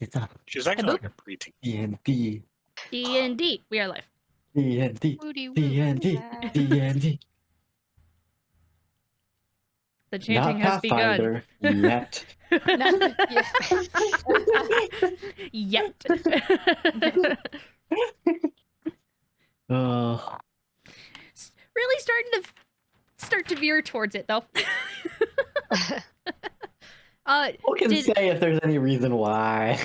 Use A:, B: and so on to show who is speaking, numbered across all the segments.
A: It's a
B: She's actually like a preteen.
A: D&D.
C: D&D. We are live.
A: D&D.
D: Woody woo.
A: D&D. D&D.
C: The chanting has begun.
A: Yet.
C: Yet. Really start to veer towards it though.
A: Who can say if there's any reason why?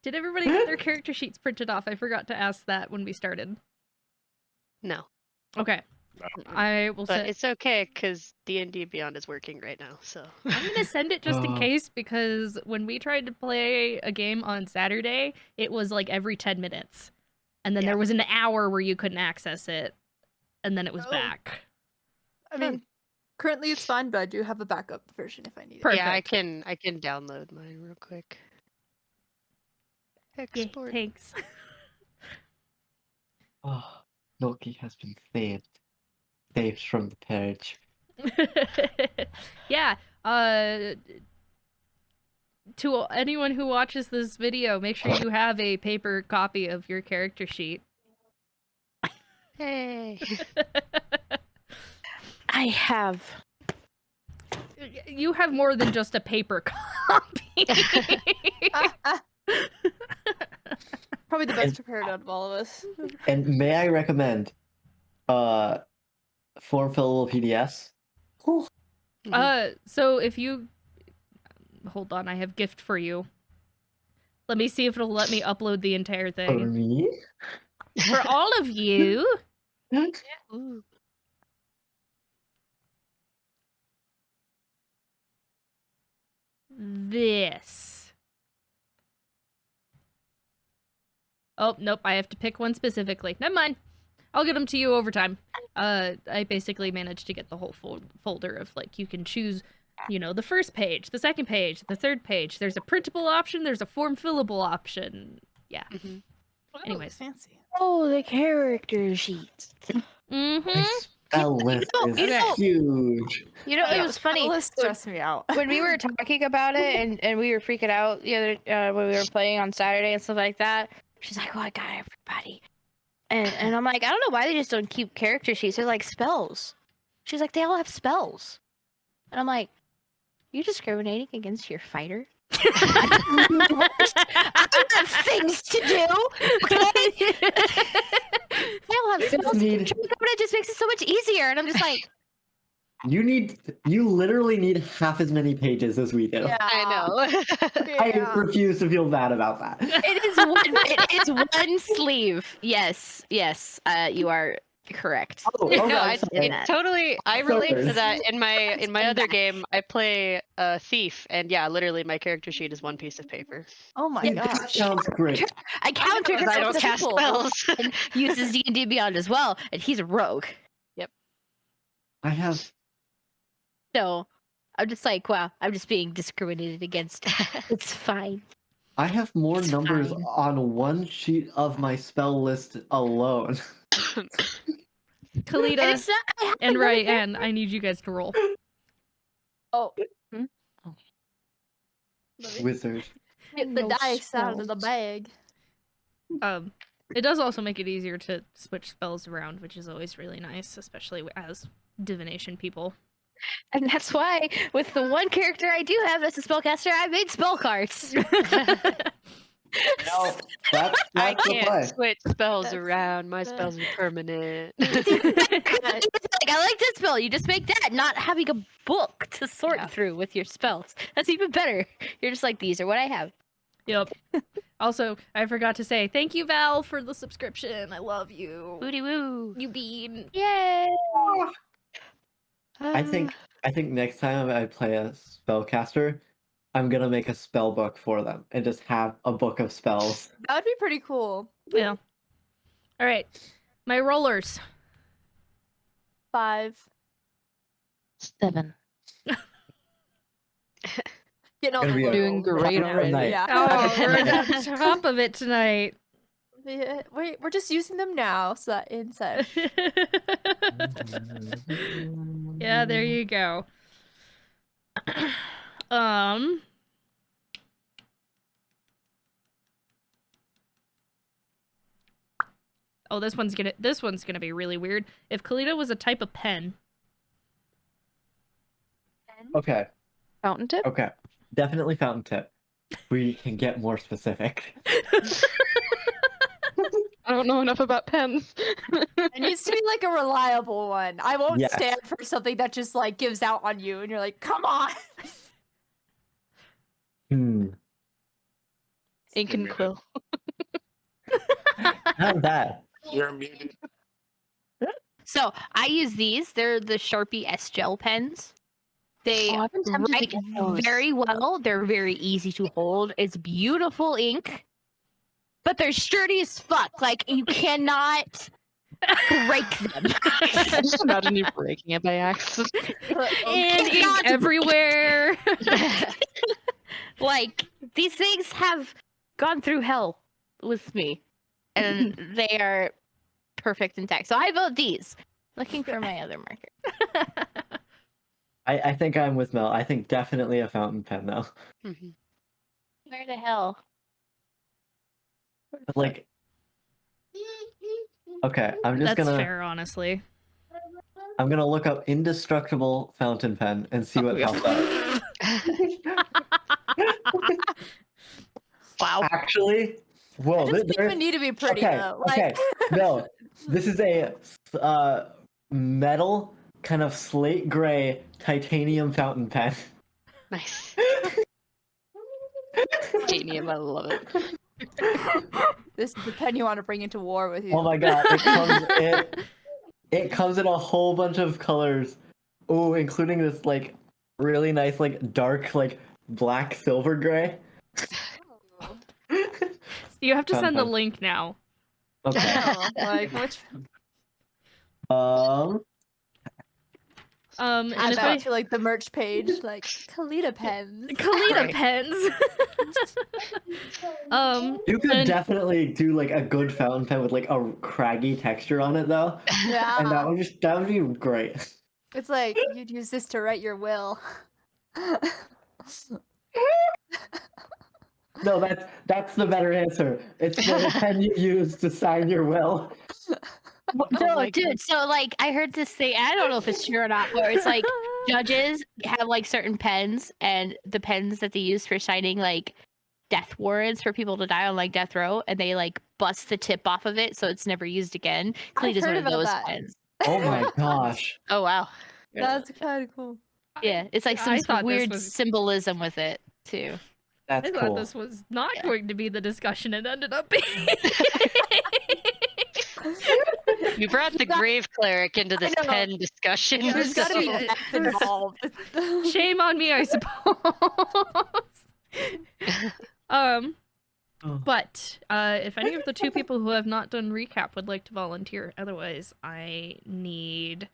C: Did everybody get their character sheets printed off? I forgot to ask that when we started.
D: No.
C: Okay. I will
D: But
C: send...
D: it's okay, because D&D Beyond is working right now, so...
C: I'm gonna send it just in case, because when we tried to play a game on Saturday, it was like every 10 minutes. And then there was an hour where you couldn't access it, and then it was back.
E: I mean, currently it's fine, but I do have a backup version if I need it.
C: Perfect.
D: Yeah, I can download mine real quick. Export.
C: Yeah, thanks.
A: Loki has been saved. Saved from the purge.
C: Yeah, to anyone who watches this video, make sure you have a paper copy of your character sheet.
D: Hey.
F: I have.
C: You have more than just a paper copy.
E: Probably the best prepared out of all of us.
A: And may I recommend form fillable PDFs?
C: So if you hold on, I have gift for you. Let me see if it'll let me upload the entire
A: For
C: thing.
A: me?
C: For all of you.
D: Ooh.
C: This. Oh, nope, I have to pick one specifically. Never mind. I'll get them to you over time. I basically managed to get the whole folder of, like, you can choose, you know, the first page, the second page, the third page. There's a printable option, there's a form fillable option. Yeah.
D: Mm-hmm.
C: Anyways.
E: Fancy.
F: Oh, the character sheets.
C: Mm-hmm.
A: That list is huge.
F: You know, it was funny.
E: That stressed me out.
F: When we were talking about it and we were freaking out the other when we were playing on Saturday and stuff like that. She's like, "Oh, I got everybody," and I'm like, "I don't know why they just don't keep character sheets. They're like spells." She's like, "They all have spells," and I'm like, "You discriminating against your fighter?" I have things to do. Okay? They all have spells. But it just makes it so much easier, and I'm just like.
A: You literally need half as many pages as we do.
E: Yeah.
D: I know.
A: I refuse to feel bad about that.
F: It is one sleeve. Yes, you are correct.
D: I relate to that. In my other game, I play a thief, and yeah, literally my character sheet is one piece of paper.
E: Oh my
A: That
E: gosh.
A: sounds great.
F: I countered
D: Because I don't cast spells.
F: and uses D&D Beyond as well, and he's a rogue.
D: Yep.
A: I have.
F: So I'm just like, wow, I'm just being discriminated against. It's fine.
A: I have more
F: It's
A: numbers
F: fine.
A: on one sheet of my spell list alone.
C: Kalita and Ryan, I need you guys to roll.
E: Oh.
A: Wizard.
E: Get the dice out of the bag.
C: It does also make it easier to switch spells around, which is always really nice, especially as divination people.
F: And that's why, with the one character I do have as a spellcaster, I made spell cards.
A: No, that's
D: I
A: the play.
D: can't switch spells around. My spells are permanent.
F: Like, I like this spell. You just make that, not having a book to sort through with your spells. That's even better. You're just like, these are what I have.
C: Yep. Also, I forgot to say, thank you, Val, for the subscription. I love you.
D: Woody woo.
C: You bean.
F: Yay!
A: I think next time I play a spellcaster, I'm gonna make a spell book for them and just have a book of spells.
E: That would be pretty cool.
C: Yeah. All right. My rollers.
E: 5.
F: 7.
E: Getting all
A: Gonna be a
E: doing
F: great already.
A: night.
E: Yeah.
C: Oh, we're on top of it tonight.
E: We're just using them now, so that inside.
C: Yeah, there you go. Oh, this one's gonna be really weird. If Kalita was a type of pen.
A: Okay.
D: Fountain tip?
A: Okay. Definitely fountain tip. We can get more specific.
D: I don't know enough about pens.
E: It needs to be like a reliable one. I won't
A: Yes.
E: stand for something that just like gives out on you and you're like, come on.
D: Ink and quill.
A: Not bad.
B: You're muted.
F: So I use these. They're the Sharpie S Gel pens. They
D: Oh, I've been tempted to
F: write
D: get those.
F: very well. They're very easy to hold. It's beautiful ink, but they're sturdy as fuck. Like you cannot break them.
D: I just imagine you breaking it by accident.
C: And ink
F: not-
C: everywhere.
F: Like these things have gone through hell with me, and they are perfect intact. So I vote these. Looking for my other marker.
A: I think I'm with Mel. I think definitely a fountain pen though.
D: Mhm.
F: Where the hell?
A: Like, okay, I'm just
C: That's
A: gonna
C: fair, honestly.
A: I'm gonna look up indestructible fountain pen and see what
D: yeah.
A: pops up.
D: Wow.
A: Actually, whoa,
E: It doesn't
A: there-
E: even need to be pretty
A: okay,
E: though. Like,
A: okay, no, this is a metal kind of slate gray titanium fountain pen.
D: Nice. Titanium, I love it.
E: this is the pen you want to bring into war with you.
A: Oh my god, it comes in a whole bunch of colors. Oh, including this like really nice like dark like black silver gray.
C: You have to send the
A: Fountain.
C: link now.
A: Okay.
E: Oh, like which
C: And
E: add
C: if
E: that
C: I
E: to like the merch page, like Kalita pens.
C: Kalita
D: Right.
C: pens.
A: You could
C: and-
A: definitely do like a good fountain pen with like a craggy texture on it though.
E: Yeah.
A: And that would be great.
E: It's like you'd use this to write your will.
A: No, that's the better answer. It's the pen you use to sign your will.
F: No,
D: my
F: dude. So like, I heard this thing. I don't know if it's true or not. Where it's like judges have like certain pens, and the pens that they use for signing like death warrants for people to die on like death row, and they like bust the tip off of it so it's never used again.
E: I've
F: Cleat is
E: heard
F: one of
E: about
F: those
E: that.
F: pens.
A: Oh my gosh.
D: Oh wow.
E: That's kind of cool.
F: Yeah, it's like some
C: I thought this
F: weird
C: was-
F: symbolism with it too.
A: That's
C: I thought
A: cool.
C: this was not
F: Yeah.
C: going to be the discussion it ended up being.
D: You brought the grave cleric into this
E: know.
D: pen discussion.
E: There's gotta be
C: so-
E: death involved.
C: Shame on me, I suppose.
A: Oh.
C: But if any of the two people who have not done recap would like to volunteer, otherwise I need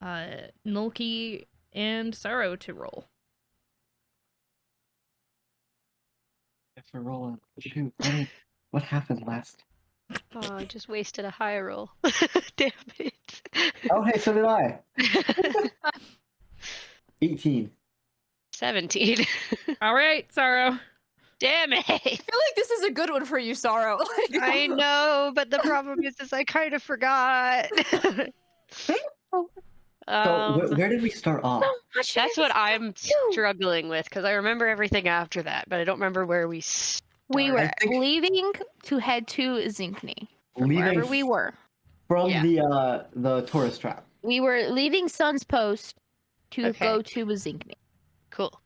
C: Nulki and Sorrow to roll.
A: If we're rolling, shoot, what happened last?
D: Oh, I just wasted a high roll. Damn it.
A: Oh, hey, so did I. 18.
D: 17.
C: All right, Sorrow.
D: Damn it.
E: I feel like this is a good one for you, Sorrow. Like,
D: I know, but the problem is I kind of forgot.
A: So where did we start off?
D: That's what I'm struggling with because I remember everything after that, but I don't remember where we started.
F: We were
A: think-
F: leaving to head to Izinknui, from
A: Leaving
F: wherever we were.
A: from
D: Yeah.
A: the tourist trap.
F: We were leaving Sun's Post to
D: Okay.
F: go to Izinknui.
D: Cool.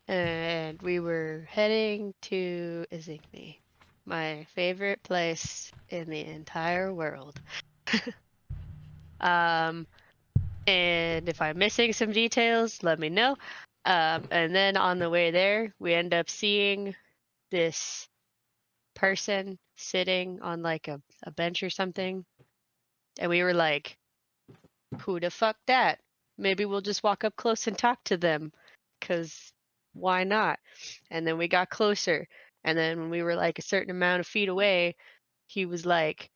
D: And we were heading to Izinknui, my favorite place in the entire world. And if I'm missing some details, let me know. And then on the way there, we end up seeing this person sitting on like a bench or something. And we were like, who the fuck that? Maybe we'll just walk up close and talk to them. Cause why not? And then we got closer. And then when we were like a certain amount of feet away, he was like,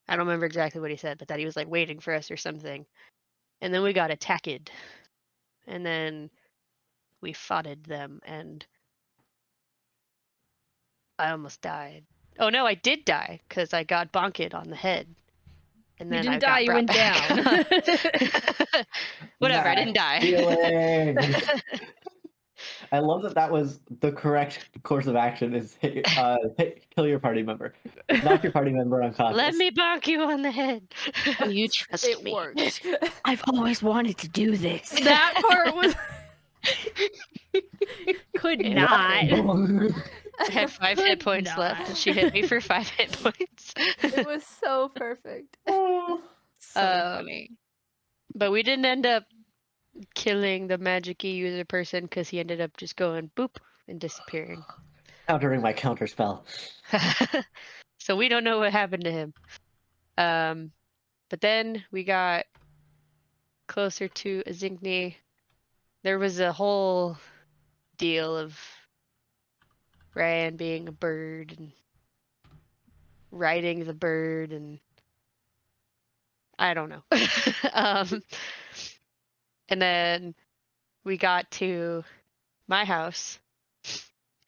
D: I don't remember exactly what he said, but that he was like waiting for us or something. And then we got attacked. And then we foughted them and I almost died. Oh no, I did die because I got bonked on the head. And
C: You
D: then
C: didn't
D: I
C: die,
D: got
C: you
D: brought
C: went
D: back.
C: down.
D: Whatever, I
A: Nice
D: didn't die.
A: feeling. I love that that was the correct course of action is kill your party member. Knock your party member unconscious.
D: Let me bonk you on the head.
F: You trust
E: It
F: me.
E: worked.
F: I've always wanted to do this.
C: That part was could
D: It
C: not.
D: I had 5 hit
C: Could
D: points
C: not.
D: left, and she hit me for 5 hit points.
E: It was so perfect.
F: So
D: Um,
F: funny.
D: But we didn't end up killing the magic user person because he ended up just going boop and disappearing.
A: Countering my counter spell.
D: So we don't know what happened to him. But then we got closer to Izinknui. There was a whole deal of Ryan being a bird and riding the bird, and I don't know. And then we got to my house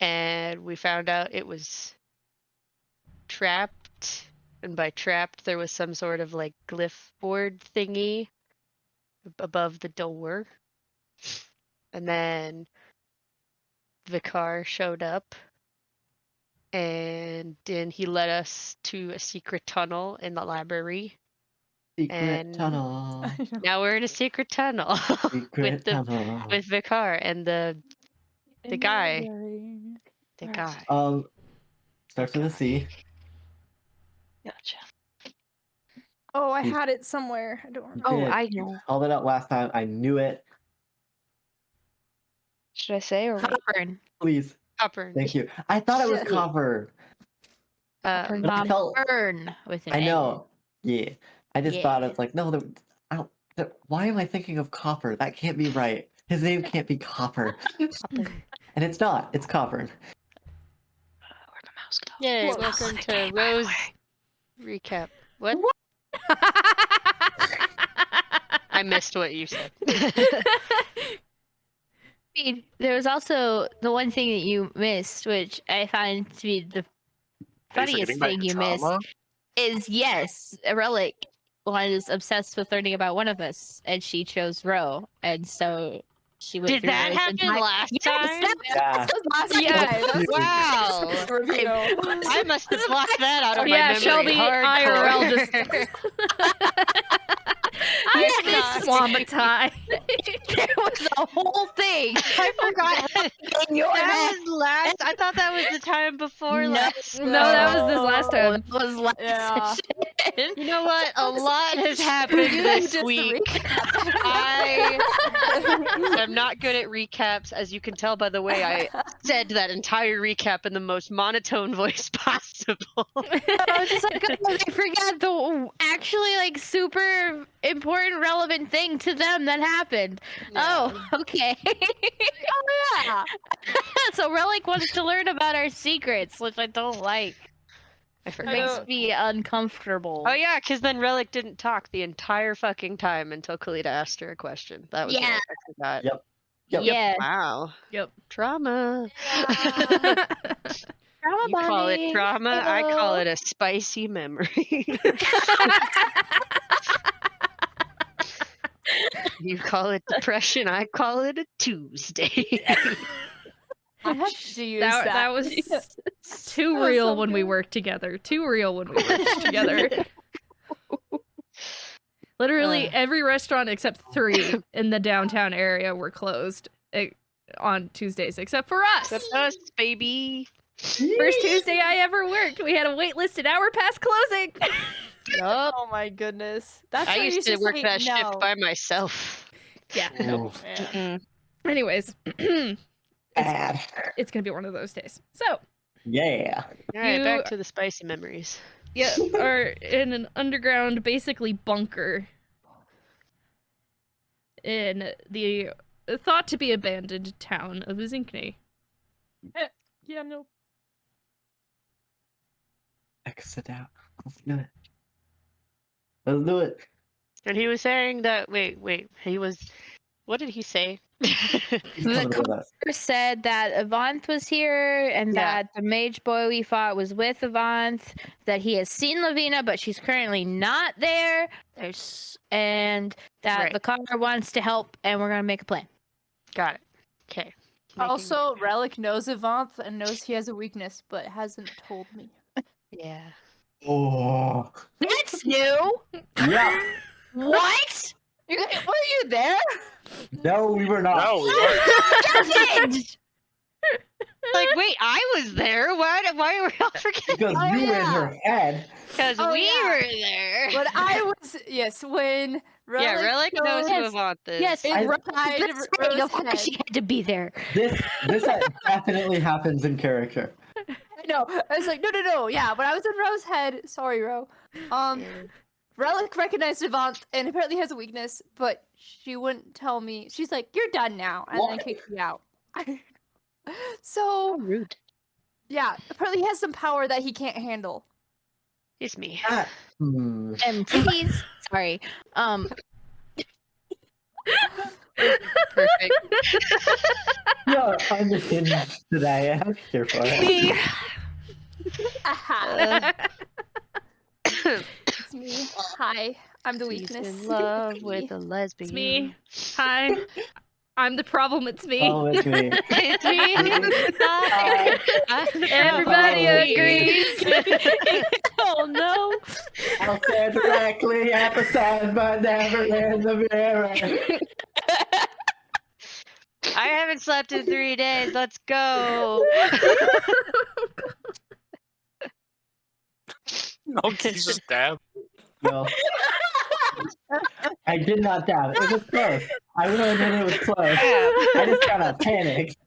D: and we found out it was trapped. And by trapped, there was some sort of like glyph board thingy above the door. And then the car showed up and then he led us to a secret tunnel in the library.
A: Secret
D: And
A: tunnel.
D: now we're in a secret tunnel
A: Secret tunnel.
D: with Vicar and the guy. The
E: Alright.
D: guy.
A: Starts with a C.
D: Gotcha.
E: Oh, I
A: You-
E: had it somewhere. I don't remember.
F: Oh,
A: did.
F: I know.
A: Called it out last time. I knew it.
D: Should I say or wait?
F: Copern.
A: Please.
D: Copper.
A: Thank you. I thought it was
E: Shit.
A: copper.
F: Copper,
A: But I
F: not
A: felt-
F: burn with an
A: I
F: N.
A: know. Yeah. I just
F: Yeah.
A: thought it's like, no, I don't. Why am I thinking of copper? That can't be right. His name can't be copper. And it's not. It's copper.
F: Where'd my mouse go?
D: Yay,
E: Close.
D: welcome
F: Okay,
D: to
F: by the
D: Rose
F: way.
D: recap. What? I missed what you said.
F: There was also the one thing that you missed, which I find to be the funniest thing you missed, is yes, a relic was obsessed with learning about one of us, and she chose Ro, and so she went
D: Did
F: through
D: that
F: Ro's
D: happen
F: entire-
D: last
F: Yes,
D: time?
A: Yeah.
E: That was last
C: Yeah.
E: time. That was
D: Wow.
E: Christmas review.
D: I must have blocked that out of my
C: Yeah,
D: memory.
C: Shelby,
D: Hardcore.
C: IRL just- I miss Swamp Tie.
F: There was a whole thing.
D: I forgot.
F: In your head.
D: That was last. I thought that was the time before
F: No.
D: last.
C: No, that was this last
F: Oh,
C: time.
F: it was last
E: Yeah.
F: session.
D: You know what? A lot has happened
E: You
D: this
E: just
D: week. I am not good at recaps, as you can tell by the way I said that entire recap in the most monotone voice possible.
F: I was just like, oh, I forgot the actually like super important relevant thing to them that happened. Oh, okay.
E: yeah.
F: So Relic wants to learn about our secrets, which I don't like.
D: I
F: It
D: forgot.
F: makes me uncomfortable.
D: Oh yeah, because then Relic didn't talk the entire fucking time until Kalita asked her a question. That was what
F: Yeah.
D: I forgot.
A: Yep. Yep.
F: Yeah.
D: Wow.
C: Yep.
D: Trauma.
F: Trauma
D: You call it
F: bonding.
D: trauma. I call
F: Hello.
D: it a spicy memory. You call it depression. I call it a Tuesday.
E: I have to use
C: That,
E: that.
C: that was too
E: That was
C: real
E: so
C: when we
E: good.
C: worked together. Too real when we worked together. Literally every restaurant except 3 in the downtown area were closed on Tuesdays, except for us.
D: Except us, baby.
C: First Tuesday I ever worked. We had a wait list an hour past closing.
D: Yup.
E: Oh my goodness. That's
D: I
E: why you
D: used to work
E: say
D: that
E: no.
D: shift by myself.
C: Yeah. No.
A: Oof.
E: Yeah.
C: Anyways,
A: Bad.
C: it's gonna be one of those days. So
A: Yeah.
D: All right,
C: You-
D: back to the spicy memories.
C: yeah, are in an underground, basically bunker in the thought to be abandoned town of Izinknui.
E: Yeah, no.
A: Exit out. Let's do it. Let's do it.
D: And he was saying that. Wait. He was. What did he say?
A: He's
F: The
A: coming with us.
F: said that Avanth was here and
D: Yeah.
F: that the mage boy we fought was with Avanth, that he has seen Lavina, but she's currently not there. And that
D: Right.
F: the Vikar wants to help, and we're gonna make a plan.
D: Got it. Okay.
E: Also, Relic knows Ivanth and knows he has a weakness, but hasn't told me.
D: Yeah.
A: Oh.
F: That's new.
A: Yeah.
F: What?
E: Were you there?
A: No, we were not.
B: No, we weren't.
F: Doesn't.
D: Like, wait, I was there. Why were we all forgetting?
A: Because
E: Oh,
A: you were in
E: yeah.
A: her head.
D: Because
E: Oh,
D: we
E: yeah.
D: were there.
E: When I was when Relic
D: Yeah, Relic knows
E: showed
D: who Avant is.
F: Yes,
A: I-
E: inside
F: That's
E: Rose
F: right, of course
E: head.
F: she had to be there.
A: This definitely happens in character.
E: I know. I was like, no. Yeah, when I was in Ro's head, sorry, Ro.
D: Yeah.
E: Relic recognized Ivanth and apparently has a weakness, but she wouldn't tell me. She's like, "You're done now," and then
A: What?
E: kicked me out. So
D: Rude.
E: yeah, apparently he has some power that he can't handle.
D: It's me.
A: Ah,
F: Titties. Sorry.
D: Perfect.
A: You're unhinged today. I'm here for it.
C: Me.
E: Aha, it's me. Hi, I'm the
D: He's
E: weakness.
D: in love
E: It's
D: with
E: me.
D: a lesbian.
C: It's me. Hi. I'm the problem. It's me.
A: Oh, it's me.
D: It's me. Hi.
C: Everybody
A: Oh,
C: agrees.
F: Oh no.
A: I'll stare directly at the sun, but never in the mirror.
D: I haven't slept in 3 days. Let's go.
B: No, Jesus, damn.
A: No. I did not doubt it. It was close. I will admit it was close. I just kind of panicked.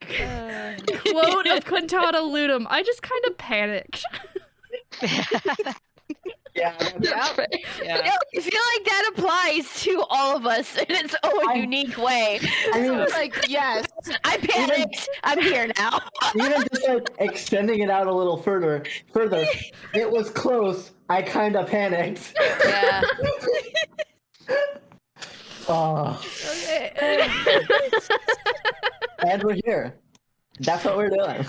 C: Quote of Cantata Lutum. I just kind of panicked.
A: Yeah. that's-
D: Yeah.
F: I feel like that applies to all of us in its own
A: I-
F: unique way.
A: I mean,
E: Like, yes.
F: I panicked. I'm here now.
A: even just like extending it out a little further, it was close. I kind of panicked.
D: Yeah.
A: Oh,
C: Okay.
A: and we're here. That's what we're doing.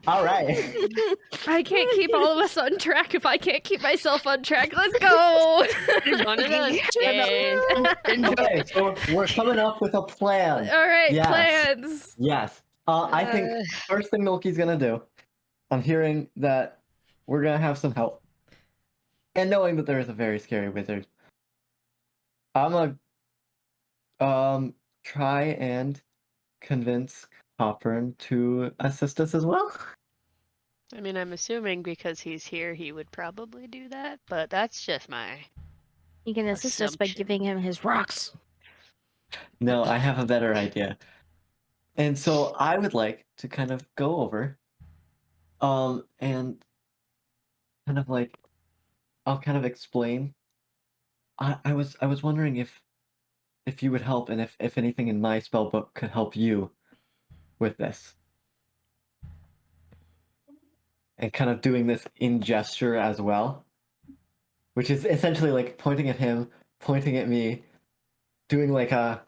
A: All right.
C: I can't keep all of us on track if I can't keep myself on track. Let's go.
D: One of those days.
A: Okay, so we're coming up with a plan.
C: All right,
A: Yes.
C: plans.
A: Yes. I think first thing Milky's gonna do. I'm hearing that we're gonna have some help, and knowing that there is a very scary wizard, I'm gonna try and convince Copern to assist us as well.
D: I mean, I'm assuming because he's here, he would probably do that, but that's just my.
F: You can assist us by
D: Assumption.
F: giving him his rocks.
A: No, I have a better idea. And so I would like to kind of go over, and kind of like, I'll kind of explain. I was wondering if you would help, and if anything in my spell book could help you with this. And kind of doing this in gesture as well, which is essentially like pointing at him, pointing at me, doing like a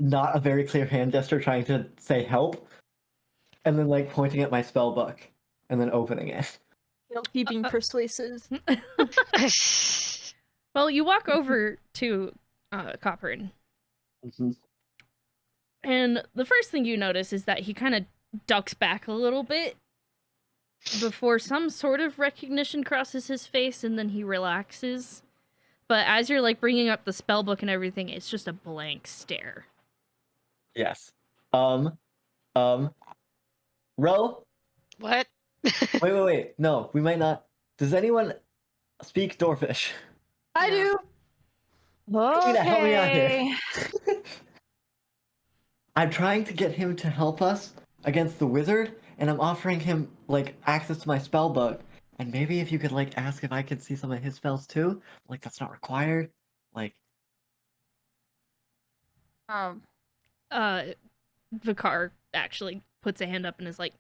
A: not a very clear hand gesture trying to say help, and then like pointing at my spell book and then opening it.
E: Keeping persuasive.
C: Well, you walk over to Copern, and the first thing you notice is that he kind of ducks back a little bit before some sort of recognition crosses his face, and then he relaxes. But as you're like bringing up the spell book and everything, it's just a blank stare.
A: Yes. Ro?
D: What?
A: Wait. No, we might not. Does anyone speak Dwarfish?
E: I do.
A: Tina, help me out here.
F: Okay.
A: I'm trying to get him to help us against the wizard, and I'm offering him like access to my spell book. And maybe if you could like ask if I could see some of his spells too, like that's not required. Like,
C: Vikar actually puts a hand up and is like,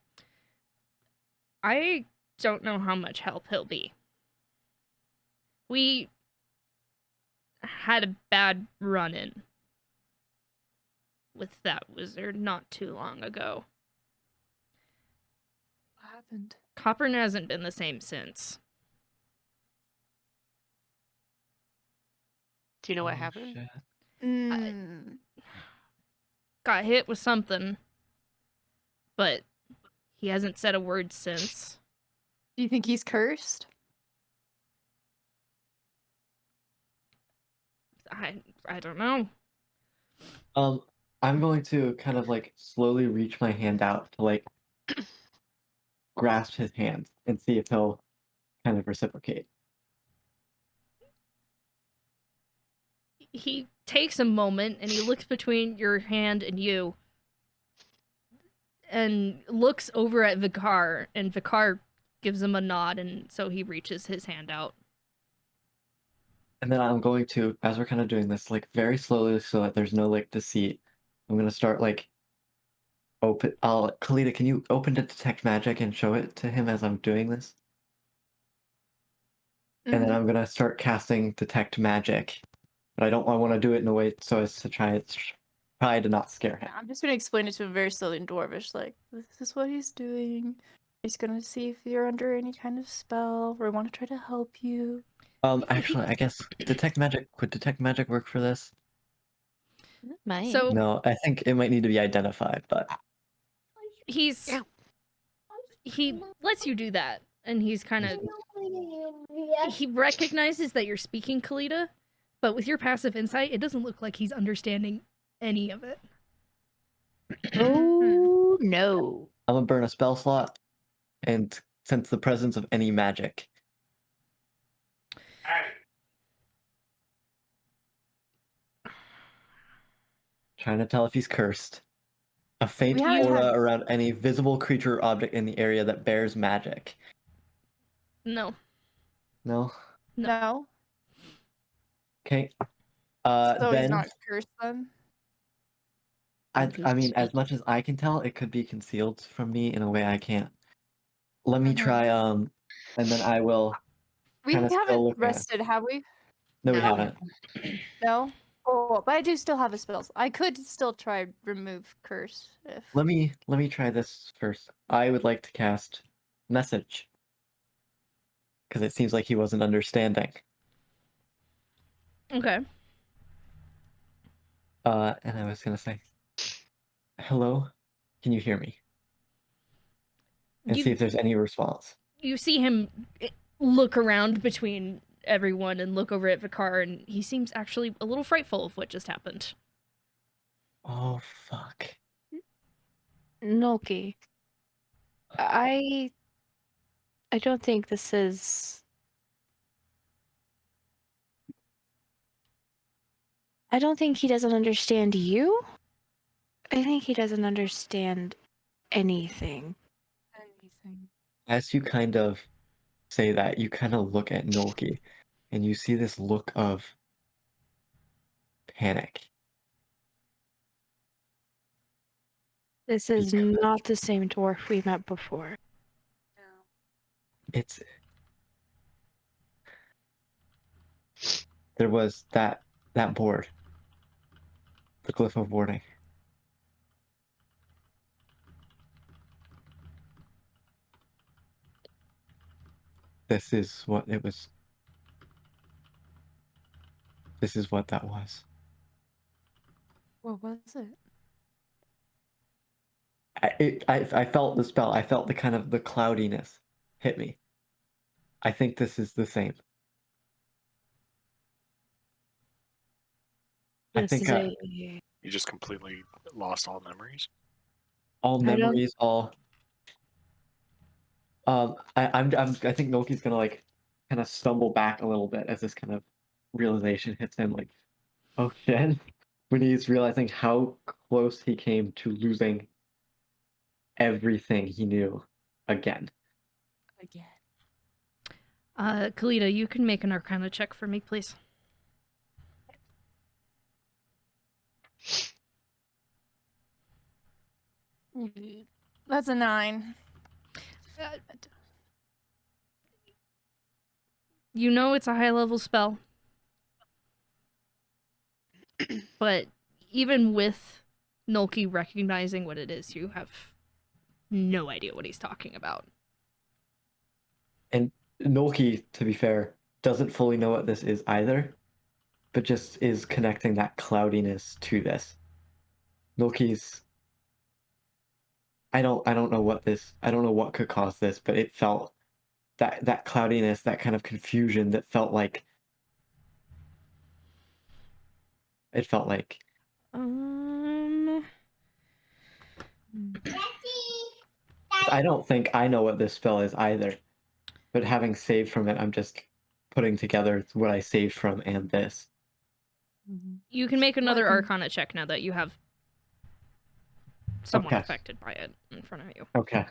C: I don't know how much help he'll be. We had a bad run-in with that wizard not too long ago.
E: What happened?
C: Copper hasn't been the same since.
D: Do you know what
A: Oh,
D: happened?
A: shit.
E: Mm.
C: Got hit with something, but he hasn't said a word since.
E: Do you think he's cursed?
C: I don't know.
A: I'm going to kind of like slowly reach my hand out to like grasp his hand and see if he'll kind of reciprocate.
C: He takes a moment and he looks between your hand and you and looks over at Vicar, and Vicar gives him a nod, and so he reaches his hand out.
A: And then I'm going to, as we're kind of doing this, like very slowly so that there's no like deceit, I'm gonna start like Kalita, can you open to detect magic and show it to him as I'm doing this? And then
E: Mhm.
A: I'm gonna start casting detect magic. But I want to do it in a way so as to try to not scare him.
E: Yeah, I'm just gonna explain it to him very slowly in Dwarvish, like, this is what he's doing. He's gonna see if you're under any kind of spell, or want to try to help you.
A: Actually, I guess would detect magic work for this?
F: Mine.
C: So
A: No, I think it might need to be identified, but
C: he lets you do that, and he's kind of he recognizes that you're speaking Kalita, but with your passive insight, it doesn't look like he's understanding any of it.
F: Oh no.
A: I'm gonna burn a spell slot and sense the presence of any magic. Trying to tell if he's cursed. A faint
E: We haven't
A: aura
E: had-
A: around any visible creature or object in the area that bears magic.
C: No.
A: No?
E: No.
A: Okay.
E: So he's
A: Then
E: not cursed then?
A: I mean, as much as I can tell, it could be concealed from me in a way I can't. Let me
E: Mhm.
A: try, and then I will
E: We
A: kinda still
E: haven't
A: look at it.
E: rested, have we?
A: No, we
D: No.
A: haven't.
E: No? Oh, but I do still have a spell. I could still try remove curse if
A: Let me try this first. I would like to cast message. Because it seems like he wasn't understanding.
C: Okay.
A: And I was gonna say, hello, can you hear me? And see
C: You
A: if there's any response.
C: you see him look around between everyone and look over at Vicar, and he seems actually a little frightful of what just happened.
A: Oh, fuck.
F: Noki. I don't think this is. I don't think he doesn't understand you. I think he doesn't understand anything.
E: anything.
A: As you kind of say that, you kind of look at Nolki, and you see this look of panic.
F: This is not the same dwarf we met before.
A: It's there was that board, the glyph of warding. This is what it was. This is what that was.
E: What was it?
A: I felt the spell. I felt the kind of the cloudiness hit me. I think this is the same. I
F: This
A: think
F: is a.
B: You just completely lost all memories.
A: all
F: I don't-
A: memories, all. I think Noki's gonna like kind of stumble back a little bit as this kind of realization hits him. Like, oh shit! When he's realizing how close he came to losing everything he knew again.
E: Again.
C: Kalita, you can make an Arcana check for me, please.
E: That's a 9.
C: You know it's a high level spell. But even with Nolki recognizing what it is, you have no idea what he's talking about.
A: And Nolki, to be fair, doesn't fully know what this is either, but just is connecting that cloudiness to this. Nolki's I don't know what could cause this, but it felt that cloudiness, that kind of confusion that felt like
C: Um,
A: I don't think I know what this spell is either. But having saved from it, I'm just putting together what I saved from and this.
C: you can make another
E: Welcome.
C: Arcana check now that you have someone
A: Okay.
C: affected by it in front of you.
A: Okay.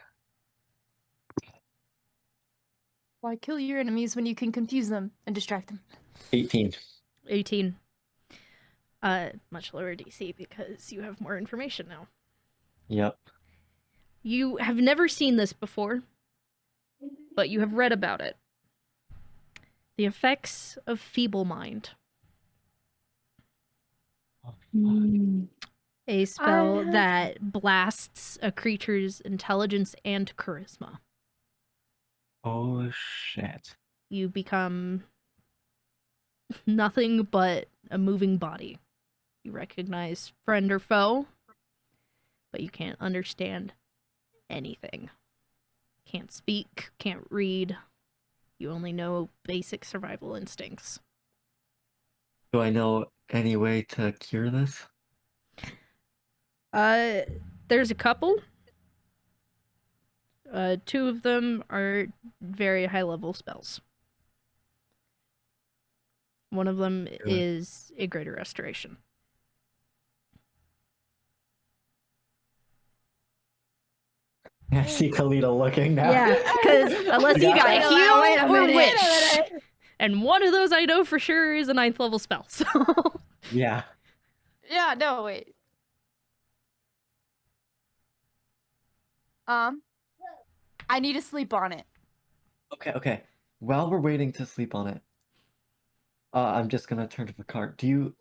E: Why kill your enemies when you can confuse them and distract them?
A: 18.
C: 18. Much lower DC because you have more information now.
A: Yep.
C: You have never seen this before, but you have read about it. The effects of feeble mind. A spell
E: have-
C: that blasts a creature's intelligence and charisma.
A: Oh shit.
C: You become nothing but a moving body. You recognize friend or foe, but you can't understand anything. Can't speak, can't read. You only know basic survival instincts.
A: Do I know any way to cure this?
C: There's a couple. Two of them are very high level spells. One of them is a greater restoration.
A: I see Kalita looking now.
C: Yeah, because unless you
A: Yeah.
C: got
F: Wait a
C: heal or
F: minute.
C: witch, and one of those I know for sure is a 9th level spell. So
A: Yeah.
E: Yeah, no, wait. I need to sleep on it.
A: Okay. While we're waiting to sleep on it, I'm just gonna turn to the cart. Do you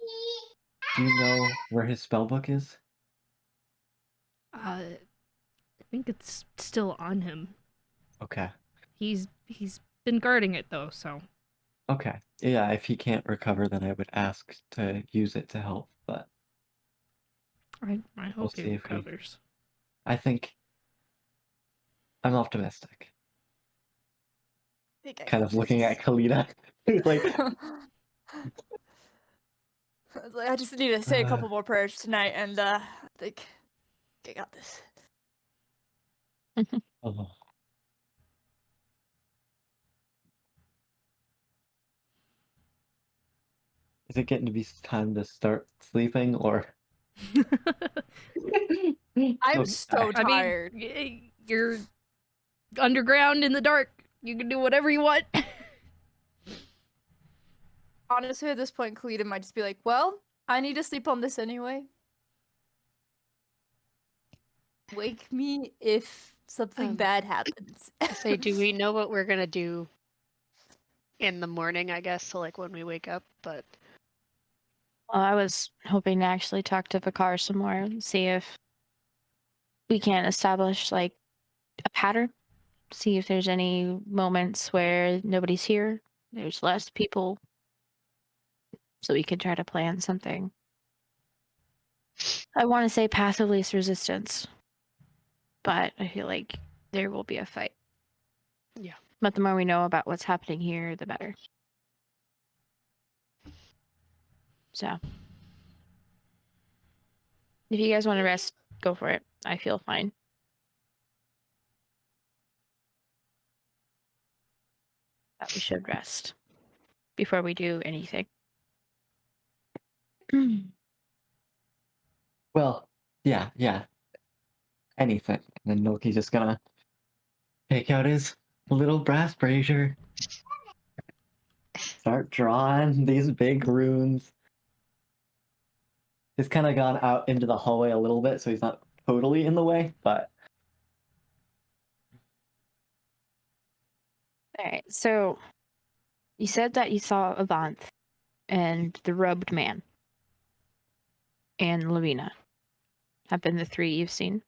A: know where his spell book is?
C: I think it's still on him.
A: Okay.
C: He's been guarding it though, so
A: Okay. Yeah, if he can't recover, then I would ask to use it to help, but
C: I hope
A: see
C: he
A: if we-
C: recovers.
A: I think I'm optimistic. Kind of looking at Kalita. like,
E: I just need to say a couple more prayers tonight, and I think I got this.
A: oh. Is it getting to be time to start sleeping, or?
E: I'm
A: Okay.
E: so
C: I
E: tired.
C: mean, you're underground in the dark. You can do whatever you want.
E: Honestly, at this point, Kalita might just be like, well, I need to sleep on this anyway. Wake me if something bad happens.
D: Say, do we know what we're gonna do in the morning? I guess so, like when we wake up. But
F: Well, I was hoping to actually talk to Vikar some more and see if we can establish like a pattern. See if there's any moments where nobody's here, there's less people, so we could try to plan something. I want to say path of least resistance, but I feel like there will be a fight.
D: Yeah.
F: But the more we know about what's happening here, the better. So, if you guys want to rest, go for it. I feel fine. But we should rest before we do anything.
A: Well, yeah. Anything. And then Noki's just gonna take out his little brass brazier. Start drawing these big runes. He's kind of gone out into the hallway a little bit, so he's not totally in the way, but
F: All right, so You said that you saw Avant and the robed man and Lavina. Have been the 3 you've seen.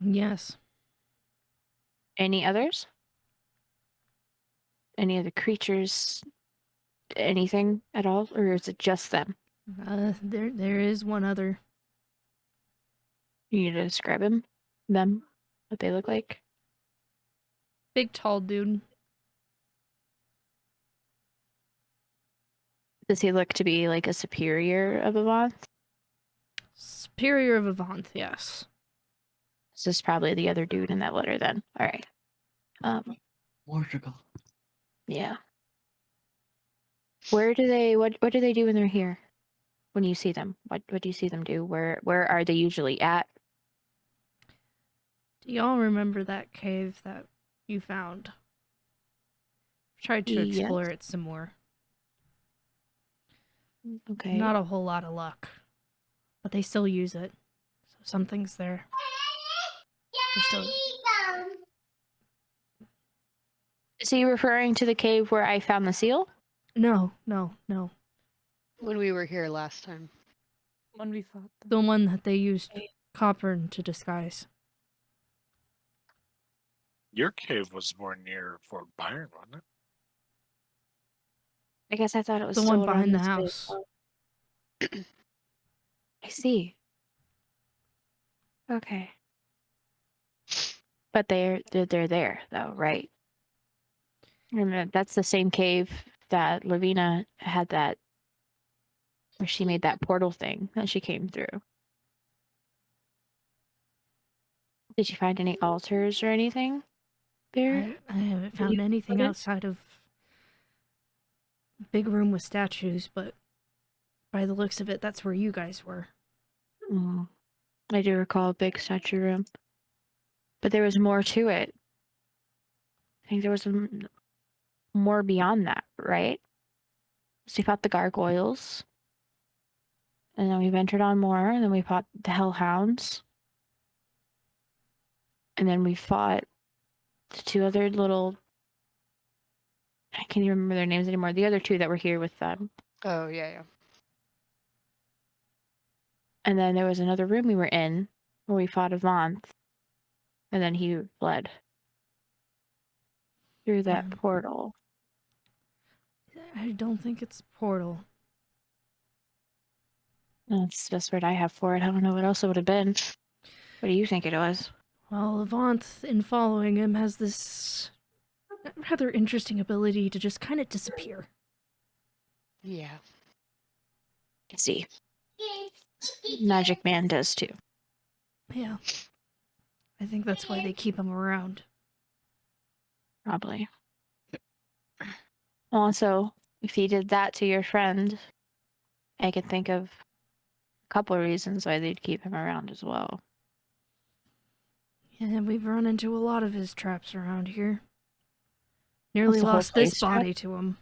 C: Yes.
F: Any others? Any other creatures? Anything at all? Or is it just them?
C: There is one other.
F: You need to describe them, what they look like.
C: Big, tall dude.
F: Does he look to be like a superior of Avant?
C: Superior of Avant, yes.
F: This is probably the other dude in that letter then. Alright.
A: Portugal.
F: Yeah. What do they do when they're here? When you see them? What do you see them do? Where are they usually at?
C: Do y'all remember that cave that you found? Tried to
F: Yes.
C: explore it some more.
F: Okay.
C: Not a whole lot of luck. But they still use it. So something's there. They're still...
F: Is he referring to the cave where I found the seal?
C: No.
D: When we were here last time.
E: When we fought them.
C: The one that they used copper to disguise.
B: Your cave was more near Fort Byron, wasn't it?
F: I guess I thought it was
C: The
F: still
C: one behind
F: around
C: the
F: this way.
C: house.
F: I see. Okay. But they're there though, right? And that's the same cave that Lavina had that where she made that portal thing that she came through. Did you find any altars or anything there?
C: I haven't found
F: you
C: anything
F: put it?
C: outside of a big room with statues, but by the looks of it, that's where you guys were.
F: I do recall a big statue room. But there was more to it. I think there was more beyond that, right? So we fought the gargoyles. And then we ventured on more, and then we fought the hellhounds. And then we fought the 2 other little... I can't even remember their names anymore. The other 2 that were here with them.
D: Oh, yeah.
F: And then there was another room we were in where we fought Avant. And then he fled through that portal.
C: I don't think it's a portal.
F: That's the best word I have for it. I don't know what else it would have been. What do you think it was?
C: Well, Avant, in following him, has this rather interesting ability to just kind of disappear.
D: Yeah.
F: Let's see. Magic Man does too.
C: Yeah. I think that's why they keep him around.
F: Probably. Also, if he did that to your friend, I could think of a couple of reasons why they'd keep him around as well.
C: Yeah, we've run into a lot of his traps around here. Nearly
F: the whole
C: lost this
F: place trapped?
C: body to him.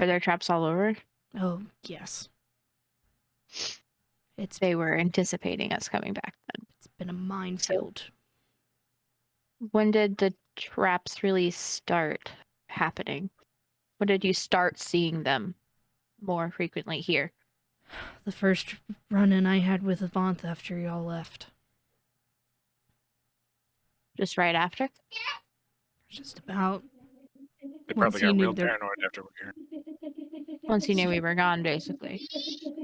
F: Are there traps all over?
C: Oh, yes. It's
F: They were anticipating us coming back then.
C: been a minefield.
F: When did the traps really start happening? When did you start seeing them more frequently here?
C: The first run-in I had with Avant after y'all left.
F: Just right after?
C: Just about.
B: They
C: Once
B: probably
C: he
B: got
C: knew
B: real
C: their-
B: paranoid after we were here.
F: Once you knew we were gone, basically.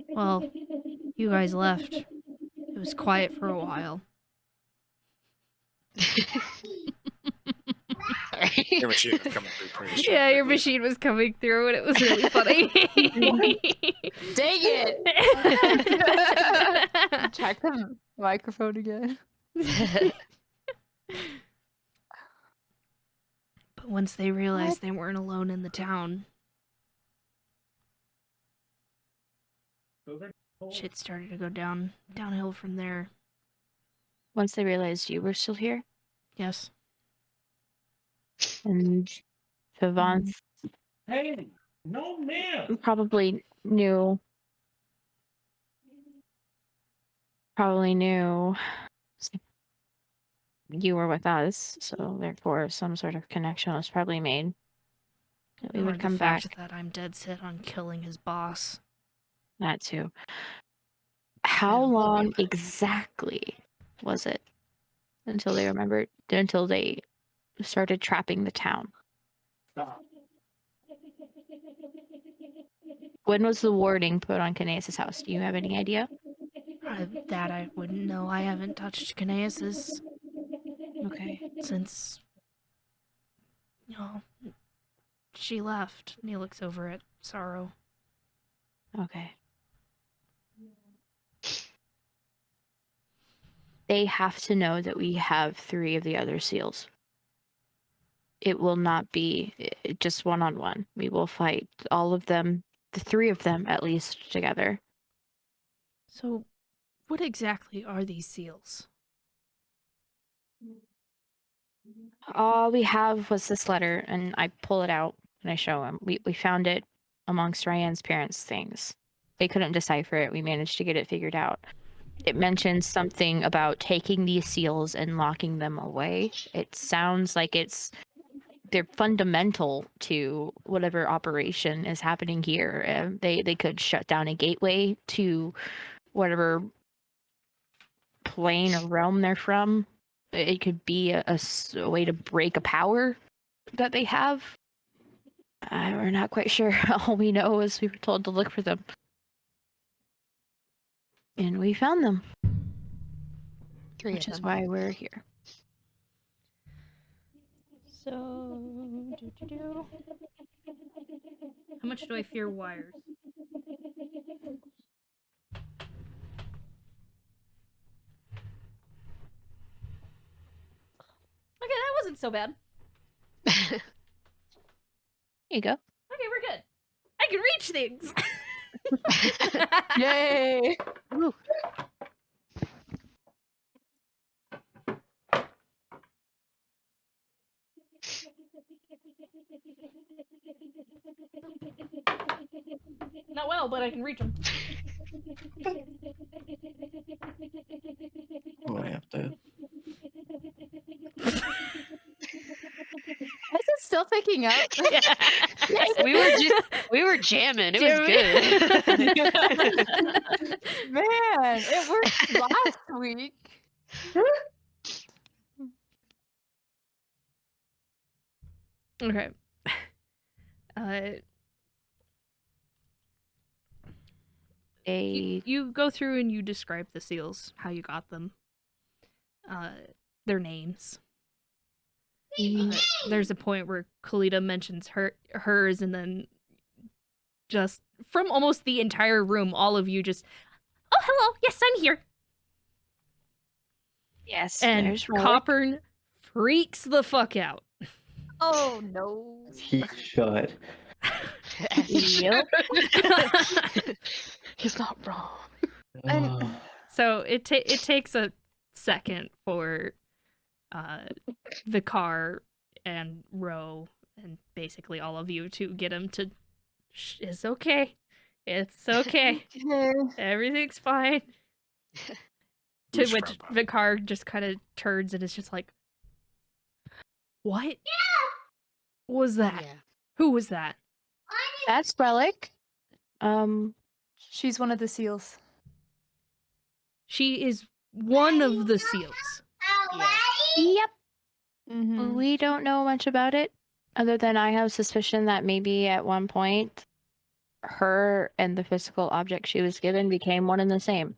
C: Well, you guys left. It was quiet for a while.
D: Sorry.
B: Your machine was coming through pretty strong.
C: Yeah, your machine was coming through and it was really funny.
E: Dang it! Check the microphone again.
C: But once they realized they weren't alone in the town, shit started to go downhill from there.
F: Once they realized you were still here,
C: Yes.
F: and Vivant
G: Hey, no man.
F: probably knew. you were with us, so therefore some sort of connection was probably made. That we
C: Or
F: would
C: the
F: come back.
C: fact that I'm dead set on killing his boss.
F: That too. How
C: Yeah.
F: long exactly was it until they started trapping the town? When was the warning put on Kineas' house? Do you have any idea?
C: That I wouldn't know. I haven't touched Kineas
F: Okay.
C: since, she left. And he looks over at Sorrow.
F: Okay. They have to know that we have 3 of the other seals. It will not be just one-on-one. We will fight all of them, the 3 of them at least, together.
C: So, what exactly are these seals?
F: All we have was this letter, and I pull it out and I show him. We found it amongst Ryan's parents' things. They couldn't decipher it. We managed to get it figured out. It mentions something about taking these seals and locking them away. It sounds like they're fundamental to whatever operation is happening here. They could shut down a gateway to whatever plane or realm they're from. It could be a way to break a power that they have. We're not quite sure. All we know is we were told to look for them. And we found them.
D: 3
F: Which
D: of
F: is
D: them.
F: why we're here.
C: So, how much do I fear wires? Okay, that wasn't so bad.
F: Here you go.
C: Okay, we're good. I can reach things.
E: Yay!
D: Woo.
C: Not well, but I can reach them.
A: Oh, I have to.
E: Is it still picking up?
D: we were jamming. It was good.
E: Man, it worked last week.
C: Okay. You go through and you describe the seals, how you got them, their names. There's a point where Kalita mentions hers, and then just from almost the entire room, all of you just, oh, hello, yes, I'm here.
F: Yes,
C: And
F: there's Relic.
C: Coppern freaks the fuck out.
E: Oh no.
A: He should.
F: Yep.
D: He's not wrong.
E: And-
C: So it takes a second for Vicar and Ro and basically all of you to get him to, it's okay. It's okay. Everything's fine. To
B: Who's
C: which
B: from?
C: Vicar just kind of turns and is just like, what was that?
D: Yeah.
C: Who was that?
F: That's Relic.
E: She's one of the seals.
C: She is one of the seals.
F: Yep.
E: Mm-hmm.
F: We don't know much about it, other than I have suspicion that maybe at one point, her and the physical object she was given became one and the same.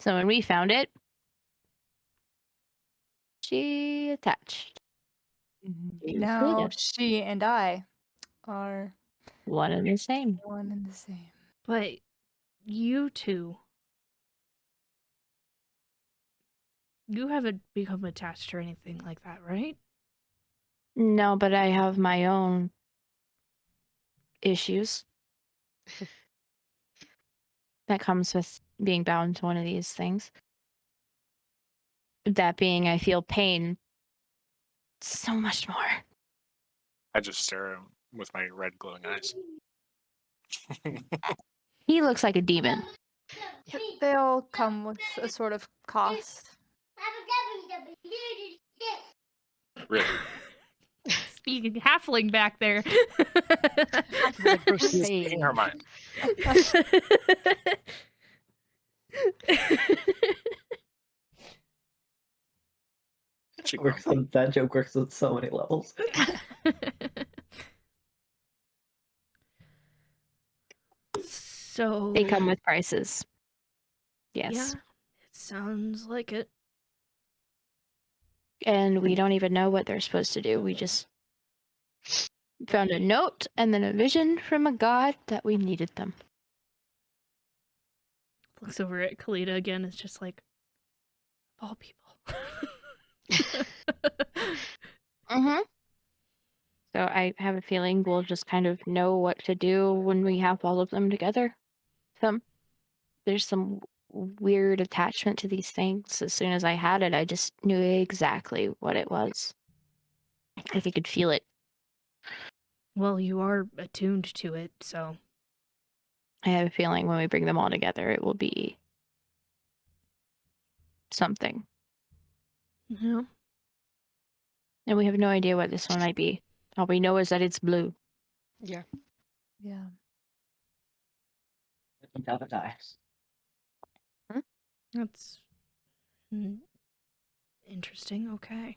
F: So when we found it, she attached.
E: Now she and I are
F: One and the same.
E: one and the same.
C: But you two, you haven't become attached or anything like that, right?
F: No, but I have my own issues. That comes with being bound to one of these things. That being, I feel pain so much more.
B: I just stare at him with my red glowing eyes.
F: He looks like a demon.
E: They all come with a sort of cost.
B: Really?
C: Speaking halfling back there.
B: She's speaking her mind. She
A: Works on, that joke works on so many levels.
C: So
F: They come with prices.
C: yeah,
F: Yes.
C: it sounds like it.
F: And we don't even know what they're supposed to do. We just found a note and then a vision from a god that we needed them.
C: Looks over at Kalita again. It's just like, of all people.
F: Mm-hmm. So I have a feeling we'll just kind of know what to do when we have all of them together. There's some weird attachment to these things. As soon as I had it, I just knew exactly what it was. Like I could feel it.
C: Well, you are attuned to it, so
F: I have a feeling when we bring them all together, it will be something.
C: yeah.
F: And we have no idea what this one might be. All we know is that it's blue.
D: Yeah.
E: Yeah.
A: Never dies.
C: That's interesting. Okay.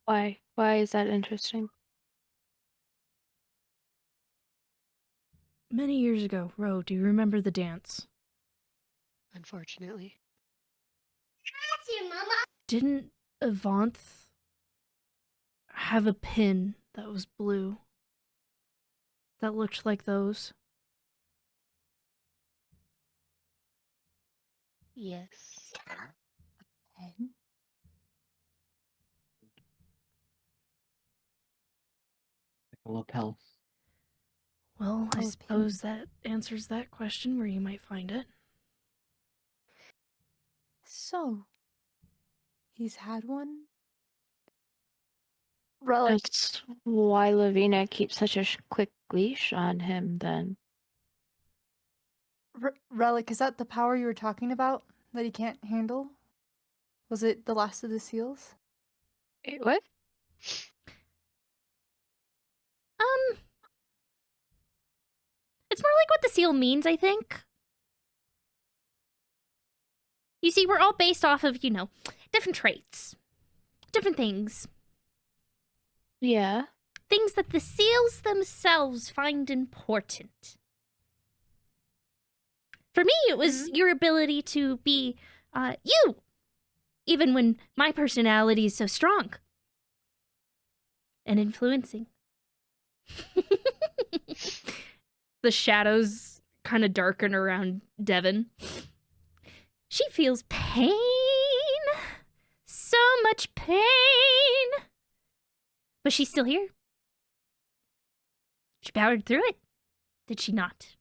F: Why? Why is that interesting?
C: Many years ago, Ro, do you remember the dance?
D: Unfortunately.
C: Didn't Avanth have a pin that was blue? That looked like those?
D: Yes.
E: Okay.
A: Like a lapel.
C: Well, I
E: Oh, a
C: suppose that answers that question where you might find it.
E: So, he's had one? Relic.
F: That's why Lavina keeps such a quick leash on him, then.
E: Relic, is that the power you were talking about that he can't handle? Was it the last of the seals?
F: What?
C: It's more like what the seal means, I think. You see, we're all based off of, different traits. Different things.
F: Yeah.
C: Things that the seals themselves find important. For me, it was your ability to be you, even when my personality is so strong and influencing. The shadows kind of darken around Devon. She feels pain. So much pain. But she's still here. She powered through it, did she not?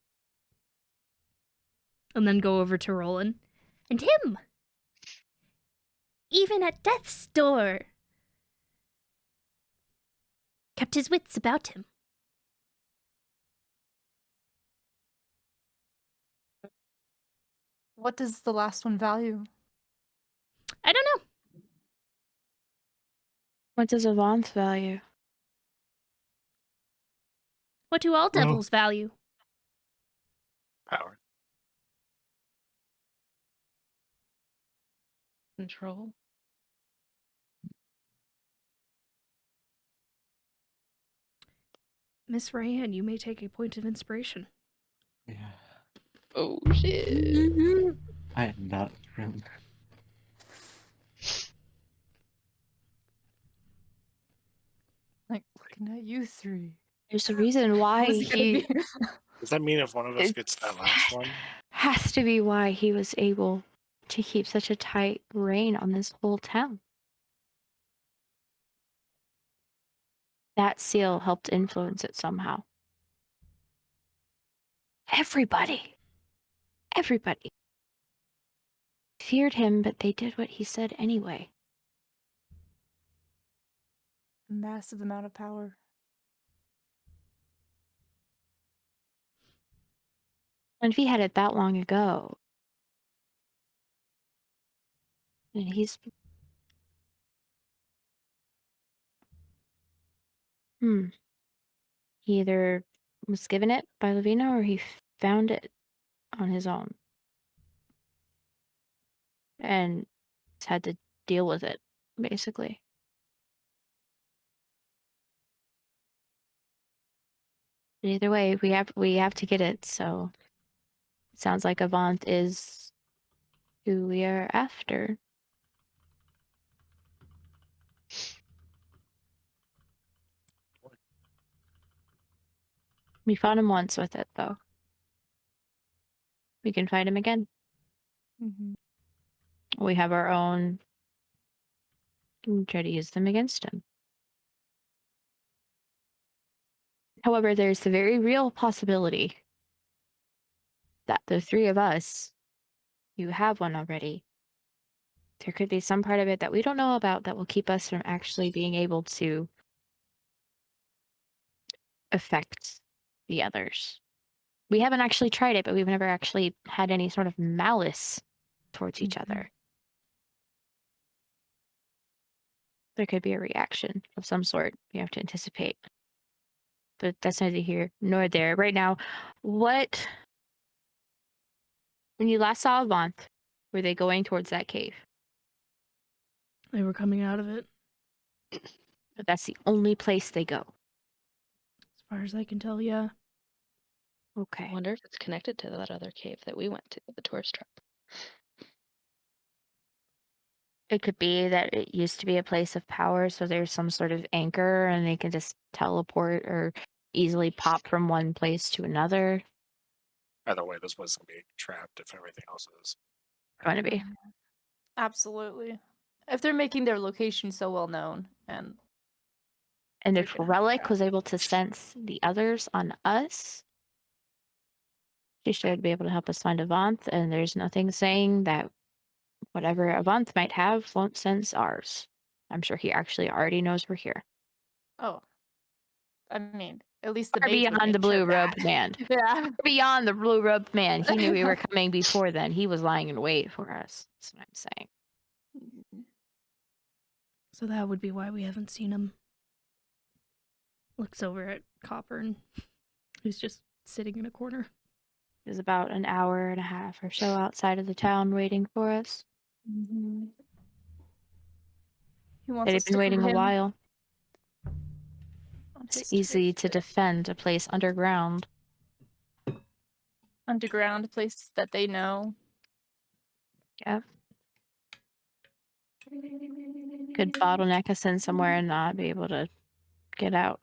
C: And then go over to Roland. And him! Even at death's door. Kept his wits about him.
E: What does the last one value?
C: I don't know.
F: What does Avanth value?
C: What do all devils value?
B: Power.
H: Control.
C: Miss Ryan, you may take a point of inspiration.
A: Yeah.
H: Oh shit.
A: I am not room.
E: Like, looking at you three.
F: There's a reason why
E: What is it gonna
F: he
E: be?
B: Does that mean if one of us gets that last one?
F: has to be why he was able to keep such a tight rein on this whole town. That seal helped influence it somehow. Everybody feared him, but they did what he said anyway.
E: Massive amount of power.
F: And if he had it that long ago, and he's He either was given it by Lavina or he found it on his own and had to deal with it, basically. Either way, we have to get it, so it sounds like Avant is who we are after. We fought him once with it, though. We can fight him again.
E: Mm-hmm.
F: We have our own. Can try to use them against him. However, there's the very real possibility that the three of us, you have one already. There could be some part of it that we don't know about that will keep us from actually being able to affect the others. We haven't actually tried it, but we've never actually had any sort of malice towards each other. There could be a reaction of some sort. We have to anticipate. But that's neither here nor there. Right now, when you last saw Avant, were they going towards that cave?
C: They were coming out of it,
F: But that's the only place they go.
C: as far as I can tell, yeah.
H: I
F: Okay.
H: wonder if it's connected to that other cave that we went to, the tourist trap.
F: It could be that it used to be a place of power, so there's some sort of anchor and they can just teleport or easily pop from one place to another.
B: Either way, this was gonna be trapped if everything else is.
F: Going to be.
E: Absolutely. If they're making their location so well known, and
F: And
E: They're
F: if
E: gonna
F: Relic
E: trap.
F: was able to sense the others on us, she should be able to help us find Avant, and there's nothing saying that whatever Avant might have won't sense ours. I'm sure he actually already knows we're here.
E: oh, I mean, at least the
F: Far
E: maids would
F: beyond the
E: make sure
F: blue
E: of that.
F: robed man.
E: Yeah.
F: Far beyond the blue robed man. He knew we were coming before then. He was lying in wait for us. That's what I'm saying.
C: So that would be why we haven't seen him. Looks over at Copper and who's just sitting in a corner.
F: It was about an hour and a half or so outside of the town waiting for us.
E: Mm-hmm. He wants
F: They'd
E: us
F: been
E: to
F: waiting
E: put
F: a
E: him
F: while.
E: on
F: It's
E: his
F: easy to
E: territory.
F: defend a place underground.
E: Underground, a place that they know.
F: Yep. Could bottleneck us in somewhere and not be able to get out.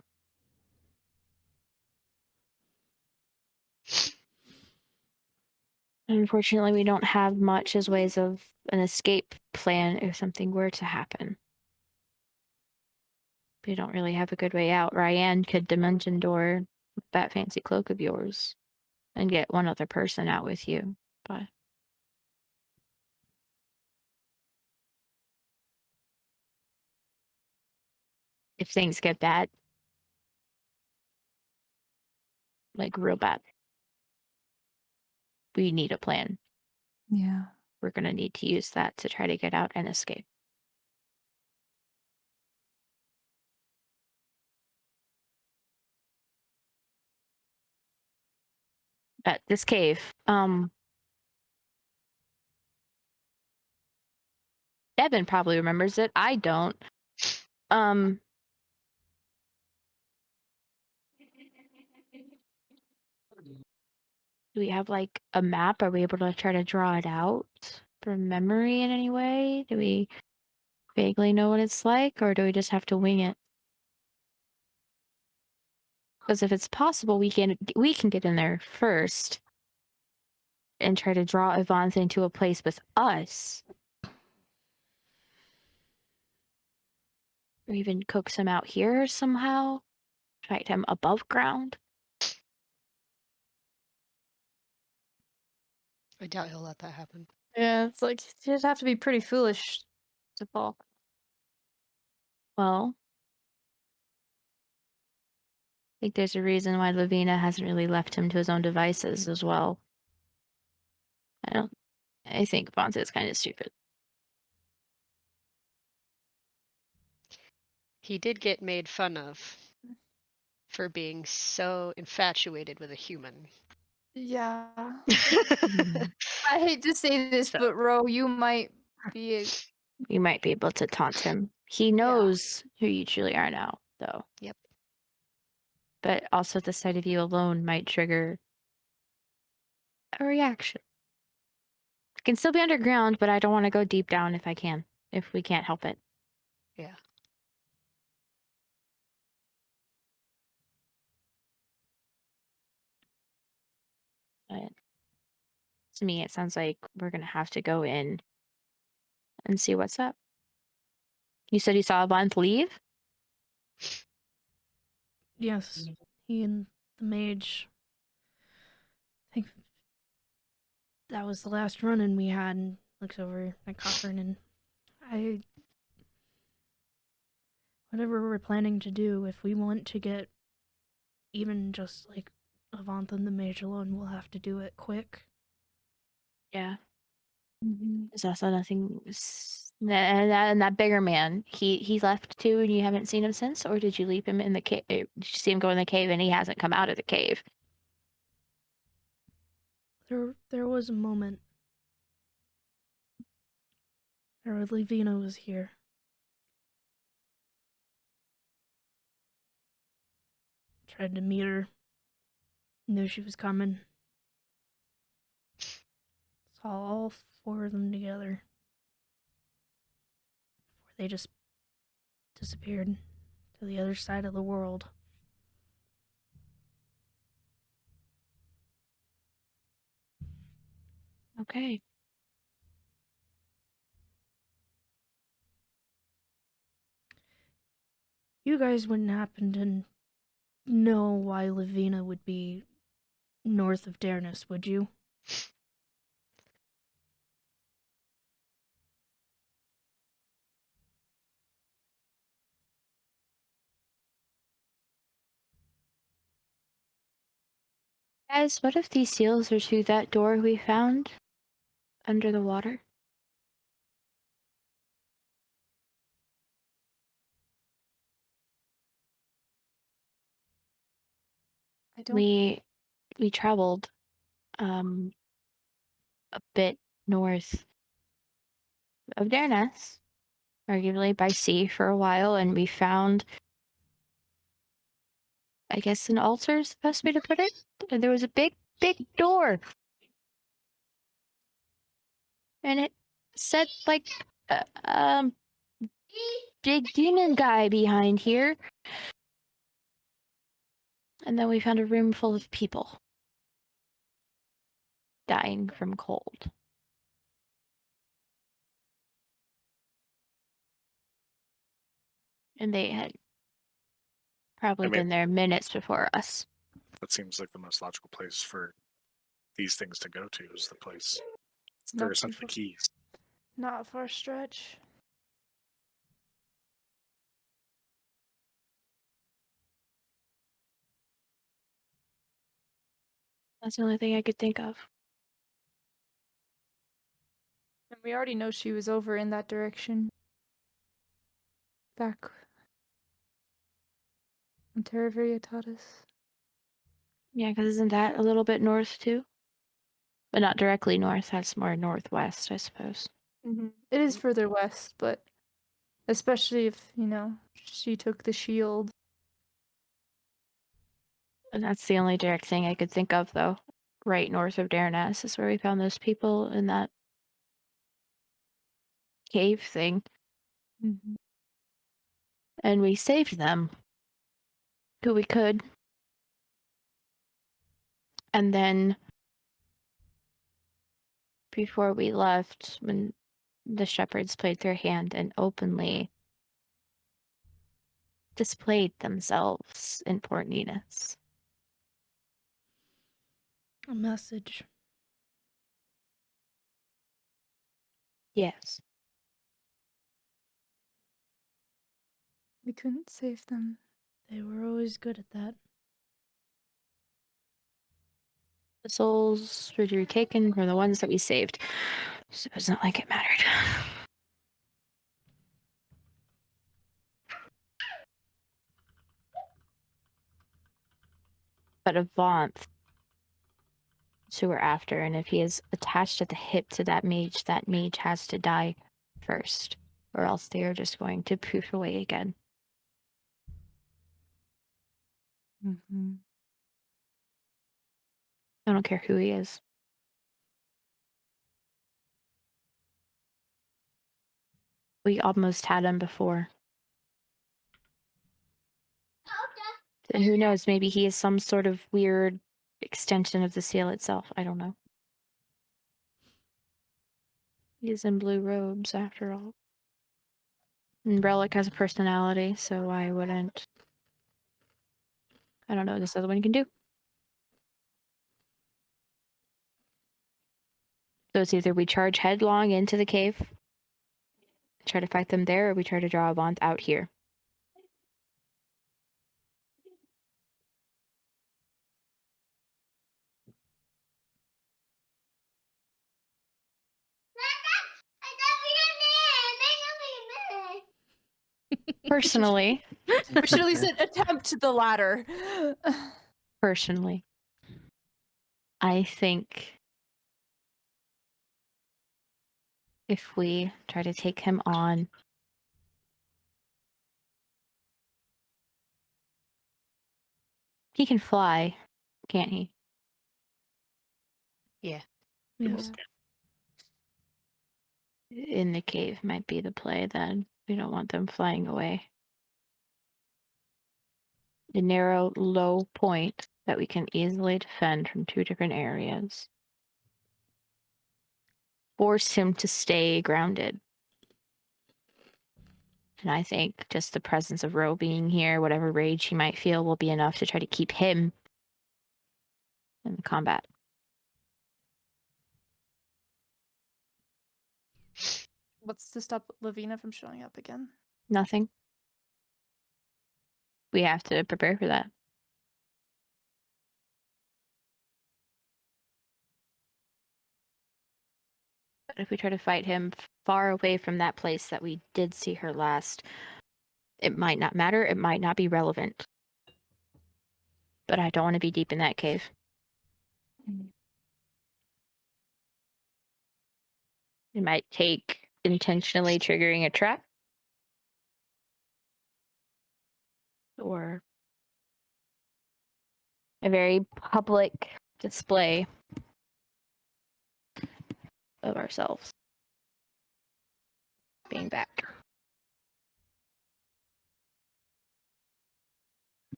F: Unfortunately, we don't have much as ways of an escape plan if something were to happen. We don't really have a good way out. Ryan could dimension door with that fancy cloak of yours and get one other person out with you, but if things get bad, like real bad, we need a plan.
E: Yeah.
F: We're going to need to use that to try to get out and escape. But this cave, Devin probably remembers it. I don't. Do we have like a map? Are we able to try to draw it out from memory in any way? Do we vaguely know what it's like, or do we just have to wing it? Because if it's possible, we can get in there first and try to draw Avant into a place with us, or even coax him out here somehow, fight him above ground.
D: I doubt he'll let that happen.
E: Yeah, it's like you'd have to be pretty foolish to fall.
F: Well, I think there's a reason why Lavina hasn't really left him to his own devices as well. I think Avant is kind of stupid.
D: He did get made fun of for being so infatuated with a human.
E: Yeah.
F: Mhm.
E: I hate to say this,
D: So-
E: but Ro, you might be.
F: You might be able to taunt him. He knows who you truly are now, though.
D: Yep.
F: But also the sight of you alone might trigger a reaction. I can still be underground, but I don't want to go deep down if I can, if we can't help it.
D: Yeah.
F: But to me, it sounds like we're going to have to go in and see what's up. You said you saw a month leave?
C: Yes, he and the mage. I think that was the last run-in we had. And looks over at Cochrane and I. Whatever we're planning to do, if we want to get even just like Avant and the mage alone, we'll have to do it quick.
F: Yeah.
E: Mm-hmm.
F: There's also nothing. And that bigger man, he left too, and you haven't seen him since, or did you leave him in the cave? Did you see him go in the cave, and he hasn't come out of the cave?
C: There was a moment where Levina was here. Tried to meet her. Knew she was coming. Saw all four of them together. Before they just disappeared to the other side of the world.
F: Okay.
C: You guys wouldn't happen to know why Levina would be north of Darnus, would you?
F: Guys, what if these seals are to that door we found under the water?
E: I don't.
F: We traveled a bit north of Darnus, arguably by sea for a while, and we found, I guess, an altar is the best way to put it. And there was a big door, and it said like, big demon guy behind here. And then we found a room full of people dying from cold. And they had probably
B: I mean-
F: been there minutes before us.
B: That seems like the most logical place for these things to go to is the place.
E: Not
B: They're
E: too
B: essentially
E: far.
B: keys.
E: Not a far stretch.
F: That's the only thing I could think of.
E: And we already know she was over in that direction. Back when Terraveria taught us.
F: Yeah, because isn't that a little bit north too? But not directly north, that's more northwest, I suppose.
E: Mm-hmm. It is further west, but especially if, she took the shield.
F: And that's the only direct thing I could think of, though. Right north of Darnus is where we found those people in that cave thing.
E: Mm-hmm.
F: And we saved them. Who we could. And then, before we left, when the shepherds played their hand and openly displayed themselves in Port Ninus.
C: A message.
F: Yes.
E: We couldn't save them.
C: They were always good at that.
F: The souls were taken from the ones that we saved. So it's not like it mattered. but Avant is who we're after, and if he is attached at the hip to that mage has to die first, or else they are just going to poof away again.
E: Mm-hmm.
F: I don't care who he is. We almost had him before. And who knows, maybe he is some sort of weird extension of the seal itself. I don't know. He is in blue robes, after all. And Relic has a personality, so I wouldn't. I don't know what this other one can do. So it's either we charge headlong into the cave, try to fight them there, or we try to draw a Avant out here. Personally,
E: We should at least attempt the latter.
F: personally, I think if we try to take him on, he can fly, can't he?
D: Yeah.
C: Yeah.
F: In the cave might be the play then. We don't want them flying away. A narrow, low point that we can easily defend from two different areas. Force him to stay grounded. And I think just the presence of Ro being here, whatever rage he might feel, will be enough to try to keep him in the combat.
E: What's to stop Lavina from showing up again?
F: Nothing. We have to prepare for that. But if we try to fight him far away from that place that we did see her last, it might not matter, it might not be relevant. But I don't want to be deep in that cave. It might take intentionally triggering a trap. Or a very public display of ourselves being back.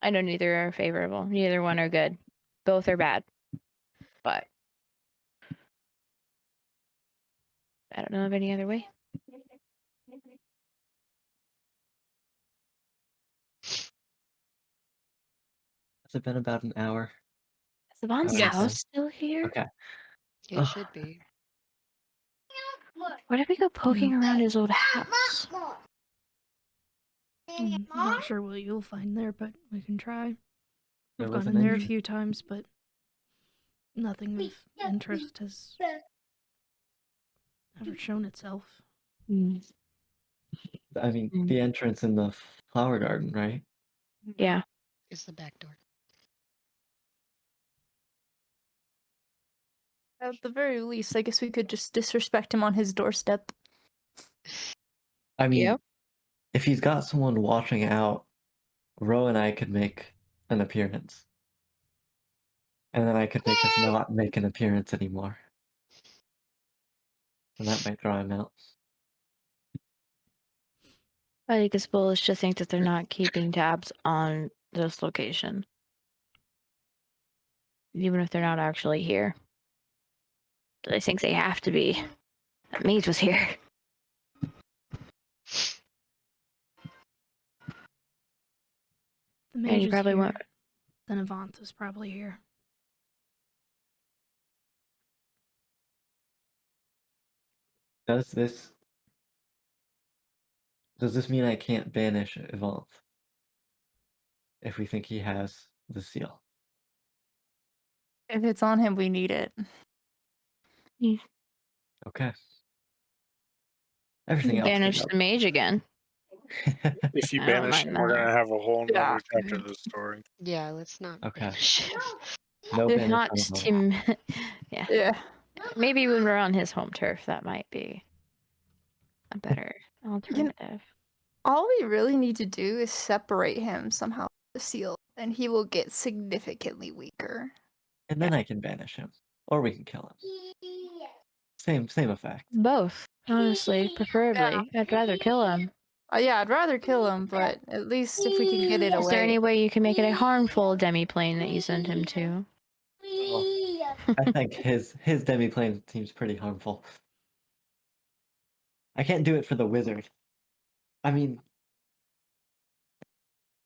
F: I know neither are favorable. Neither one are good. Both are bad. But I don't know of any other way.
A: Has it been about an hour?
F: Is Savant's
C: Yes.
F: house still here?
A: Okay.
H: It
A: Ugh.
H: should be.
F: What if we go poking around his old house?
C: I'm not sure what you'll find there, but we can try.
A: There
C: I've
A: was
C: gone
A: an
C: in there a
A: engine.
C: few times, but nothing of interest has ever shown itself.
A: I mean, the entrance in the flower garden, right?
F: Yeah.
H: It's the back door.
E: At the very least, I guess we could just disrespect him on his doorstep.
A: I mean,
H: Yep.
A: if he's got someone watching out, Ro and I could make an appearance. And then I could make us not make an appearance anymore. And that might draw him out.
F: I think it's bullish to think that they're not keeping tabs on this location. Even if they're not actually here. But I think they have to be. That mage was here.
C: The
F: And
C: mage
F: you
C: is
F: probably
C: here.
F: won't.
C: Then Avant is probably here.
A: Does this mean I can't banish Evolve? If we think he has the seal.
E: If it's on him, we need it.
A: Okay. Everything else we
F: Banish
A: know.
F: the mage again.
B: If you
F: I don't
B: banish
F: mind
B: him, we're
F: that.
B: gonna have a whole
E: Yeah.
B: nother chapter to the story.
D: Yeah, let's not
A: Okay.
D: banish him.
A: No
F: If
A: banish
F: not
A: on
F: just
A: home.
F: him. Yeah.
E: Yeah.
F: Maybe when we're on his home turf, that might be a better alternative.
E: All we really need to do is separate him somehow from the seal, and he will get significantly weaker.
A: And then I can banish him. Or we can kill him. Same effect.
F: Both, honestly, preferably. I'd rather kill him.
E: Yeah, I'd rather kill him, but at least if we can get it
F: Is there any
E: away.
F: way you can make it a harmful demiplane that you send him to?
A: I think his demiplane seems pretty harmful. I can't do it for the wizard. I mean,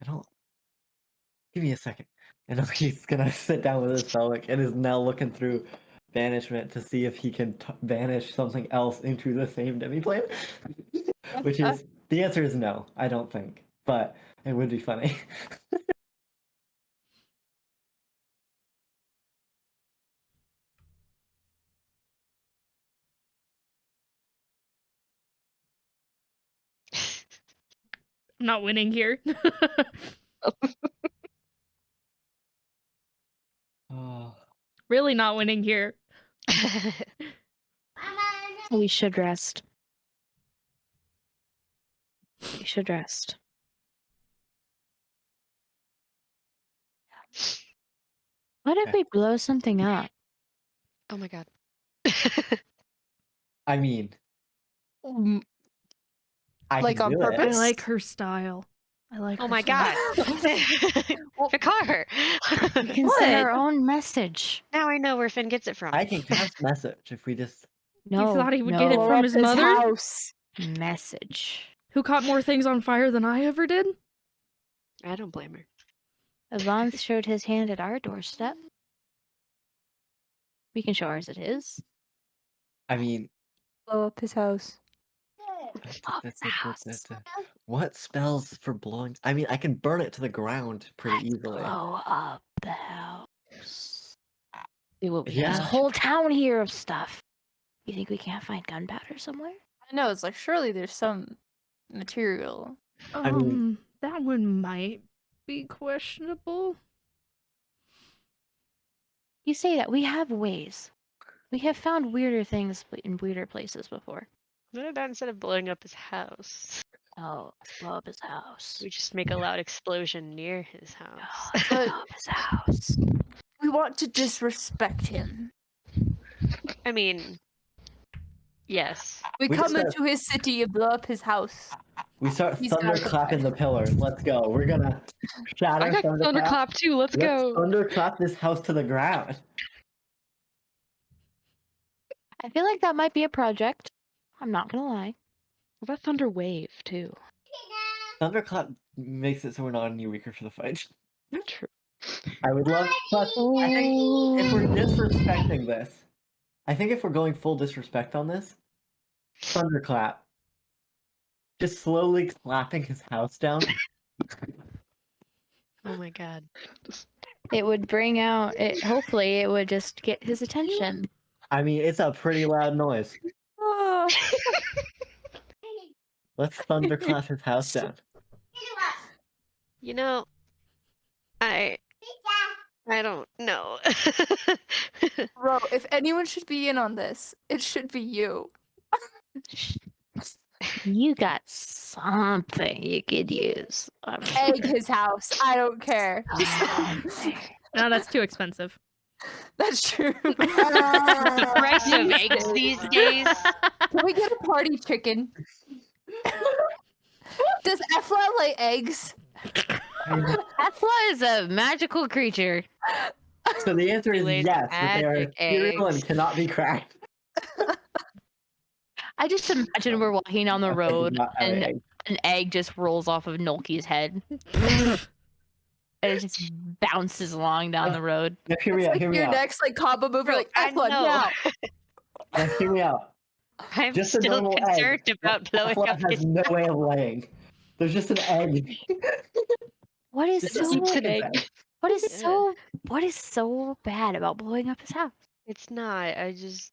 A: I don't. Give me a second. And he's gonna sit down with his stomach and is now looking through banishment to see if he can banish something else into the same demiplane. Which is the answer is no. I don't think, but it would be funny.
C: I'm not winning here.
A: Oh,
C: Really not winning here.
F: We should rest. We should rest. What if
A: Okay.
F: we blow something up?
D: Oh my god.
A: I mean, I
E: Like
A: can
E: on
A: do it.
C: I
E: purpose?
C: like her style. I like
D: Oh
C: her
D: my
C: style.
D: god. Picard.
F: We can send our own message.
D: Now I know where Finn gets it from.
A: I can cast message if we just.
F: No,
C: You thought he would
F: no.
C: get it
E: Blow
C: from
E: up
C: his mother?
E: house.
F: Message.
C: Who caught more things on fire than I ever did?
D: I don't blame her.
F: Avance showed his hand at our doorstep. We can show ours at his.
A: I mean,
E: Blow up his house.
A: what spells for blowing? I mean, I can burn it to the ground pretty easily.
F: Blow up the house.
H: Do what we
A: Yeah.
F: There's a
H: have.
F: whole town here of stuff. You think we can't find gunpowder somewhere?
E: I know, it's like, surely there's some material.
A: I mean-
C: That one might be questionable.
F: You say that. We have ways. We have found weirder things in weirder places before.
D: What about instead of blowing up his house,
F: Oh, let's blow up his house.
D: we just make a loud explosion near his
F: Oh,
D: house?
F: let's blow up his house.
E: We want to disrespect him.
D: I mean, yes.
E: We
A: We
E: come
A: just gotta-
E: into his city and blow up his house.
A: We start
E: He's gotta
A: thunderclapping the pillars. Let's go. We're gonna shatter
H: I got thunderclap too. Let's go.
A: thunderclap this house to the ground.
F: I feel like that might be a project. I'm not gonna lie.
H: What about thunder wave too?
A: Thunderclap makes it so we're not any weaker for the fight.
H: True.
A: I would love. But I think if we're disrespecting this, I think if we're going full disrespect on this, thunderclap, just slowly clapping his house down.
D: Oh my god.
F: It would bring out it. Hopefully, it would just get his attention.
A: I mean, it's a pretty loud noise.
E: Ah.
A: Let's thunderclap his house down.
D: You know, I don't know.
E: Bro, if anyone should be in on this, it should be you.
F: You got something you could use.
E: Egg his house. I don't care.
C: No, that's too expensive.
E: That's true.
D: The price of eggs these days.
E: Can we get a party chicken? Does Efla lay eggs?
F: Efla is a magical creature.
A: So the answer is
D: Lays
A: yes, but they are
D: magic
A: ethereal and
D: eggs.
A: cannot be cracked.
F: I just imagine we're walking down the
A: Efla does
F: road
A: not have
F: and
A: eggs.
F: an egg just rolls off of Nolki's head. And it just bounces along down the road.
A: Now, hear me
E: It's
A: out.
E: like
A: Hear me
E: your
A: out.
E: next like combo move. You're
D: Bro,
E: like
D: I
E: Efla
D: know.
E: now.
A: Now, hear me out.
D: I'm
A: Just a
D: still
A: normal
D: concerned
A: egg.
D: about blowing
A: Efla
D: up
A: has
D: his
A: no way of laying. There's just an egg.
F: What is
A: Just
F: so
A: a
H: Eats an
A: chicken's
H: egg.
F: what is so bad about blowing up his house?
D: It's not. I just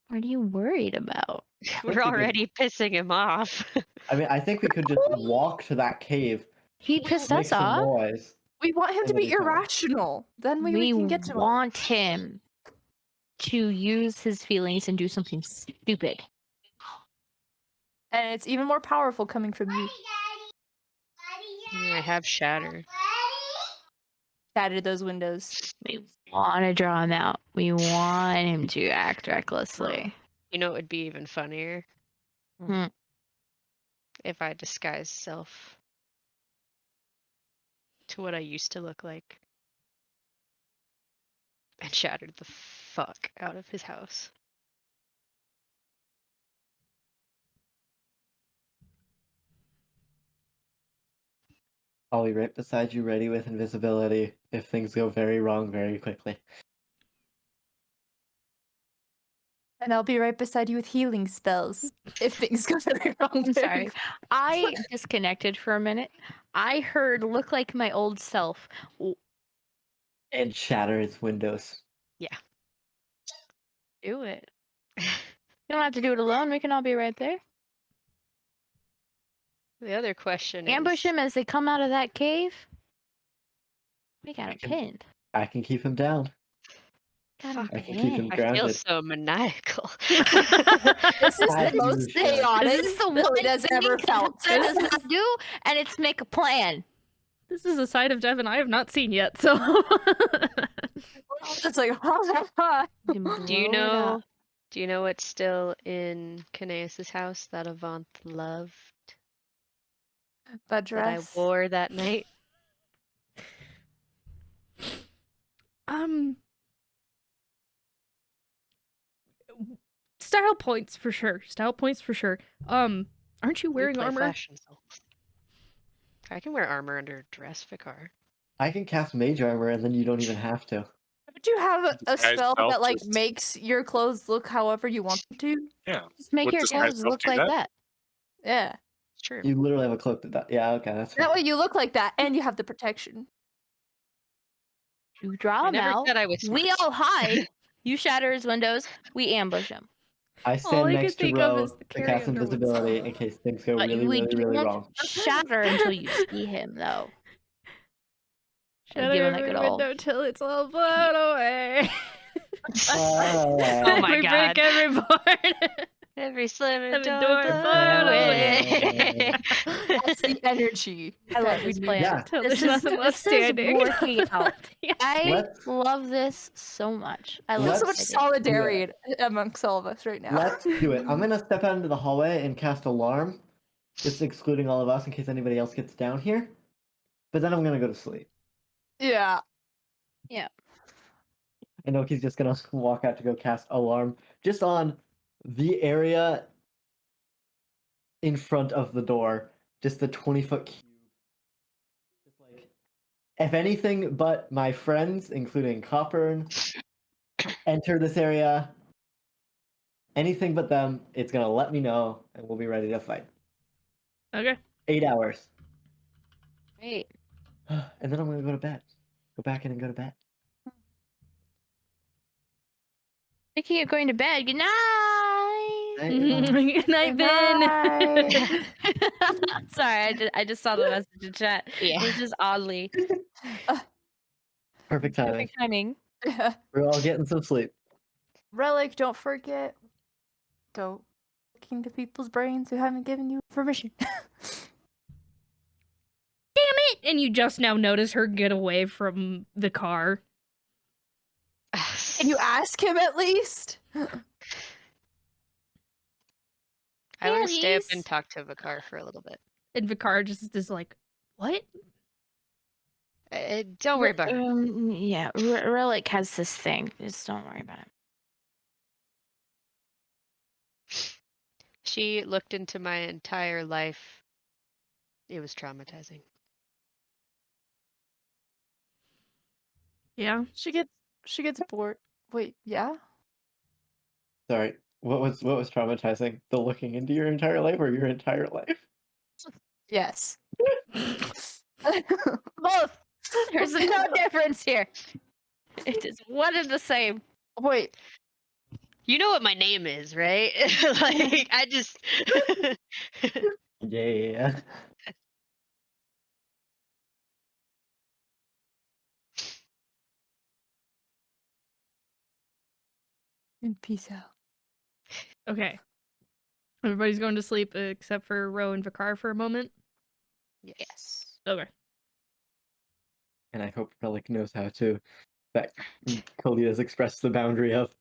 F: What are you worried about?
A: think
D: We're
A: we could-
D: already pissing him off.
A: I mean, I think we could just walk to that cave,
F: He pissed
A: make
F: us
A: some
F: off.
A: noise.
E: We want him
A: And
E: to
A: then
E: be
A: he's gone.
E: irrational. Then we can get to him.
F: want him to use his feelings and do something stupid.
E: And it's even more powerful coming from you.
D: I have shatter.
E: Shattered those windows.
F: We want to draw him out. We want him to act recklessly.
D: You know, it would be even funnier
F: Hmm.
D: if I disguised self to what I used to look like and shattered the fuck out of his house.
A: I'll be right beside you, ready with invisibility if things go very wrong very quickly.
E: And I'll be right beside you with healing spells if things go very wrong.
F: I'm
E: very
F: sorry. I disconnected for a minute. I heard "look like my old self."
A: And shatter its windows.
F: Do it. You don't have to do it alone. We can all be right there.
D: The other question
F: Ambush
D: is,
F: him as they come out of that cave. We got
A: I
F: him
A: can-
F: pinned.
A: I can keep him down.
F: Got him
A: I can keep him
F: pinned.
D: I feel
A: grounded.
D: so maniacal.
E: This is
A: As
E: the most
A: usual.
E: chaotic
F: This is the
E: Billy
F: one
E: has
F: thing
E: ever felt.
F: Cantata does not do, and it's make a plan.
C: This is a side of Devin I have not seen yet, so.
E: It's like,
F: We can
D: Do you
F: blow it
D: know?
F: up.
D: Do you know what's still in Kanaeus' house that Avant loved
E: that
D: that I
E: dress.
D: wore that night?
C: Style points for sure. Style points for sure. Aren't you
D: You
C: wearing
D: play
C: armor?
D: fashion self. I can wear armor under a dress, Vicar.
A: I can cast mage armor and then you don't even have to.
E: Would you have a
B: Disguise
E: spell
B: self
E: that like
B: just-
E: makes your clothes look however you want them to?
B: Yeah.
F: Just make
B: Would
F: your
B: disguise
F: clothes
B: self
F: look
B: do
F: like
B: that?
F: that.
E: Yeah.
D: It's true.
A: You literally have a cloak that yeah, okay, that's
E: That
A: fine.
E: way you look like that and you have the protection.
F: You draw
D: I
F: him
D: never
F: out.
D: said I was
F: We
D: smart.
F: all hide. You shatter his windows. We ambush him.
A: I
C: All
A: stand
C: I
A: next
C: could
A: to
C: think of
A: Ro
C: is the
A: to
C: Carrie
A: cast
C: Underwood
A: invisibility
C: song.
A: in case things go
F: But
A: really,
F: we
A: really, really
F: don't
A: wrong.
F: shatter until you see him, though.
C: Shatter
F: Give him like
C: every
F: an old.
C: window till it's all blown away.
D: Oh my
C: every
D: God.
C: brick, every board.
D: Every sliver
C: Every
D: door
C: door
D: blown
C: blown
D: away.
E: That's the energy.
F: I love
E: that we
F: this
E: need.
F: plan.
A: Yeah.
C: Till
F: This
C: there's
F: is
C: nothing left
F: this is
C: standing.
F: working out.
C: Yeah.
F: I
A: Let's-
F: love this so much. I
E: There's
F: love
E: so
A: Let's-
E: much
F: this idea.
E: solidarity amongst all of us right now.
A: Let's do it. I'm gonna step out into the hallway and cast alarm, just excluding all of us in case anybody else gets down here. But then I'm gonna go to sleep.
E: Yeah.
A: I know he's just gonna walk out to go cast alarm just on the area in front of the door, just the 20-foot cube. Just like, if anything but my friends, including Copern, enter this area, anything but them, it's gonna let me know, and we'll be ready to fight.
C: Okay.
A: 8 hours,
F: Great.
A: and then I'm gonna go to bed. Go back in and go to bed.
F: Speaking of going to bed, good night.
C: Good night, Ben.
F: Sorry, I just saw the message in chat.
D: Yeah.
F: It was just oddly
A: Perfect timing.
F: perfect timing.
A: We're all getting some sleep.
E: Relic, don't forget. Go look into people's brains who haven't given you permission.
C: And you just now notice her get away from the car.
E: Can you ask him at least?
D: I want to stay up
F: Please.
D: and talk to Vicar for a little bit.
C: And Vicar just is like, what?
D: Don't worry about her.
F: Yeah, Relic has this thing. Just don't worry about it.
D: She looked into my entire life. It was traumatizing.
C: Yeah.
E: She gets bored. Wait, yeah?
A: Sorry, what was traumatizing? The looking into your entire life or your entire life?
E: Yes.
F: Both. There's no difference here. It is one and the same.
E: Wait.
D: You know what my name is, right? Like, I just.
A: Yeah.
E: And peace out.
C: Okay. Everybody's going to sleep except for Ro and Vikar for a moment.
D: Yes.
C: Okay.
A: And I hope Relic knows how to. That Cody has expressed the boundary of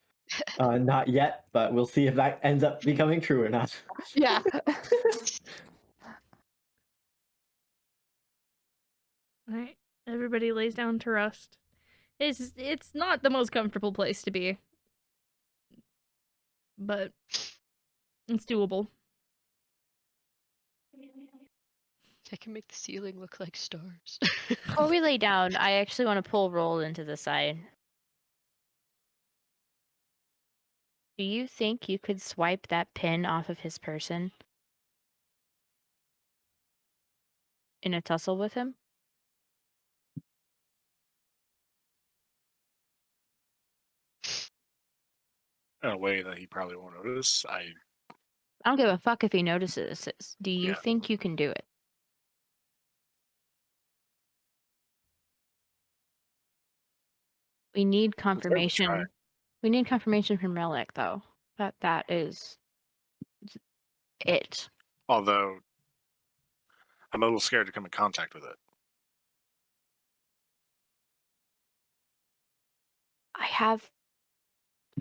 A: not yet, but we'll see if that ends up becoming true or not.
E: Yeah.
C: All right. Everybody lays down to rest. It's not the most comfortable place to be, but it's doable.
D: I can make the ceiling look like stars.
F: Before we lay down, I actually want to pull Roll into the side. Do you think you could swipe that pin off of his person in a tussle with him?
B: In a way that he probably won't notice.
F: I don't give a fuck if he notices. Do you
B: Yeah.
F: think you can do it? We need
B: certainly try.
F: confirmation. We need confirmation from Relic, though, that is it.
B: Although I'm a little scared to come in contact with it.
F: I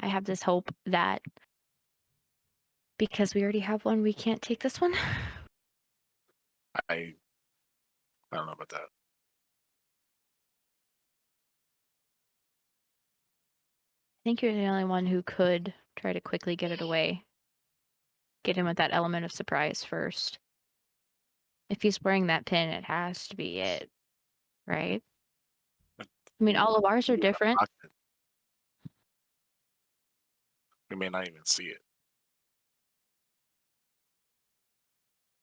F: have this hope that because we already have one, we can't take this one.
B: I don't know about that.
F: I think you're the only one who could try to quickly get it away. Get him with that element of surprise first. If he's wearing that pin, it has to be it, right?
B: But
F: I mean, all of ours are different.
B: pocket, we may not even see it.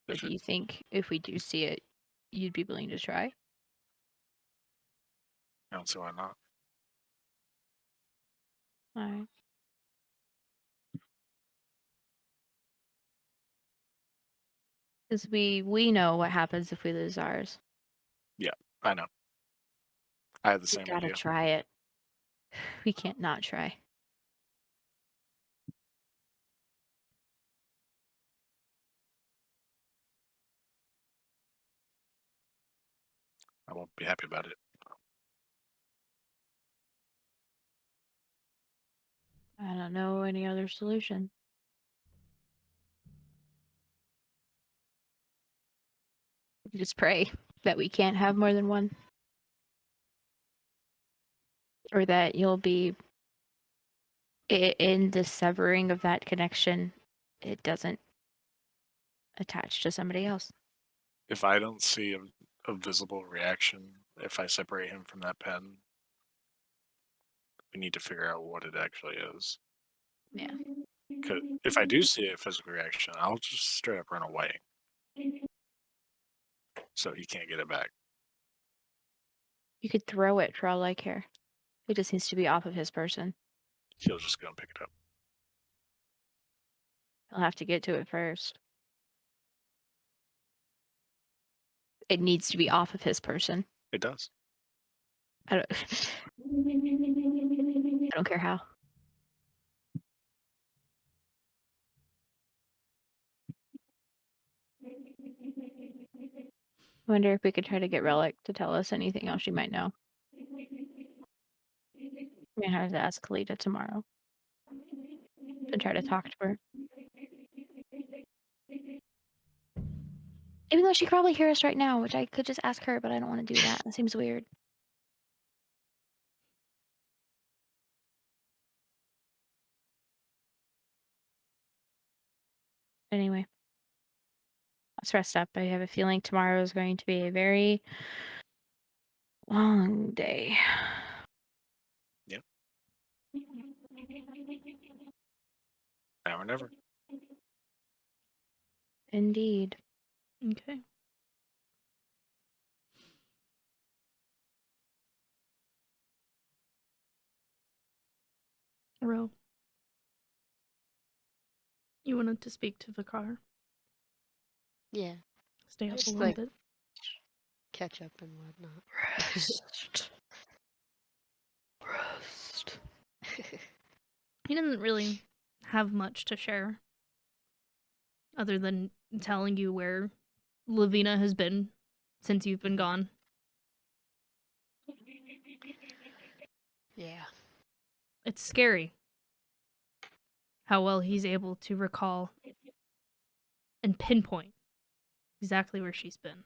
F: But
B: If
F: do
B: it
F: you think if we do see it, you'd be willing to try?
B: I don't see why not.
F: Alright. Because we know what happens if we lose ours.
B: I know. I had the
F: We
B: same
F: gotta
B: idea.
F: try it. We can't not try.
B: I won't be happy about it.
F: I don't know any other solution. Just pray that we can't have more than one. Or that you'll be in the severing of that connection, it doesn't attach to somebody else.
B: If I don't see a visible reaction, if I separate him from that pen, we need to figure out what it actually is.
F: Yeah.
B: 'Cause if I do see a physical reaction, I'll just straight up run away. So he can't get it back.
F: You could throw it for all I care. It just needs to be off of his person.
B: He'll just go and pick it up.
F: He'll have to get to it first. It needs to be off of his person.
B: It does.
F: I don't, I don't care how. I wonder if we could try to get Relic to tell us anything else she might know. I may have to ask Kalita tomorrow and try to talk to her. Even though she could probably hear us right now, which I could just ask her, but I don't want to do that. That seems weird. Anyway, let's rest up. I have a feeling tomorrow is going to be a very long day.
B: Yep. Now or never.
F: Indeed.
C: Okay. Ro. You wanted to speak to Vicar.
D: Yeah,
C: Stay up
D: Just
C: a little
D: like-
C: bit.
D: catch up and whatnot.
F: Rest. Rest.
C: He doesn't really have much to share. Other than telling you where Lavina has been since you've been gone.
D: Yeah.
C: It's scary how well he's able to recall and pinpoint exactly where she's been.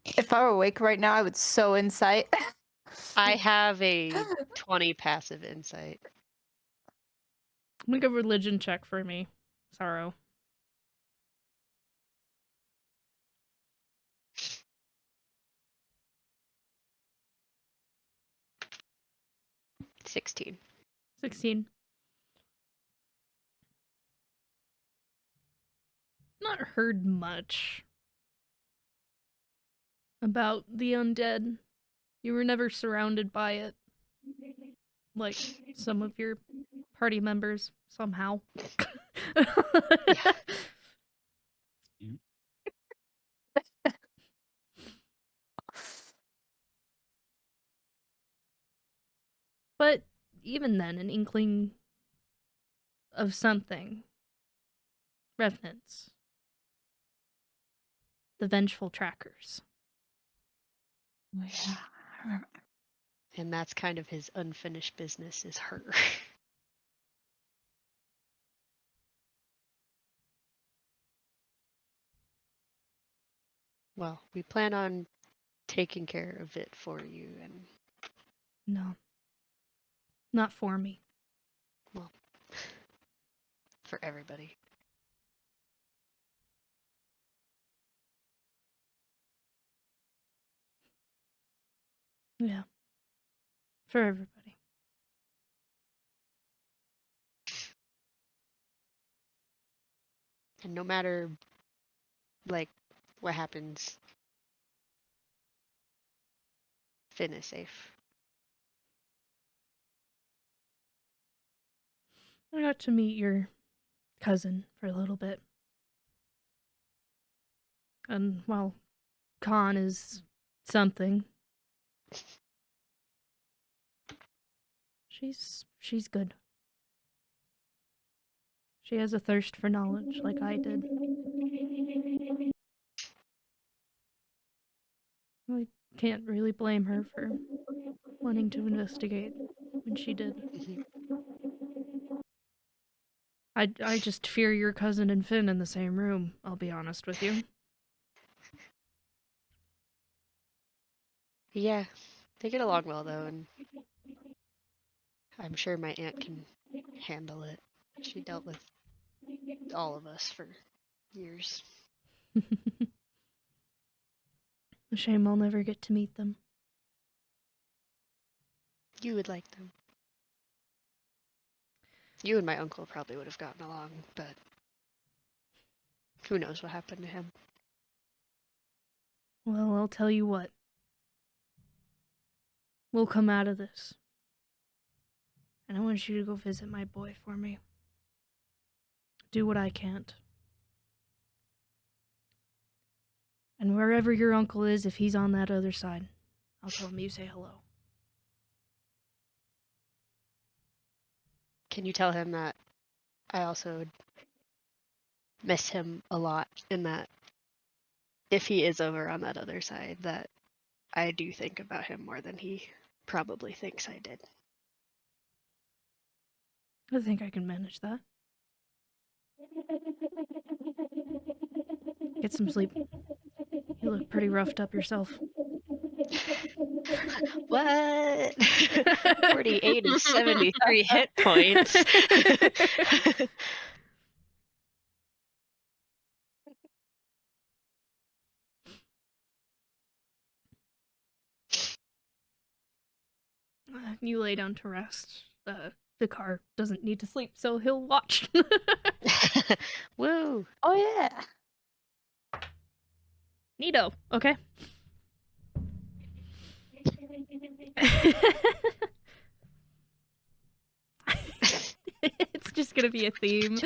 E: If I were awake right now, I would so insight.
D: I have a 20 passive insight.
C: Make a religion check for me, Sorrow.
D: $16.
C: 16. Not heard much about the undead. You were never surrounded by it. Like some of your party members, somehow. But even then, an inkling of something. Revenants. The vengeful trackers.
E: Yeah.
D: And that's kind of his unfinished business, is her. Well, we plan on taking care of it for you, and
C: No. Not for me.
D: for everybody.
C: Yeah. For everybody.
D: And no matter, like, what happens, Finn is safe.
C: I got to meet your cousin for a little bit. And, well, Khan is something. She's good. She has a thirst for knowledge like I did. I can't really blame her for wanting to investigate when she did.
D: Mhm.
C: I just fear your cousin and Finn in the same room, I'll be honest with you.
D: Yeah, they get along well, though, and I'm sure my aunt can handle it. She dealt with all of us for years.
C: A shame I'll never get to meet them.
D: You would like them. You and my uncle probably would have gotten along, but who knows what happened to him.
C: Well, I'll tell you what. We'll come out of this. And I want you to go visit my boy for me. Do what I can't. And wherever your uncle is, if he's on that other side, I'll tell him you say hello.
D: Can you tell him that I also miss him a lot, and that if he is over on that other side, that I do think about him more than he probably thinks I did.
C: I think I can manage that. Get some sleep. You look pretty roughed up yourself.
D: What? 48 of 73 hit points.
C: You lay down to rest. The car doesn't need to sleep, so he'll watch.
D: Woo!
E: Oh yeah.
C: Neato. Okay. It's just gonna be a theme.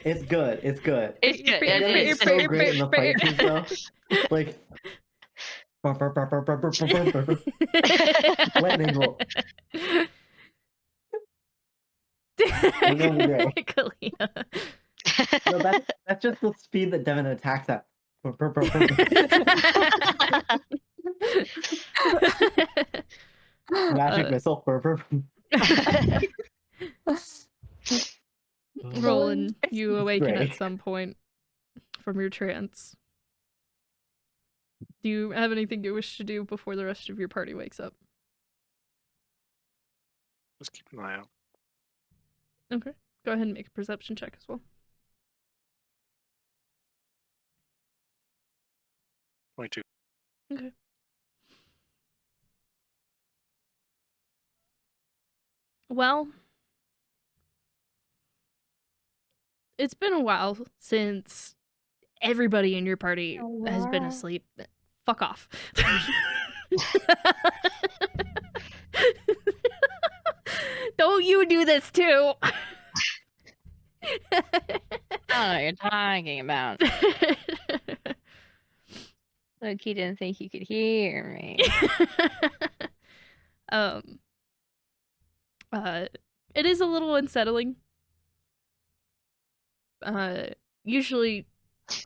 A: It's good. It's good.
D: It's good.
A: It's gonna be
D: It's
A: so great in the fight scenes, though. Like, lightning bolt. It's gonna be great.
C: Kalina.
A: No, that's just the speed that Devin attacks at. Magic missile.
C: Roland, you awaken
A: Great.
C: at some point from your trance. Do you have anything you wish to do before the rest of your party wakes up?
B: Just keep an eye out.
C: Okay. Go ahead and make a perception check as well.
B: 22.
C: Okay. Well, it's been a while since everybody in your party has been asleep. Fuck off. Don't you do this too.
F: I don't know what you're talking about. Look, he didn't think you could hear me.
C: It is a little unsettling. Usually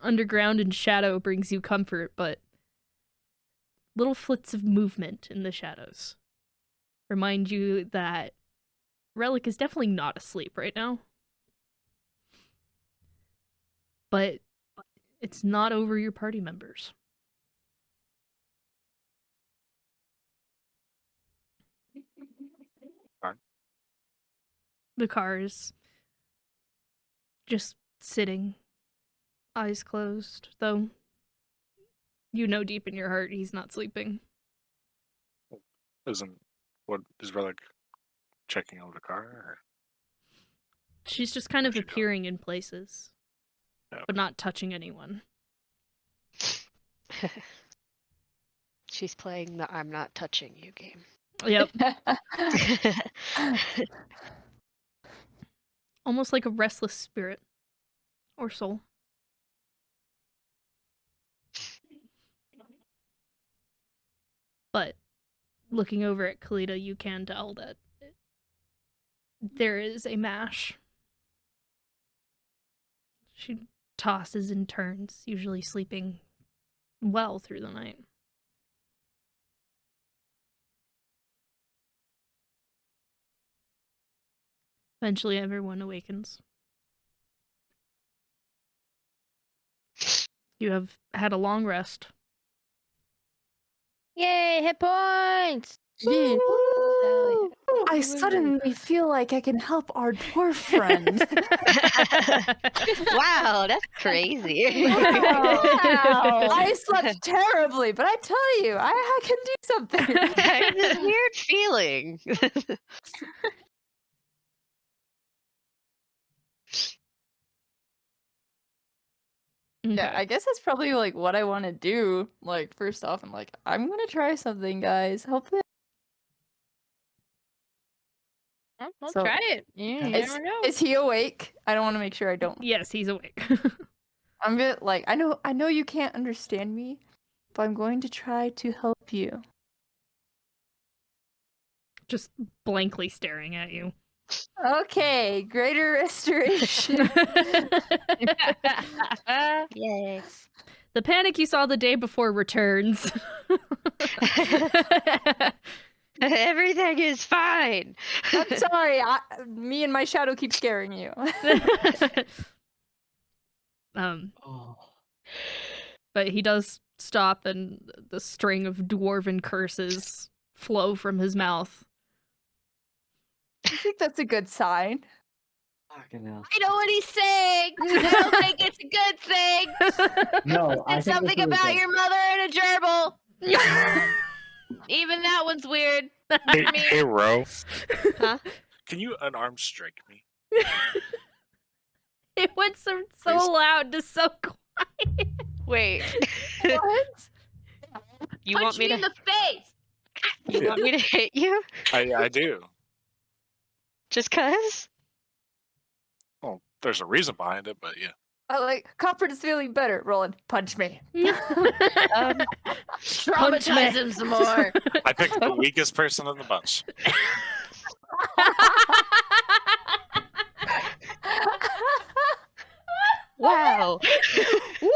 C: underground and shadow brings you comfort, but little flits of movement in the shadows remind you that Relic is definitely not asleep right now. But it's not over your party members.
B: Fine.
C: The car is just sitting, eyes closed, though you know deep in your heart he's not sleeping.
B: Isn't what is Relic checking out the car? Or?
C: She's just kind of
B: Where'd she go?
C: appearing in places,
B: Oh.
C: but not touching anyone.
D: She's playing the I'm not touching you game.
C: Yep. Almost like a restless spirit or soul. But looking over at Kalita, you can tell that there is a mash. She tosses and turns, usually sleeping well through the night. Eventually, everyone awakens. You have had a long rest.
F: Yay, hit points!
E: Yeah.
F: Woo!
E: I suddenly feel like I can help our dwarf friend.
D: Wow, that's crazy.
E: Wow. I slept terribly, but I tell you, I can do something.
D: I have this weird feeling.
E: Yeah,
C: Okay.
E: I guess that's probably like what I want to do. Like, first off, I'm like, I'm gonna try something, guys. Hopefully,
F: Well,
E: So,
F: try it. You never know.
E: is he awake? I don't want to make sure I don't.
C: Yes, he's awake.
E: I'm gonna like, I know you can't understand me, but I'm going to try to help you.
C: Just blankly staring at you.
E: Okay, greater restoration.
D: Yay.
C: The panic you saw the day before returns.
D: Everything is fine.
E: I'm sorry, me and my shadow keep scaring you.
A: Oh.
C: But he does stop, and the string of dwarven curses flow from his mouth.
E: I think that's a good sign.
A: Fucking hell.
F: I know what he's saying. I don't think it's a good thing.
A: No, I
F: It's
A: think
F: something
A: this is
F: about
A: good.
F: your mother and a gerbil. Even that one's weird.
B: Hey, Ro.
D: Huh?
B: Can you unarmed strike me?
C: It went so
B: Please.
C: loud to so quiet.
D: Wait.
E: What?
D: You
F: Punch
D: want me
F: me
D: to?
F: in the face.
D: You want me to hit you?
B: I do.
D: Just cause?
B: Well, there's a reason behind it, but yeah.
E: I like Copper is feeling better. Roland, punch me.
D: Um,
F: Traumatize him some more.
B: I picked the weakest person in the bunch.
D: wow.
E: Woo!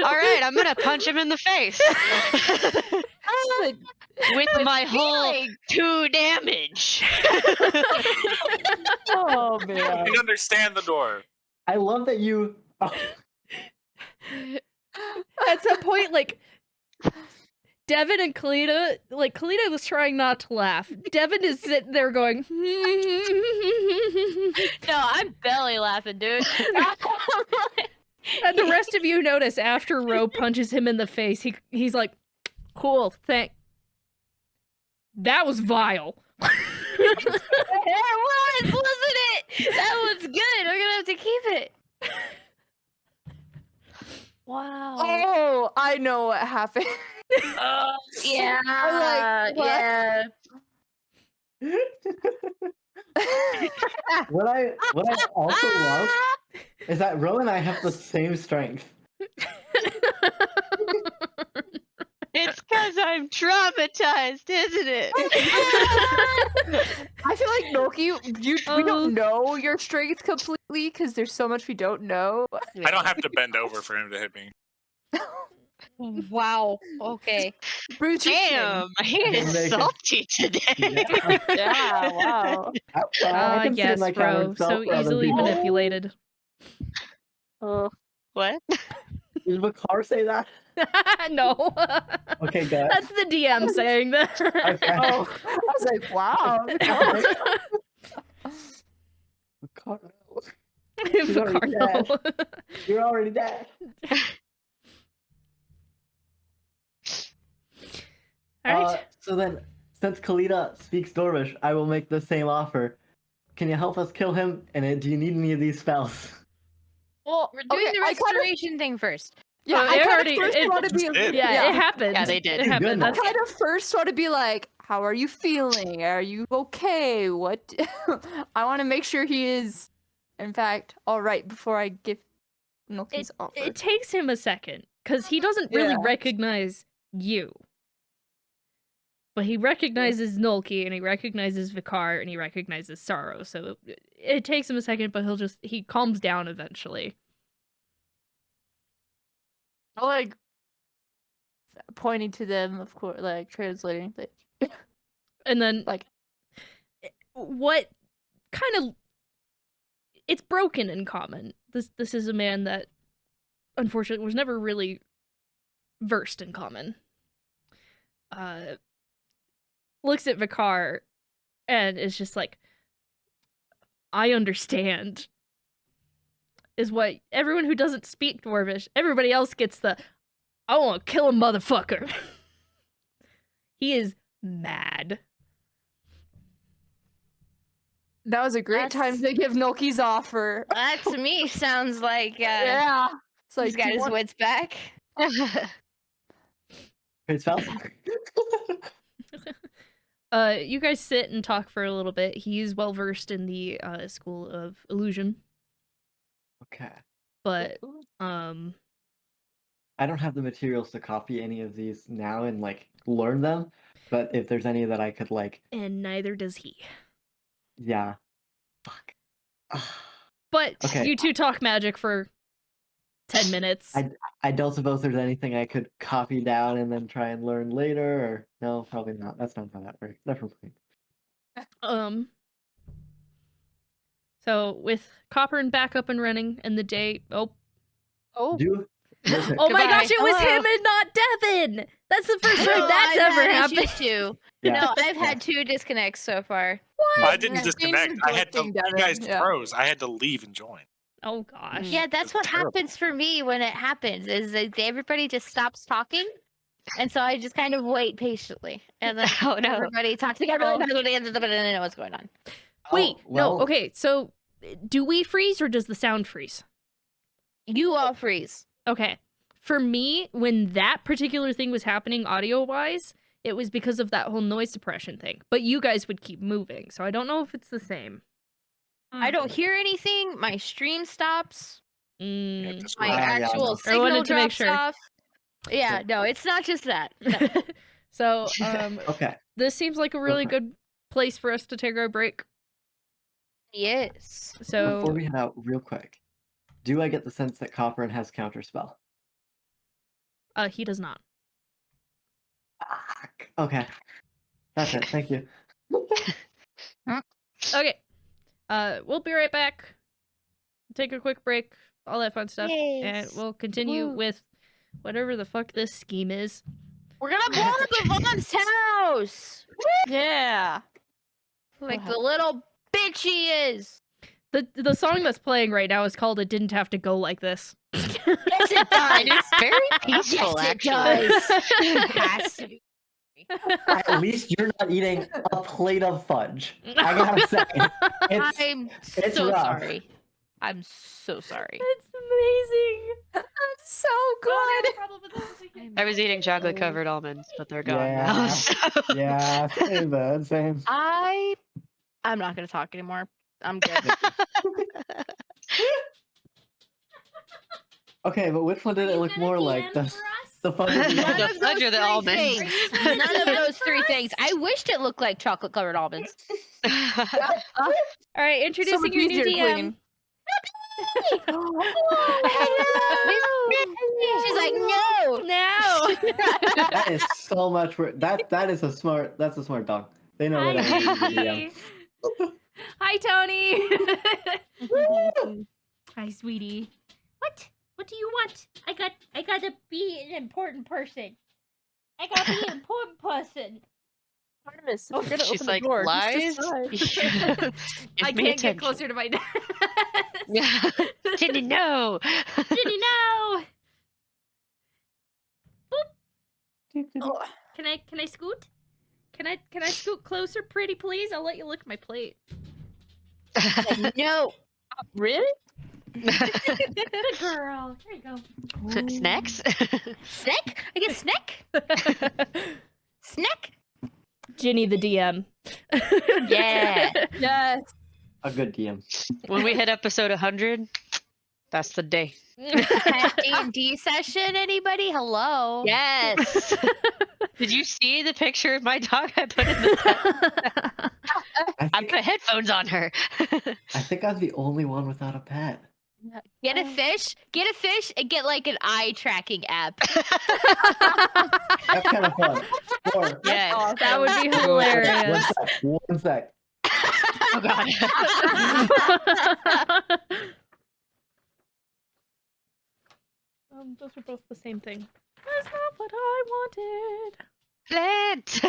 D: All right, I'm gonna punch him in the face with my whole 2 damage.
E: Oh
B: You
E: man.
B: can understand the door.
A: I love that you. Oh,
C: At some point, like, Devin and Kalita, like, Kalita was trying not to laugh. Devin is sitting there going,
F: No, I'm belly laughing, dude.
C: and the rest of you notice after Ro punches him in the face, he's like, cool, thank. That was vile.
F: It was, wasn't it? That was good. We're gonna have to keep it. Wow.
E: Oh, I know what happened.
F: Yeah.
E: I'm like, what?
F: yeah.
A: what I also love is that Ro and I have the same strength.
D: It's because I'm traumatized, isn't it?
E: I feel like Noki, we don't know your strength completely because there's so much we don't know.
B: I don't have to bend over for him to hit me.
F: Wow. Okay.
E: Bruce, your chin.
D: Damn, he is
A: Make it-
D: salty today.
E: Yeah, wow.
A: I consider
C: Yes,
A: my
C: bro,
A: coward self
C: so
A: for other
C: easily
A: people.
C: manipulated.
E: Oh.
D: What?
A: Did Bakar say that?
C: No.
A: Okay, good.
C: That's the DM saying that.
A: Okay.
E: Oh, I was like, wow.
A: Bakar, no. She's already
C: Vicarno.
A: You're already dead.
C: Alright.
A: So then, since Kalita speaks Dorvish, I will make the same offer. Can you help us kill him? And do you need any of these spells?
E: Well,
F: We're doing
E: okay,
F: the
E: I kinda-
F: restoration thing first.
E: Yeah,
C: Well,
E: I
C: it
E: kind
C: already-
E: of first
C: it
E: want to be.
B: just did.
C: Yeah, it happened.
D: Yeah, they did.
C: It happened.
A: Good.
E: I kind of first want to be like, how are you feeling? Are you okay? What? I want to make sure he is, in fact, all right before I give Noki's offer.
C: It takes him a second, because he doesn't really
E: Yeah.
C: recognize you. But he recognizes Nolki, and he recognizes Vicar, and he recognizes Sorrow, so it takes him a second, but he calms down eventually.
E: I like pointing to them, of course, like translating. Like,
C: And then,
E: Like-
C: what kind of... It's broken in common. This is a man that, unfortunately, was never really versed in common. Looks at Vicar, and is just like, I understand. Is what everyone who doesn't speak Dwarvish, everybody else gets the, I want to kill a motherfucker. He is mad.
E: that was a great time to give Noki's offer.
F: That to me sounds like
E: Yeah. So
F: he's got his wits back.
A: Great spell.
C: You guys sit and talk for a little bit. He's well versed in the school of illusion,
A: Okay.
C: but
A: I don't have the materials to copy any of these now and like learn them, but if there's any that I could like,
C: and neither does he.
A: yeah. Fuck.
C: But
A: Okay.
C: you two talk magic for 10 minutes.
A: I don't suppose there's anything I could copy down and then try and learn later, or no, probably not. That's not how that works. Never mind.
C: So with Copper back up and running and the day,
E: Oh,
A: Do listen,
C: oh my
F: Goodbye.
C: gosh, it was
F: Hello.
C: him and not Devin. That's the first time
F: No,
C: that's
F: I've
C: ever
F: had
C: happened.
F: issues too.
A: yeah.
F: No, I've had 2 disconnects so far.
B: I didn't
E: Yeah,
B: disconnect.
E: James
B: I had to.
E: interrupting
B: You
E: Devin,
B: guys
E: yeah.
B: froze. I had to leave and join.
C: Oh gosh.
F: Yeah, that's
B: It's
F: what
B: terrible.
F: happens for me when it happens. Is that everybody just stops talking, and so I just kind of wait patiently, and then
D: Oh no.
F: everybody talks together.
E: Oh.
F: And then I know what's going on.
C: Wait,
A: Oh, well,
C: no, okay, so do we freeze or does the sound freeze?
F: You all freeze.
C: Okay. For me, when that particular thing was happening audio-wise, it was because of that whole noise suppression thing. But you guys would keep moving, so I don't know if it's the same.
F: I don't hear anything. My stream stops.
C: Mm.
B: Just
F: My
B: wait.
F: actual
C: I wanted
F: signal
C: to make
F: drops
C: sure.
F: off. Yeah, no, it's not just that. No.
C: So,
A: Okay.
C: this seems like a really
A: Okay.
C: good place for us to take our break.
F: Yes.
C: So,
A: Before we head out, real quick, do I get the sense that Copperin has counterspell?
C: he does not.
A: Fuck. Okay. That's it. Thank you.
C: Okay. We'll be right back. Take a quick break, all that fun stuff, and
F: Yes.
C: we'll continue
F: Woo.
C: with whatever the fuck this scheme is.
F: We're gonna blow up Yvonne's house!
E: Yeah.
F: Like the little bitch he is.
C: The song that's playing right now is called "It Didn't Have to Go Like This."
F: Yes, it does.
D: It's very peaceful,
F: Yes, it
D: actually.
F: does. It has to be.
A: At least you're not eating a plate of fudge. I gotta say,
F: I'm
A: it's
F: so
A: rough.
F: sorry. I'm so sorry.
C: It's amazing.
E: That's so good.
D: I was eating chocolate covered almonds, but they're gone now.
A: Yeah.
D: So.
A: Yeah, same bud, same.
F: I'm not gonna talk anymore. I'm good.
A: Okay, but which one did it look more like? The fudge or the
D: The
A: almond?
D: fudge or the almonds?
F: things. None of those three things. I wished it looked like chocolate covered almonds.
C: All right,
E: So
C: introducing
E: much
C: your new
E: easier to
C: DM.
E: clean.
F: She's like, no.
C: No.
A: That is so much work. That's a smart dog. They know that I need the DM.
C: Hi, Tony. Hi, sweetie. What do you want? I gotta be an important person. I gotta be an important person.
E: Artemis,
C: Oh,
E: if you're gonna
D: She's
E: open the
D: like,
E: door,
D: lies?
E: just decide.
C: I can't get closer to my desk.
D: Didn't know.
C: Didn't know.
E: Oh,
C: Can I scoot? Can I scoot closer, pretty please? I'll let you lick my plate.
F: No.
E: really?
C: Good girl. There you go.
D: Snacks?
F: Snack? I get snack? Snack?
C: Ginny the DM.
D: Yeah.
E: Yes.
A: A good DM.
D: When we hit episode 100, that's the day.
F: D&D session, anybody? Hello?
D: Yes. Did you see the picture of my dog I put in the set? I put headphones on her.
A: I think I'm the only one without a pet.
F: Get a fish, and get like an eye tracking app.
A: That's kind of fun. Or,
D: Yes.
C: That would be hilarious.
A: One sec.
D: Oh god.
C: Those are both the same thing. That's not what I wanted.
D: Plant.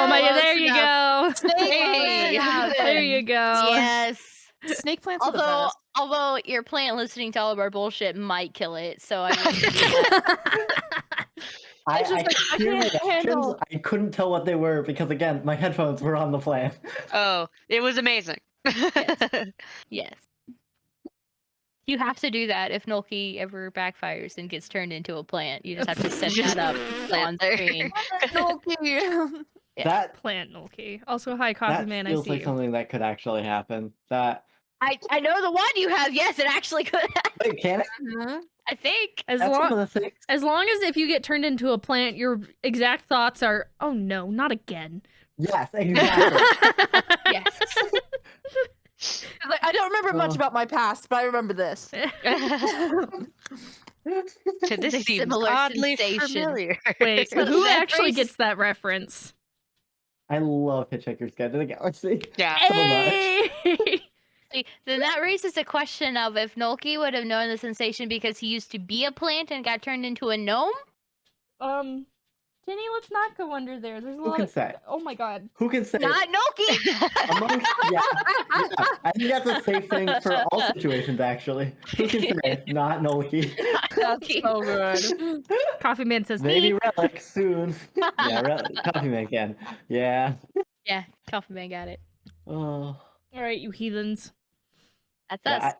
C: Oh my god, there you go.
D: Hey.
C: There you go.
F: Yes.
E: Snake plants are the best.
F: Although your plant listening to all of our bullshit might kill it, so I wouldn't
A: I
E: just like, I
A: hear
E: can't
A: reactions.
E: handle-
A: I couldn't tell what they were because again, my headphones were on the plan.
D: Oh, it was amazing.
F: Yes. You have to do that if Nulki ever backfires and gets turned into a plant. You just have to set
D: Just
F: that up on
D: plant there.
F: screen.
E: Nulki.
F: Yeah.
A: That
C: Plant Nulki. Also, hi, Coffee
A: that
C: Man. I
A: feels
C: see
A: like
C: you.
A: something that could actually happen. That
F: I know the one you have. Yes, it actually could.
A: wait, can it?
E: Mhm.
F: I think.
C: As
A: That's one
C: long
A: of the things.
C: as long as if you get turned into a plant, your exact thoughts are, "Oh no, not again."
A: Yes, exactly.
F: Yes.
E: Like, I don't remember much
A: Oh.
E: about my past, but I remember this.
D: So this
F: a
D: seems
F: similar
D: oddly
F: sensation.
D: familiar.
C: Wait, so who
F: That
C: actually
F: phrase-
C: gets that reference?
A: I love Hitchhiker's Guide to the Galaxy.
D: Yeah.
A: So much.
C: Hey!
F: See, then that raises a question of if Nulki would have known the sensation because he used to be a plant and got turned into a gnome.
C: Jenny, let's not go under there. There's a
A: Who
C: lot
A: can
C: of.
A: say?
C: Oh my god.
A: Who can say?
F: Not Nulki.
A: Amongst, yeah, I think that's a safe thing for all situations, actually. Who can say? Not Nolki.
E: That's so good.
C: Coffee Man says
A: Maybe
C: me.
A: Relic soon. Yeah, Coffee Man can. Yeah.
F: Yeah, Coffee Man got it.
A: Oh.
C: All right, you heathens.
F: That's
A: Yeah,
F: us.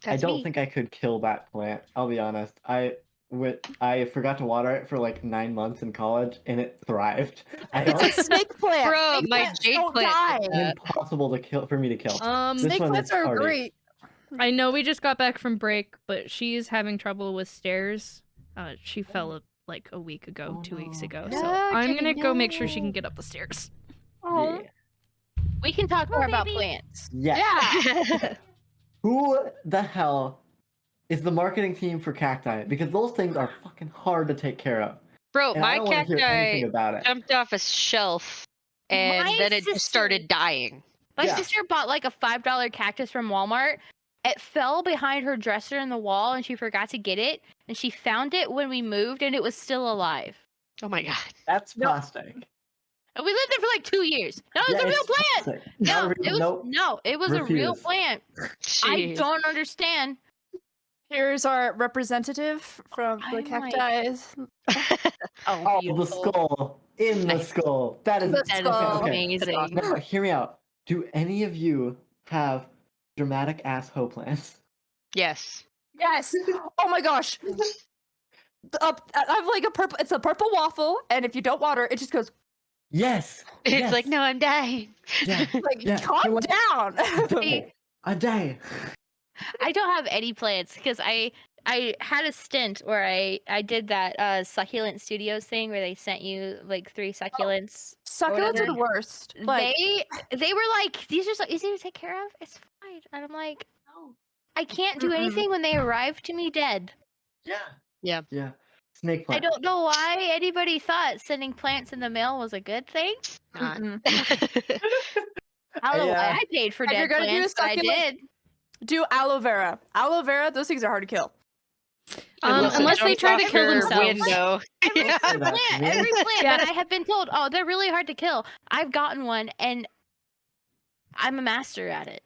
A: I
D: That's
A: don't
D: me.
A: think I could kill that plant. I'll be honest. I forgot to water it for like 9 months in college, and it thrived. I
E: It's
A: don't.
E: a snake plant.
D: Bro,
E: Snake
D: my
E: plants
D: jade
E: don't
D: plant
E: die.
D: did that.
A: Impossible to kill for me to kill. This
E: Snake
A: one
E: plants
A: is
E: are
A: hardy.
E: great.
C: I know we just got back from break, but she's having trouble with stairs. She fell like a week ago,
A: Oh,
C: 2 weeks
A: no.
C: ago.
D: No,
C: So I'm
D: Jenny,
C: gonna go make sure she
D: no.
C: can get up the stairs.
E: Oh.
A: Yeah.
F: We can talk
C: Come
F: more
C: on,
F: about
C: baby.
F: plants.
A: Yes.
D: Yeah.
A: Who the hell is the marketing team for cacti? Because those things are fucking hard to take care of.
D: Bro,
A: And I
D: my
A: don't want to hear anything
D: cacti
A: about it.
D: jumped off a shelf and
F: My
D: then it just
F: sister-
D: started dying.
F: My
A: Yeah.
F: sister bought like a $5 cactus from Walmart. It fell behind her dresser in the wall and she forgot to get it. And she found it when we moved and it was still alive.
D: Oh my god.
A: That's
F: No.
A: plastic.
F: And we lived there for like 2 years. No, it was
A: Yeah,
F: a real
A: it's
F: plant.
A: plastic.
F: No,
A: Not
F: it was
A: nope.
F: no, it was a real
A: Refuse.
F: plant. I
D: Jeez.
F: don't understand.
E: Here's our representative from the
F: I'm like-
E: cacti.
F: Oh,
A: Oh, the
F: beautiful.
A: skull. In the skull. That is
E: The
F: That is
E: skull.
A: okay.
F: amazing.
A: Now, hear me out. Do any of you have dramatic ass hoe plants?
D: Yes.
E: Yes. Oh my gosh. I have like a purple. It's a purple waffle, and if you don't water, it just goes
A: Yes.
D: It's
A: yes.
D: like, no, I'm dying.
A: Yeah.
E: like,
A: Yeah,
E: calm
A: you want-
E: down.
F: See,
A: A day.
F: I don't have any plants because I had a stint where I did that Succulent Studios thing where they sent you like 3 succulents.
E: Succulents are the worst. Like,
F: They were like, these are so easy to take care of. It's fine. And I'm like, no, I can't do
E: Mm-mm.
F: anything when they arrive to me dead.
A: Yeah.
D: Yeah.
A: Yeah. Snake
F: I
A: plant.
F: don't know why anybody thought sending plants in the mail was a good thing.
D: Not.
E: mm-mm.
F: I don't know why
A: Yeah.
F: I paid for
E: If you're
F: dead
E: gonna do a
F: plants, but I
E: succulent-
F: did.
E: do aloe vera. Aloe vera, those things are hard to kill.
C: Unless they
D: Jump
C: try to
D: off
C: kill
D: your
C: themselves.
D: Window.
F: Every
D: Yeah.
A: Say that to
F: plant,
A: me.
F: every plant
C: Yeah.
F: that I have been told, oh, they're really hard to kill. I've gotten one, and I'm a master at it.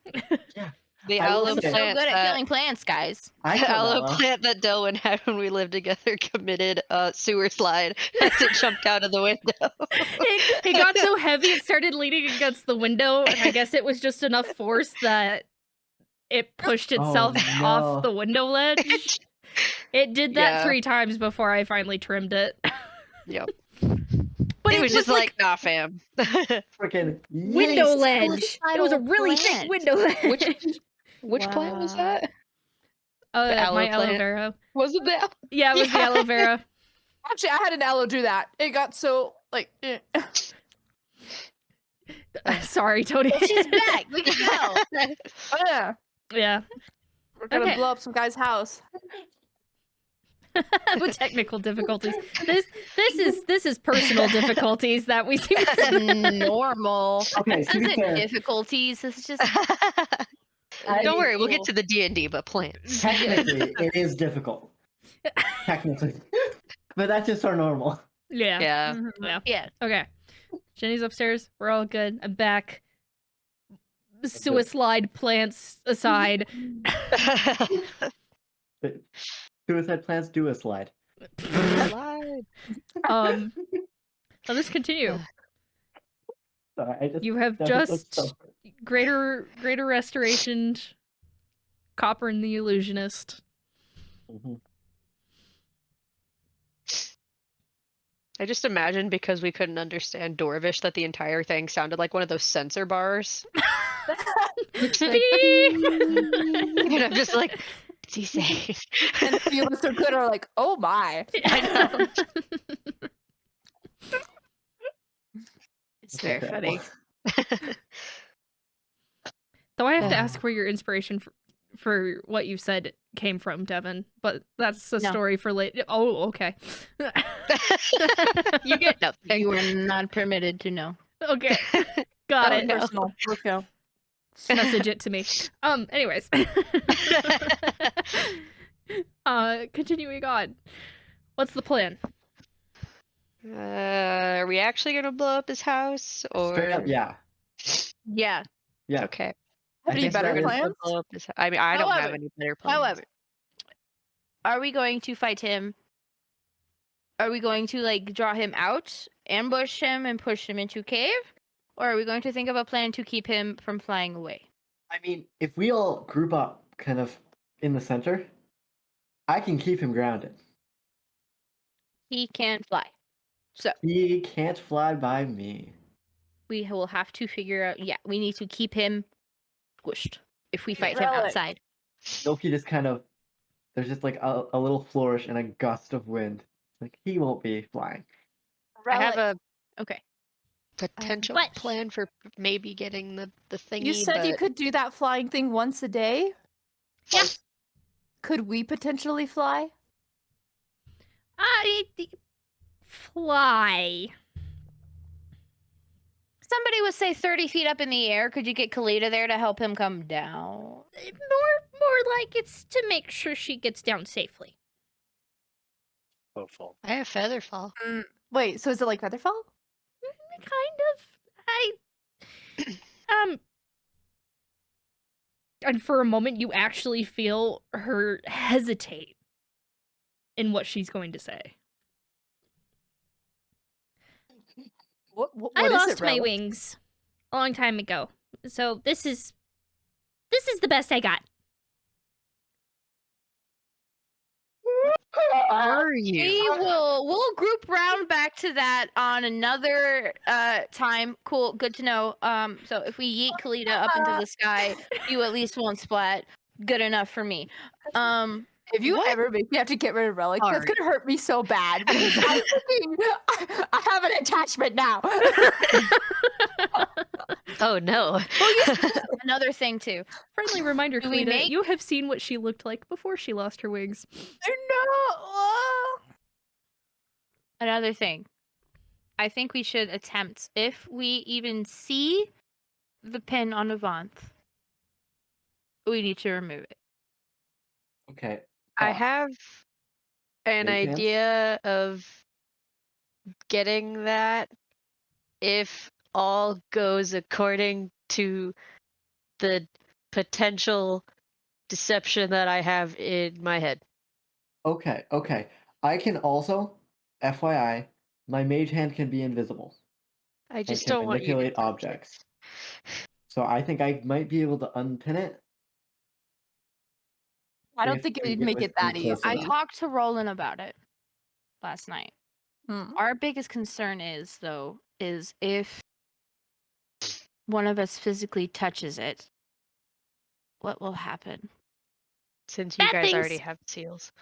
D: The
A: I will
D: aloe
F: I'm
A: say-
F: so
D: plant
F: good at
D: that-
F: killing plants, guys.
A: I
D: the
A: killed
D: aloe
A: aloe.
D: plant that Delwyn had when we lived together committed a sewer slide as it jumped out of the window.
C: It got so heavy it started leaning against the window, and I guess it was just enough force that it pushed itself
A: no.
C: off the window ledge. It did that
D: Yeah.
C: 3 times before I finally trimmed it.
D: Yep.
C: But
D: it was just like, nah, fam.
A: Freaking
C: window
A: yeast.
C: ledge. It was a really thick
F: plant.
C: window ledge.
H: Which plant was
F: Wow.
H: that?
D: aloe
C: My aloe
D: plant.
C: vera.
H: Was it that?
C: Yeah, it was the
D: Yeah.
C: aloe vera.
E: Actually, I had an aloe do that. It got so like.
C: Sorry, Tony.
F: She's back. We can go.
E: Oh yeah,
C: Yeah.
E: we're gonna
C: Okay.
E: blow up some guy's house.
C: With technical difficulties. This is personal difficulties that we seem
F: That's normal.
A: Okay,
F: This
A: to be
F: isn't
A: fair,
F: difficulties. It's just
D: Don't worry, we'll get to the D&D, but plants.
A: technically it is difficult. Technically. But that's just our normal.
C: Yeah.
D: Yeah.
C: Yeah.
F: yeah.
C: Okay. Jenny's upstairs. We're all good. I'm back. Suicide plants aside.
A: Suicide plants do a slide.
C: So let's continue.
A: Sorry, I just
C: You have
A: that was
C: just
A: so-
C: greater restoration Copper and the Illusionist.
A: Mhm.
D: I just imagine because we couldn't understand Dorvish that the entire thing sounded like one of those sensor bars. It's like, and I'm just like, what's he saying?
E: And a few of us are good are like, oh my.
D: I know.
F: It's very
A: Okay.
F: funny.
C: Though I have to ask where your inspiration for what you said came from, Devin. But that's a
F: No.
C: story for later. Oh, okay.
D: You get nothing.
F: You are not permitted to know.
C: Okay. Got
E: That
C: it.
E: was personal. Let's go.
C: Message it to me. Anyways. Continuing on. What's the plan?
D: Are we actually gonna blow up his house, or
A: Straight up, yeah.
F: Yeah.
A: Yeah.
D: Okay.
E: Have any
A: guess
E: better
A: that is-
E: plans?
D: Blow up his. I mean, I don't have
F: However-
D: any better plans.
F: However, are we going to fight him? Are we going to like draw him out, ambush him, and push him into a cave? Or are we going to think of a plan to keep him from flying away?
A: I mean, if we all group up kind of in the center, I can keep him grounded.
F: He can fly. So
A: He can't fly by me.
F: we will have to figure out. Yeah, we need to keep him squished if we fight him
E: Relic.
F: outside.
A: Milky just kind of, there's just like a little flourish and a gust of wind. Like, he won't be flying.
D: I have
E: Relic.
D: a
F: Okay.
D: potential
C: What?
D: plan for maybe getting the thingy.
E: You said you
D: but
E: could do that flying thing once a day?
C: Yeah.
E: Could we potentially fly?
C: Fly.
F: Somebody would say 30 feet up in the air. Could you get Kalita there to help him come down?
C: More like it's to make sure she gets down safely.
B: Hopeful.
D: I have feather fall.
E: Wait, so is it like Featherfall?
C: Kind of. And for a moment, you actually feel her hesitate in what she's going to say.
E: What
C: I
E: is
C: lost
E: it,
C: my
E: Relic?
C: wings a long time ago, so this is the best I got.
D: Are
F: We
D: you?
F: we'll group round back to that on another time. Cool, good to know. So if we yeet Kalita up into the sky, you at least won't splat. Good enough for me.
E: If you
D: What
E: ever make me have to get rid of Relic, that's
D: are
E: gonna hurt me so bad because I have an attachment now.
D: Oh no.
F: Another thing too.
C: Friendly reminder,
F: Do we
C: Kalita,
F: make-
C: you have seen what she looked like before she lost her wings.
E: No.
F: Another thing. I think we should attempt, if we even see the pin on Avanth, we need to remove it.
A: Okay.
D: I
A: thought.
D: have an
A: Mage hands?
D: idea of getting that if all goes according to the potential deception that I have in my head.
A: Okay, okay. I can also, FYI, my mage hand can be invisible.
D: I just
A: can
D: don't want you to
A: manipulate
D: touch
A: objects.
D: it.
A: So I think I might be able to unpin it.
E: I don't
A: if
E: think
A: we
E: it'd
A: get
E: make it
A: within
E: that
A: close
E: easy.
F: I
A: enough.
F: talked to Roland about it last night.
E: Hmm.
F: Our biggest concern is, though, is if one of us physically touches it, what will happen?
D: Since you
C: Bad
D: guys already
C: things.
D: have seals.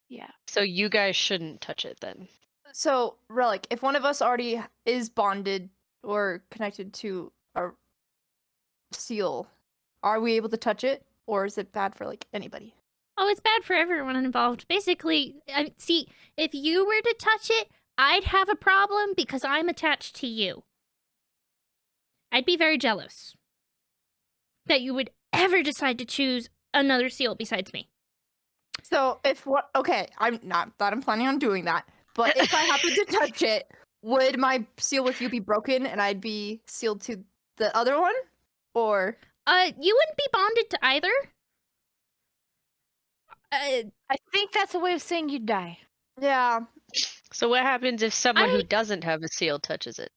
F: Yeah.
D: So you guys shouldn't touch it then.
E: So, Relic, if one of us already is bonded or connected to a seal, are we able to touch it, or is it bad for like anybody?
C: Oh, it's bad for everyone involved. Basically, see, if you were to touch it, I'd have a problem because I'm attached to you. I'd be very jealous that you would ever decide to choose another seal besides me.
E: So, if what? Okay, I'm not that I'm planning on doing that, but if I happen to touch it, would my seal with you be broken and I'd be sealed to the other one, or?
C: You wouldn't be bonded to either.
F: I think that's a way of saying you die.
E: Yeah.
D: So what happens if someone who
C: I-
D: doesn't have a seal touches it?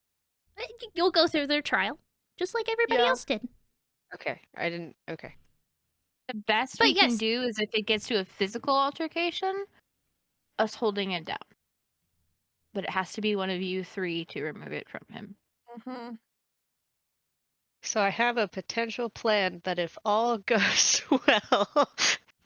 C: You'll go through their trial, just like everybody
E: Yeah.
C: else did.
D: Okay, I didn't. Okay.
F: The best
C: But
F: we can
C: yes.
F: do is if it gets to a physical altercation, us holding it down. But it has to be one of you three to remove it from him.
E: Mm-hmm.
D: So I have a potential plan that if all goes well,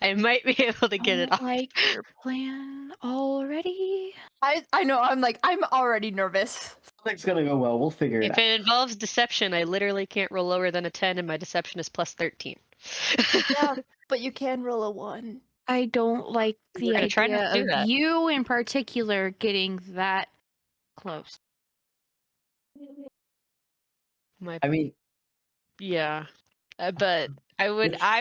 D: I might be able to get it off.
F: Like your plan already.
E: I know. I'm already nervous.
A: Something's gonna go well. We'll figure it
D: If
A: out.
D: it involves deception, I literally can't roll lower than a 10, and my deception is plus 13.
E: Yeah, but you can roll a 1.
F: I don't like the
D: We're gonna try not
F: idea
D: to do
F: of
D: that.
F: you in particular getting that close.
D: My
A: I mean,
D: yeah, but I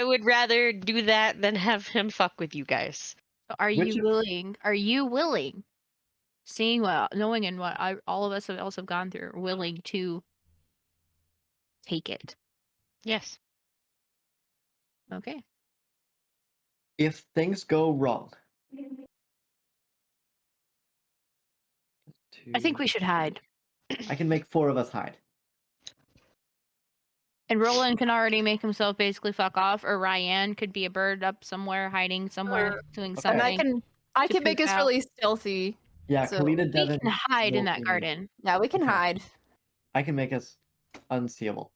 D: would rather do that than have him fuck with you guys.
F: So are
A: Which
F: you
A: of-
F: willing? Are you willing? Seeing what, knowing and what all of us have also gone through, willing to take it.
D: Yes.
F: Okay.
A: if things go wrong,
F: I think we should hide.
A: I can make 4 of us hide.
F: And Roland can already make himself basically fuck off, or Ryan could be a bird up somewhere, hiding somewhere, doing
A: Okay.
F: something.
E: And I
F: to
E: can make
F: poop
E: us
F: out.
E: really stealthy.
A: Yeah,
E: So
A: Kalita,
F: We
A: Devin.
F: can hide in
A: will
F: that
A: see me.
F: garden.
E: yeah, we can
A: Okay.
E: hide.
A: I can make us unseeable.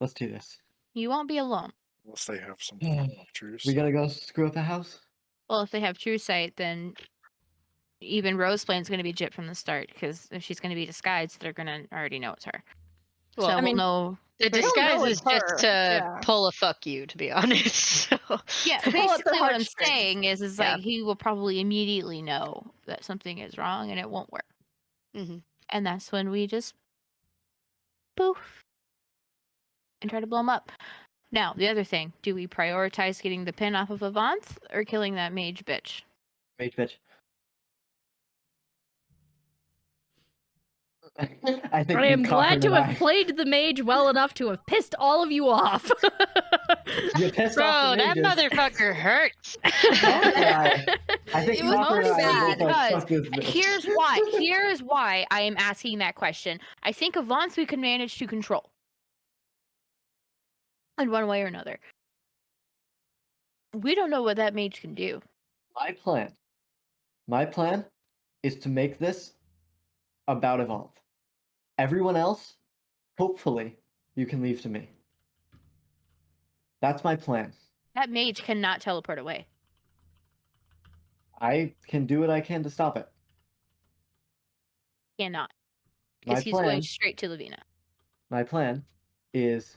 A: Let's do this.
F: You won't be alone.
B: Unless they have some form of truce.
A: We gotta go screw up the house.
F: Well, if they have true sight, then even Roseplane's going to be Jip from the start, because if she's going to be disguised, they're going to already know it's her.
D: Well,
F: So
D: I
F: we'll
E: mean,
F: know.
D: The
E: They don't
D: disguise
E: know
D: is
E: it's
D: just
E: her.
D: to
E: Yeah.
D: pull a fuck you, to be honest. So.
F: Yeah,
E: To pull at the
F: basically what I'm
E: heartstrings.
F: saying is
E: Yeah.
F: like he will probably immediately know that something is wrong and it won't work.
D: Mhm.
F: And that's when we just poof and try to blow him up. Now, the other thing, do we prioritize getting the pin off of Avanth or killing that mage bitch?
A: Mage bitch. I think
C: I am glad to
A: Copper and
C: have played the mage well enough to have pissed all of you off.
A: You pissed
D: Bro,
A: off the
D: that
A: mages.
D: motherfucker hurts.
A: Copper and I think
E: It was
A: Copper and
E: pretty
A: I were
E: bad.
A: both like,
F: Because
A: fuck this bitch.
F: here's why I am asking that question. I think Avanth we can manage to control. In one way or another. We don't know what that mage can do.
A: My plan is to make this about Evolve. Everyone else, hopefully, you can leave to me. That's my plan.
F: That mage cannot teleport away.
A: I can do what I can to stop it.
F: Cannot.
A: My
F: Because he's going
A: plan,
F: straight to Lavina.
A: my plan is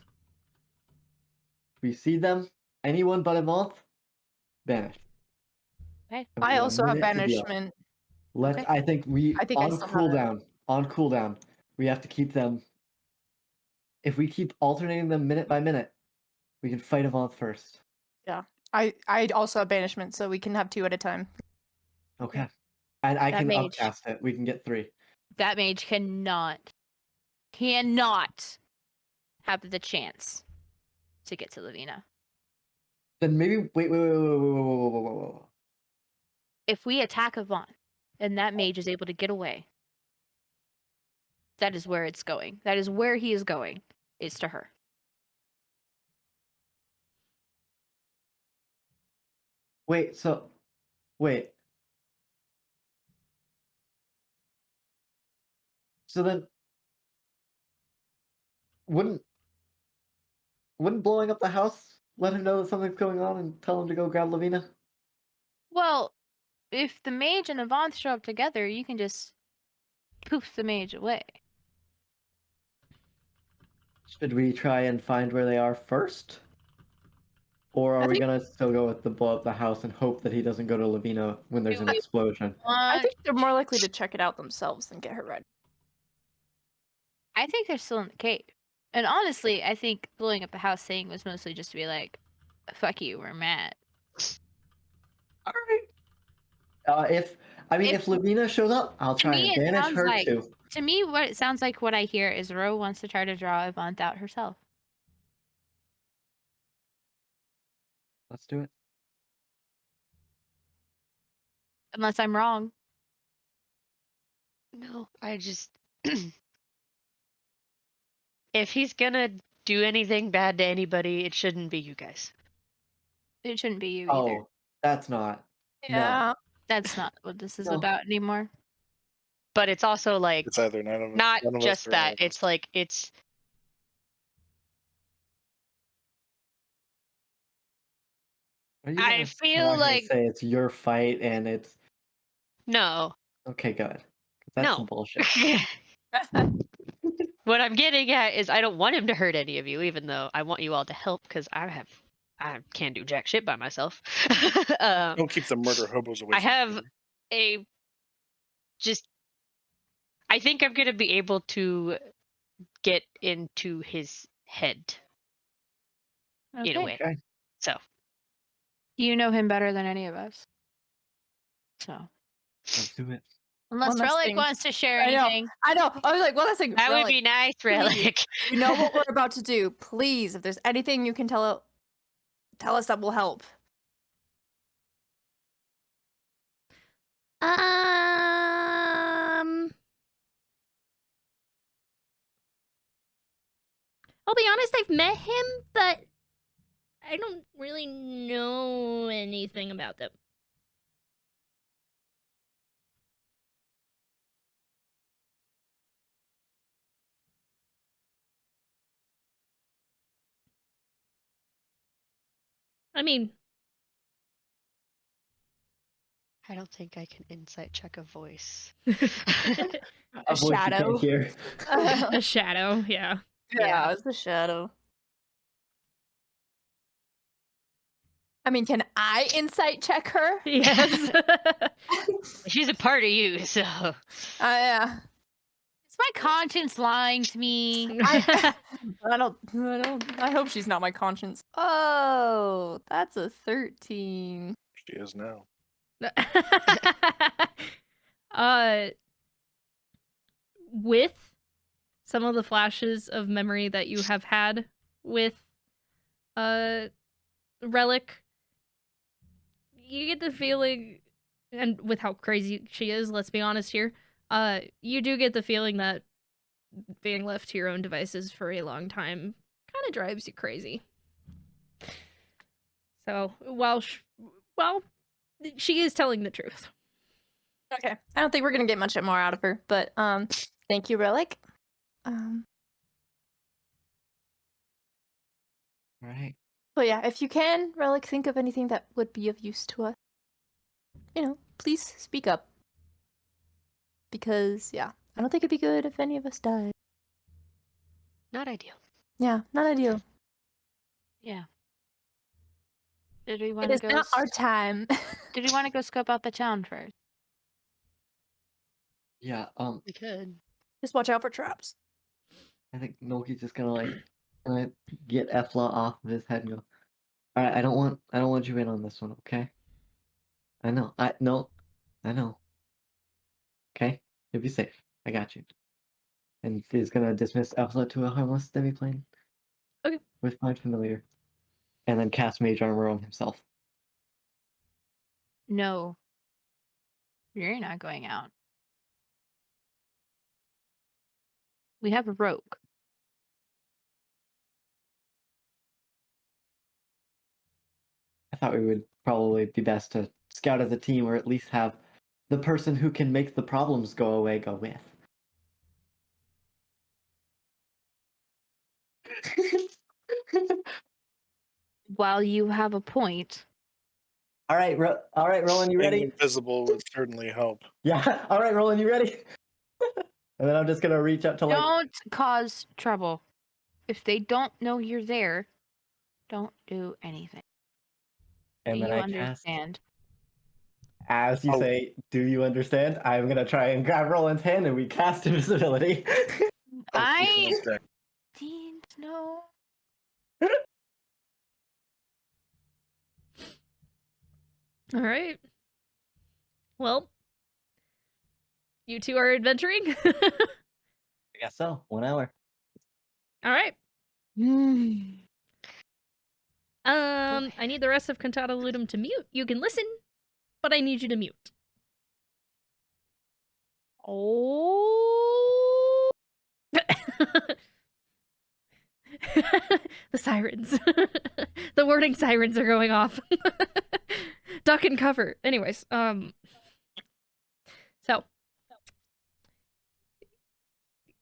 A: we see them, anyone but Evolve, banish.
F: Okay.
A: And we
E: I
A: got a
E: also have
A: minute to deal.
E: banishment.
A: Let's.
E: Okay.
A: I think
E: I think I
A: on
E: still have it.
A: cooldown. On cooldown, we have to keep them. If we keep alternating them minute by minute, we can fight Evolve first.
E: I also have banishment, so we can have 2 at a time.
A: Okay. And I
F: That
A: can
F: mage.
A: upcast it. We can get 3.
F: That mage cannot have the chance to get to Lavina.
A: Then maybe wait.
F: If we attack Avant and that mage is able to get away, that is where it's going. That is where he is going. Is to her.
A: Wait. So then, wouldn't blowing up the house let him know that something's going on and tell him to go grab Lavina?
F: Well, if the mage and Avant show up together, you can just poof the mage away.
A: Should we try and find where they are first? Or are we gonna still go with the blow up the house and hope that he doesn't go to Lavina when there's an explosion?
E: I think they're more likely to check it out themselves than get her ready.
F: I think they're still in the cave. And honestly, I think blowing up the house thing was mostly just to be like, fuck you, we're mad.
A: All right. If Lavina shows up, I'll try
F: me,
A: and
F: it
A: banish
F: sounds
A: her
F: like-
A: too.
F: To me, what it sounds like what I hear is Ro wants to try to draw Avant out herself.
A: Let's do it.
F: Unless I'm wrong.
D: No, I just. If he's gonna do anything bad to anybody, it shouldn't be you guys.
F: It shouldn't be you either.
A: Oh, that's not. No.
E: Yeah.
F: That's not what this is
A: No.
F: about anymore.
D: But it's also like
B: It's either none of
D: not
B: none of us
D: just
B: or all
D: that.
B: of
D: It's
B: us.
D: like it's
A: Are you
D: I
A: gonna
D: feel
A: come out here and
D: like-
A: say it's your fight and it's
D: no.
A: okay, good. 'Cause that's some
D: No.
A: bullshit.
D: What I'm getting at is I don't want him to hurt any of you, even though I want you all to help because I can't do jack shit by myself.
B: Don't keep the murder hobos away.
D: I
B: from
D: have
B: me.
D: a just. I think I'm gonna be able to get into his head in a
F: Okay.
D: way.
A: Okay.
D: So
F: You know him better than any of us. So.
A: Let's do it.
F: Unless
E: One last
F: Relic
E: thing.
F: wants to share
E: I know.
F: anything.
E: I know. I was like, well, that's like
D: that would
E: Relic,
D: be nice, Relic.
E: you know what we're about to do. Please, if there's anything you can tell us that will help.
C: I'll be honest, I've met him, but I don't really know anything about them. I mean,
D: I don't think I can insight check a voice.
A: A
E: A
A: voice you can't
E: shadow.
A: hear.
C: a shadow, yeah.
E: Yeah, it's a shadow. I mean, can I insight check her?
C: Yes.
D: She's a part of you, so.
E: Yeah.
F: Is my conscience lying to me?
E: I hope she's not my conscience. Oh, that's a 13.
B: She is now.
C: With some of the flashes of memory that you have had with Relic, you get the feeling, and with how crazy she is, let's be honest here, you do get the feeling that being left to your own devices for a long time kind of drives you crazy. So, while she is telling the truth.
E: Okay. I don't think we're gonna get much more out of her, but thank you, Relic.
A: Right.
E: But yeah, if you can, Relic, think of anything that would be of use to us. Please speak up. Because yeah, I don't think it'd be good if any of us died.
D: Not ideal.
E: Yeah, not ideal.
F: Yeah. Did we
E: It
F: want to
E: is
F: go?
E: not our time.
F: Did we want to go scope out the town first?
A: Yeah,
D: We could.
E: Just watch out for traps.
A: I think Noki's just gonna get Efla off of his head and go, alright, I don't want you in on this one, okay? I know. I know. Okay? You'll be safe. I got you. And he's gonna dismiss Efla to a harmless demi-plane.
C: Okay.
A: With Find Familiar. And then cast Mage Armor on himself.
F: No. You're not going out. We have a rogue.
A: I thought we would probably be best to scout as a team, or at least have the person who can make the problems go away go with.
F: While you have a point.
A: All right, Roland, you
B: Being
A: ready?
B: invisible would certainly help.
A: Yeah. All right, Roland, you ready? And then I'm just gonna reach up to
F: Don't cause trouble. If they don't know you're there, don't do anything.
A: and
F: Do
A: then
F: you
A: I cast.
F: understand?
A: As you
B: Oh.
A: say, do you understand? I'm gonna try and grab Roland's hand and we cast invisibility.
F: I
B: Okay.
F: didn't know.
C: All right. Well, you two are adventuring.
A: I guess so. 1 hour.
C: All right.
F: Hmm.
C: I need the rest of Cantata Lutum to mute. You can listen, but I need you to mute.
F: Oh.
C: The sirens. The warning sirens are going off. Duck and cover. Anyways, so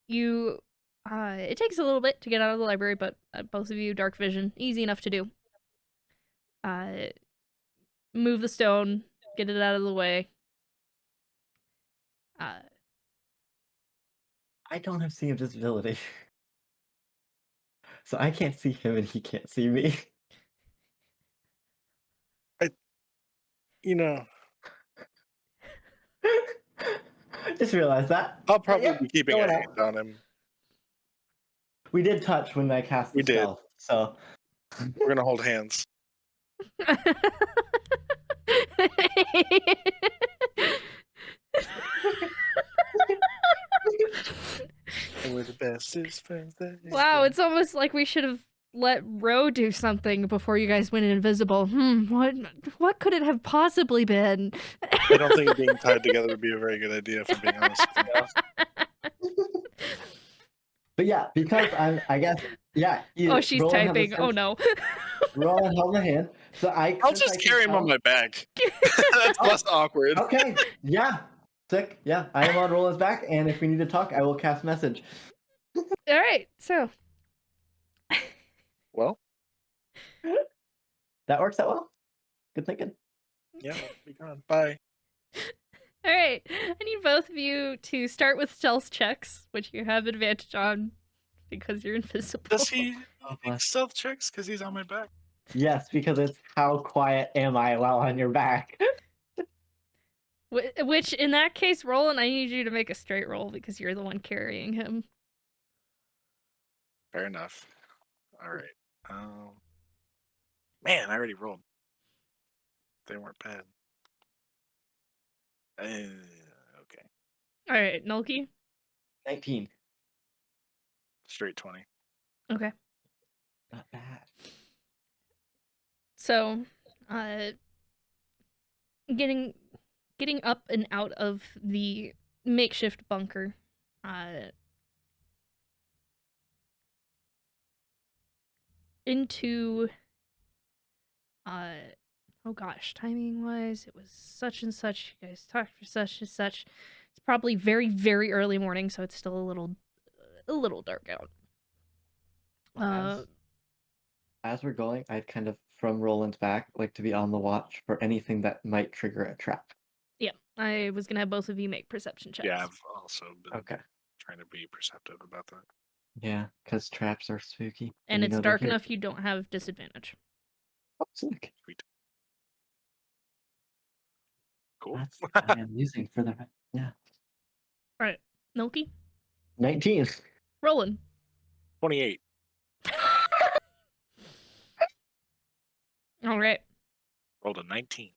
C: you it takes a little bit to get out of the library, but both of you dark vision, easy enough to do. Move the stone, get it out of the way.
A: I don't have see invisibility. So I can't see him and he can't see me.
B: You know,
A: Just realized that.
B: I'll probably
A: Yep,
B: be keeping
A: going
B: a
A: out.
B: hand on him.
A: We did touch when I cast the
B: We did.
A: spell, so
B: We're gonna hold hands. And we're the bestest friends.
C: Wow, it's almost like we should have let Ro do something before you guys went invisible. What could it have possibly been?
B: I don't think being tied together would be a very good idea, if I'm being honest with you.
A: But yeah, because I guess, yeah.
C: Oh, she's
A: Roland has a
C: typing. Oh
A: sense-
C: no.
A: Roland held the hand. So
B: I'll
A: since I
B: just
A: can
B: carry him on
A: tell-
B: my back. That's less awkward.
A: Okay, yeah. Sick. Yeah, I am on Roland's back, and if we need to talk, I will cast message.
C: All right, so
B: Well,
A: That works out well. Good thinking.
B: yeah, be gone. Bye.
C: all right, I need both of you to start with stealth checks, which you have advantage on because you're invisible.
B: Does he
A: Oh,
B: make
A: bless.
B: stealth checks because he's on my back?
A: Yes, because it's how quiet am I while on your back?
C: Which, in that case, Roland, I need you to make a straight roll because you're the one carrying him.
B: Fair enough. All right. Man, I already rolled. They weren't bad. Okay.
C: All right, Nulky.
A: 19.
B: Straight 20.
C: Okay.
A: Not bad.
C: So, getting up and out of the makeshift bunker, into, oh gosh, timing wise, it was such and such. You guys talked for such and such. It's probably very, very early morning, so it's still a little dark out.
A: As we're going, I'd kind of, from Roland's back, like to be on the watch for anything that might trigger a trap.
C: Yeah, I was gonna have both of you make perception checks.
B: Yeah, I've also been
A: Okay.
B: trying to be perceptive about that.
A: Yeah, because traps are spooky.
C: And
A: we
C: it's
A: know they're
C: dark
A: here.
C: enough you don't have disadvantage.
A: Oh, sick.
B: Sweet. Cool.
A: That's what I am using for the. Yeah.
C: All right, Nulky,
A: 19.
C: Roland.
B: 28.
C: All right.
B: Rolled a 19.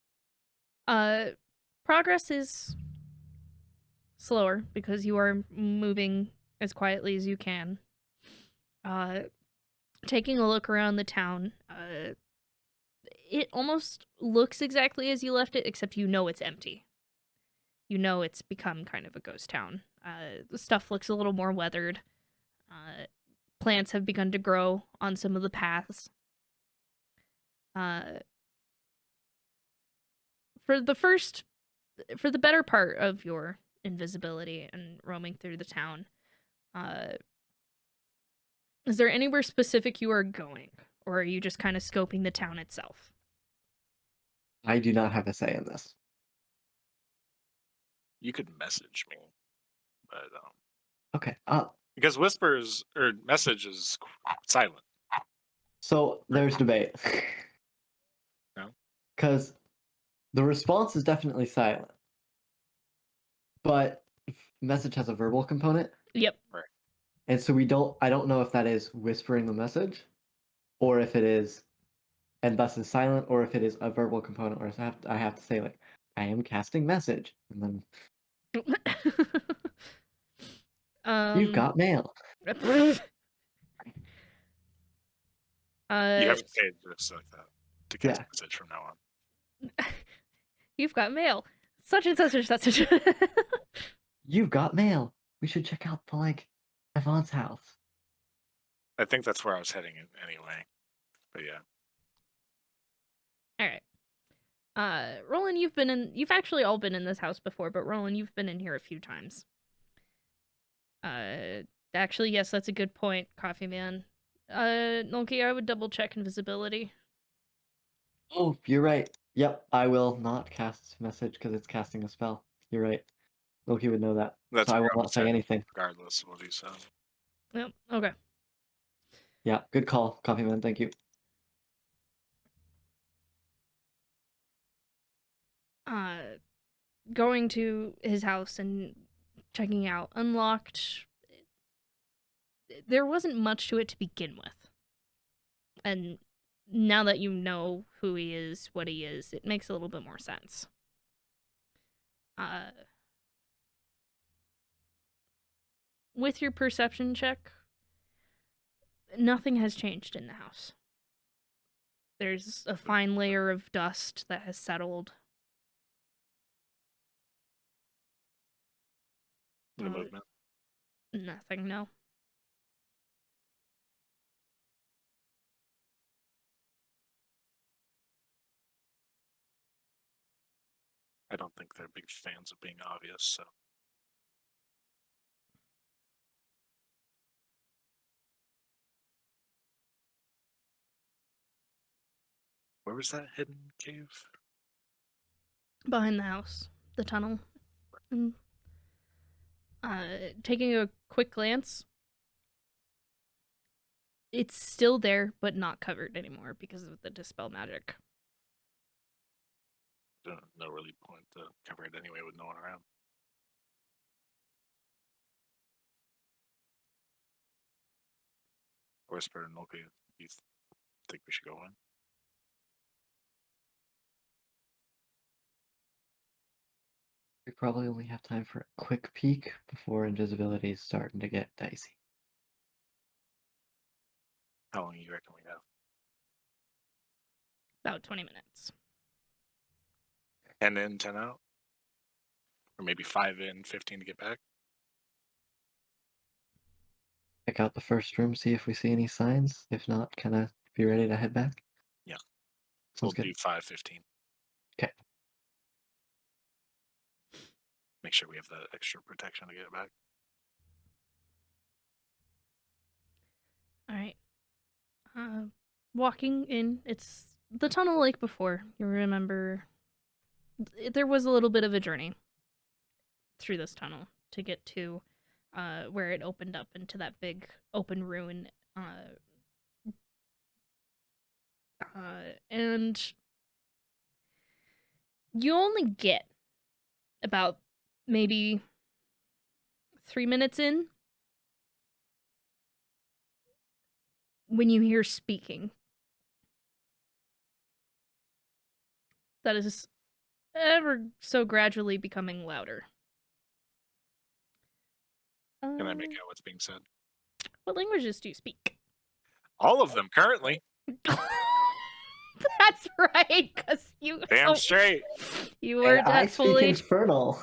C: Progress is slower because you are moving as quietly as you can. Taking a look around the town, it almost looks exactly as you left it, except you know it's empty. You know it's become kind of a ghost town. The stuff looks a little more weathered. Plants have begun to grow on some of the paths. For the better part of your invisibility and roaming through the town, is there anywhere specific you are going, or are you just kind of scoping the town itself?
A: I do not have a say in this.
B: You could message me, but
A: Okay.
B: because whispers or message is silent.
A: So there's debate.
B: No?
A: Because the response is definitely silent. But message has a verbal component.
C: Yep.
A: And so I don't know if that is whispering the message, or if it is, and thus is silent, or if it is a verbal component, or I have to say, like, I am casting message. And then, you've got mail.
B: You have to say it just like that to cast
A: Yeah.
B: message from now on.
C: You've got mail. Such and such and such.
A: You've got mail. We should check out the, like, Yvonne's house.
B: I think that's where I was heading anyway. But yeah.
C: All right. Roland, you've actually all been in this house before, but Roland, you've been in here a few times. Actually, yes, that's a good point, Coffee Man. Nulky, I would double check invisibility.
A: Oh, you're right. Yep, I will not cast message because it's casting a spell. You're right. Loki would know that.
B: That's
A: So I
B: where
A: will not
B: was
A: say
B: heading,
A: anything.
B: regardless of what he said.
C: Yep, okay.
A: Yeah, good call, Coffee Man. Thank you.
C: Going to his house and checking out unlocked. There wasn't much to it to begin with. And now that you know who he is, what he is, it makes a little bit more sense. With your perception check, nothing has changed in the house. There's a fine layer of dust that has settled.
B: The movement.
C: Nothing, no.
B: I don't think they're big fans of being obvious, so. Where was that hidden cave?
C: Behind the house, the tunnel. Mm. Taking a quick glance, it's still there, but not covered anymore because of the dispel magic.
B: No really point to cover it anyway with no one around. Whisper and Milky, you think we should go in?
A: We probably only have time for a quick peek before invisibility is starting to get dicey.
B: How long do you reckon we have?
C: About 20 minutes.
B: 10 in, 10 out? Or maybe 5 in, 15 to get back?
A: Check out the first room, see if we see any signs. If not, kind of be ready to head back.
B: Yeah.
A: Sounds
B: We'll
A: good.
B: do 5:15.
A: Okay.
B: Make sure we have that extra protection to get back.
C: All right. Walking in, it's the tunnel like before. You remember there was a little bit of a journey through this tunnel to get to where it opened up into that big open ruin. And you only get about maybe 3 minutes in when you hear speaking. That is ever so gradually becoming louder.
B: Can I make out what's being said?
C: What languages do you speak?
B: All of them currently.
C: That's right, because you
B: Damn straight.
C: you were
A: And I
C: at full
A: speak
C: HP.
A: Infernal.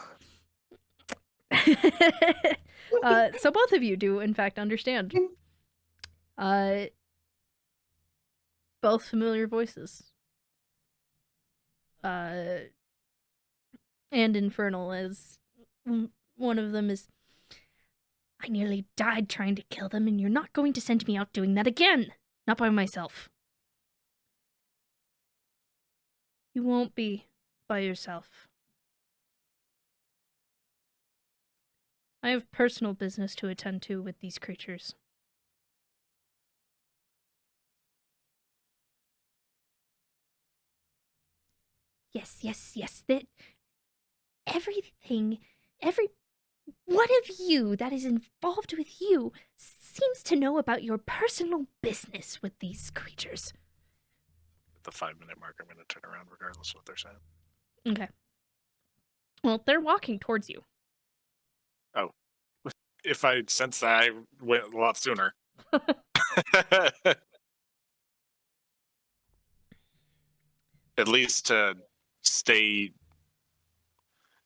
C: So both of you do, in fact, understand. Both familiar voices. And Infernal, as one of them is, I nearly died trying to kill them, and you're not going to send me out doing that again. Not by myself. You won't be by yourself. I have personal business to attend to with these creatures. Yes. That everything, every one of you that is involved with you seems to know about your personal business with these creatures.
B: At the 5-minute mark, I'm going to turn around regardless of what they're saying.
C: Okay. Well, they're walking towards you.
B: Oh. If I sense that, I went a lot sooner. At least to stay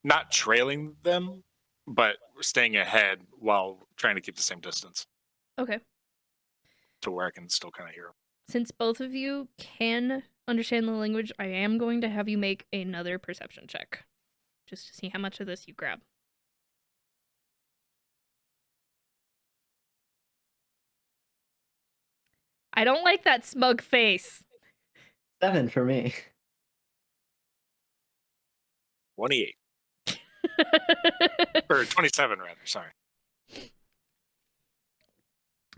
B: not trailing them, but staying ahead while trying to keep the same distance
C: Okay.
B: to where I can still kind of hear them.
C: Since both of you can understand the language, I am going to have you make another perception check. Just to see how much of this you grab. I don't like that smug face.
A: 7 for me.
B: 28. Or 27, rather. Sorry.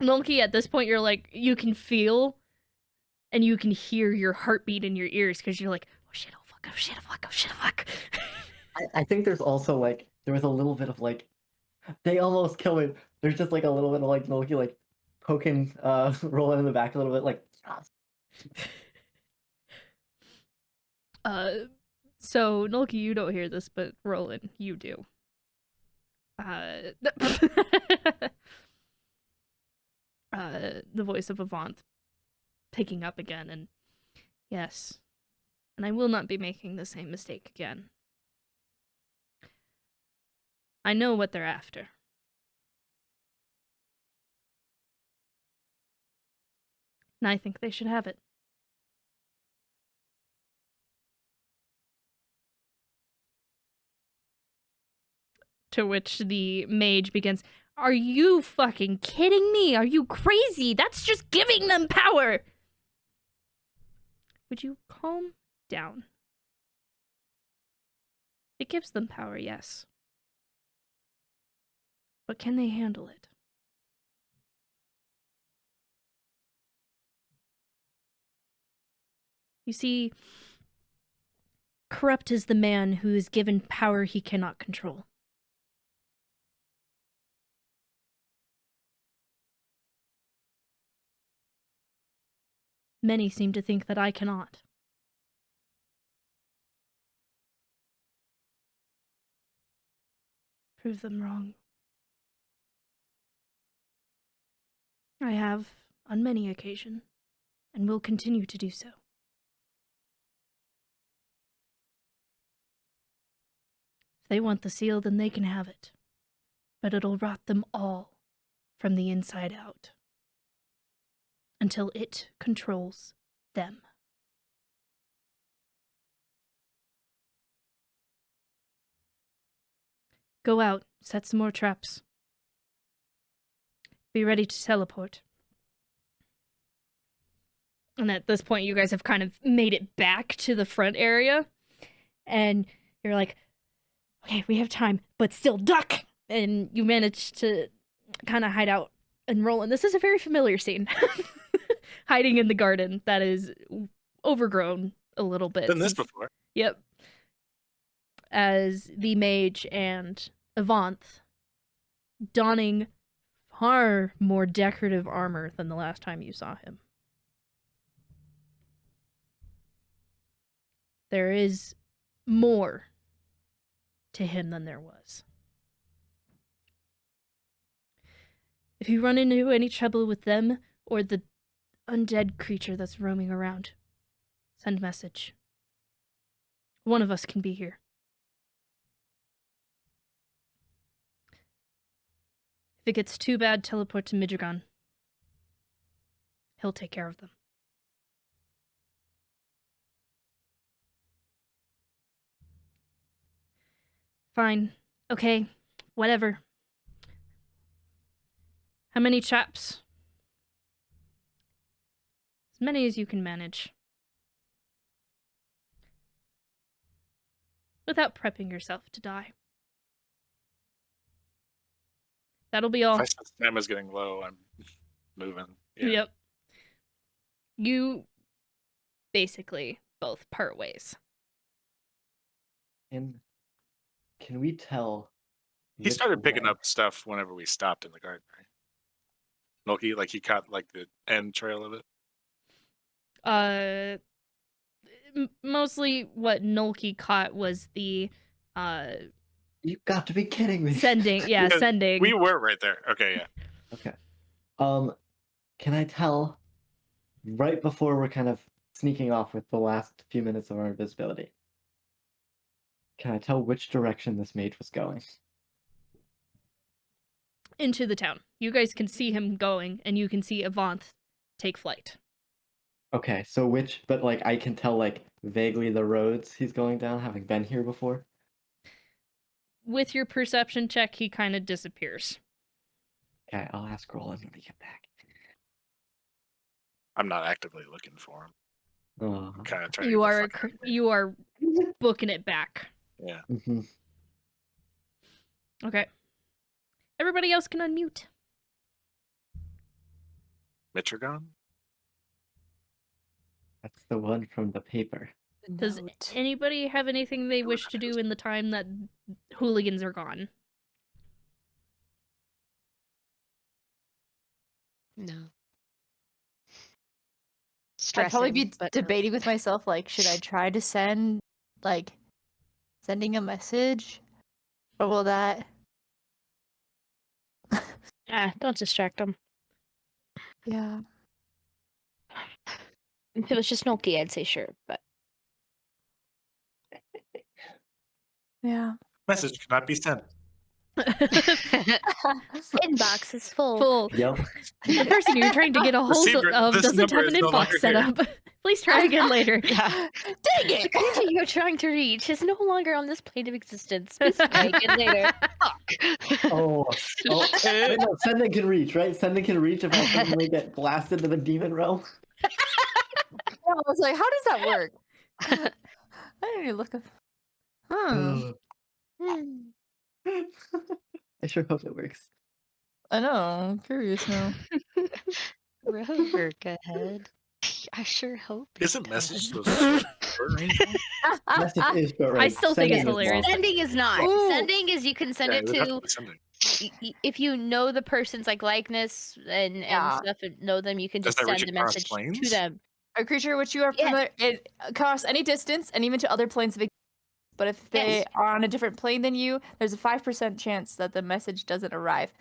C: Milky, at this point, you're like, you can feel and you can hear your heartbeat in your ears because you're like, oh shit, oh fuck, oh shit, oh fuck, oh shit, oh fuck.
A: I think there's also like there was a little bit of like they almost kill me. There's just like a little bit of like Milky like poking rolling in the back a little bit like
C: So Nulky, you don't hear this, but Roland, you do. The voice of Avant picking up again, and yes, and I will not be making the same mistake again. I know what they're after. And I think they should have it. To which the mage begins, "Are you fucking kidding me? Are you crazy? That's just giving them power!" Would you calm down? It gives them power, yes. But can they handle it? You see, corrupt is the man who is given power he cannot control. Many seem to think that I cannot. Prove them wrong. I have, on many occasions, and will continue to do so. If they want the seal, then they can have it. But it'll rot them all from the inside out. Until it controls them. Go out, set some more traps. Be ready to teleport. And at this point, you guys have kind of made it back to the front area. And you're like, okay, we have time, but still duck! And you manage to kind of hide out and roll. And this is a very familiar scene. Hiding in the garden that is overgrown a little bit.
B: Done this before.
C: Yep. As the mage and Ivanth, donning far more decorative armor than the last time you saw him. There is more to him than there was. If you run into any trouble with them or the undead creature that's roaming around, send a message. One of us can be here. If it gets too bad, teleport to Midrigan. He'll take care of them. Fine. Okay. Whatever. How many chaps? As many as you can manage. Without prepping yourself to die. That'll be all.
B: If I sense time is getting low, I'm moving. Yeah.
C: Yep. You basically both part ways.
A: And can we tell?
B: He
A: which
B: started picking
A: way-
B: up stuff whenever we stopped in the garden, right? Milky, like he caught like the end trail of it.
C: Mostly what Nolki caught was the
A: You got to be kidding me.
C: sending. Yeah,
B: Because
C: sending.
B: We were right there. Okay, yeah.
A: Okay. Can I tell right before we're kind of sneaking off with the last few minutes of our invisibility? Can I tell which direction this mage was going?
C: Into the town. You guys can see him going, and you can see Ivanth take flight.
A: Okay, so which, but like I can tell like vaguely the roads he's going down, having been here before.
C: With your perception check, he kind of disappears.
A: Okay, I'll ask Roland when we get back.
B: I'm not actively looking for him.
A: Oh.
B: I'm kind of trying.
C: You
B: to
C: are
B: get the fuck out of here.
C: you are booking it back.
B: Yeah.
A: Mm-hmm.
C: Okay. Everybody else can unmute.
B: Mitragon?
A: That's the one from the paper.
C: Does
E: Note.
C: anybody have anything they wish to do in the time that hooligans are gone?
D: No.
E: I'd probably be
D: Stressing, but no.
E: debating with myself, like, should I try to sending a message? Or will that...
F: Don't distract them.
E: Yeah.
F: If it was just Noki, I'd say sure, but
E: Yeah.
B: Message cannot be sent.
F: inbox is full.
C: Full.
A: Yep.
C: The person you're trying to get a hold
B: Receiver,
C: of
B: this
C: doesn't
B: number
C: have
B: is
C: an
B: no
C: inbox
B: longer
C: set
B: here.
C: up. Please try again later.
D: Yeah.
E: Dang
F: The
E: it!
F: creature you're trying to reach is no longer on this plane of existence. Please try again later.
A: Oh, wait, no, Senden can reach, right? Senden can reach if I suddenly get blasted to the demon realm.
E: I was like, how does that work? I didn't even look up.
A: I sure hope it works.
E: I know. I'm curious now.
D: Rover, go ahead. I sure hope. it
B: Isn't
D: does.
B: message supposed to short range?
A: Message is short
C: I
A: range.
C: still think it's
A: Sending is
C: hilarious.
A: long.
F: Sending is not.
E: Ooh.
F: Sending is you can send
B: Yeah,
F: it
B: it'd have
F: to
B: be sending.
F: if you know the person's like likeness and
E: Yeah.
F: stuff and know them, you can
B: Does
F: just
B: that reach
F: send a
B: across
F: message to
B: planes?
F: them.
E: A creature which you are
F: Yes.
E: familiar it across any distance and even to other planes of existence. But if they
F: Yes.
E: are on a different plane than you, there's a 5% chance that the message doesn't arrive.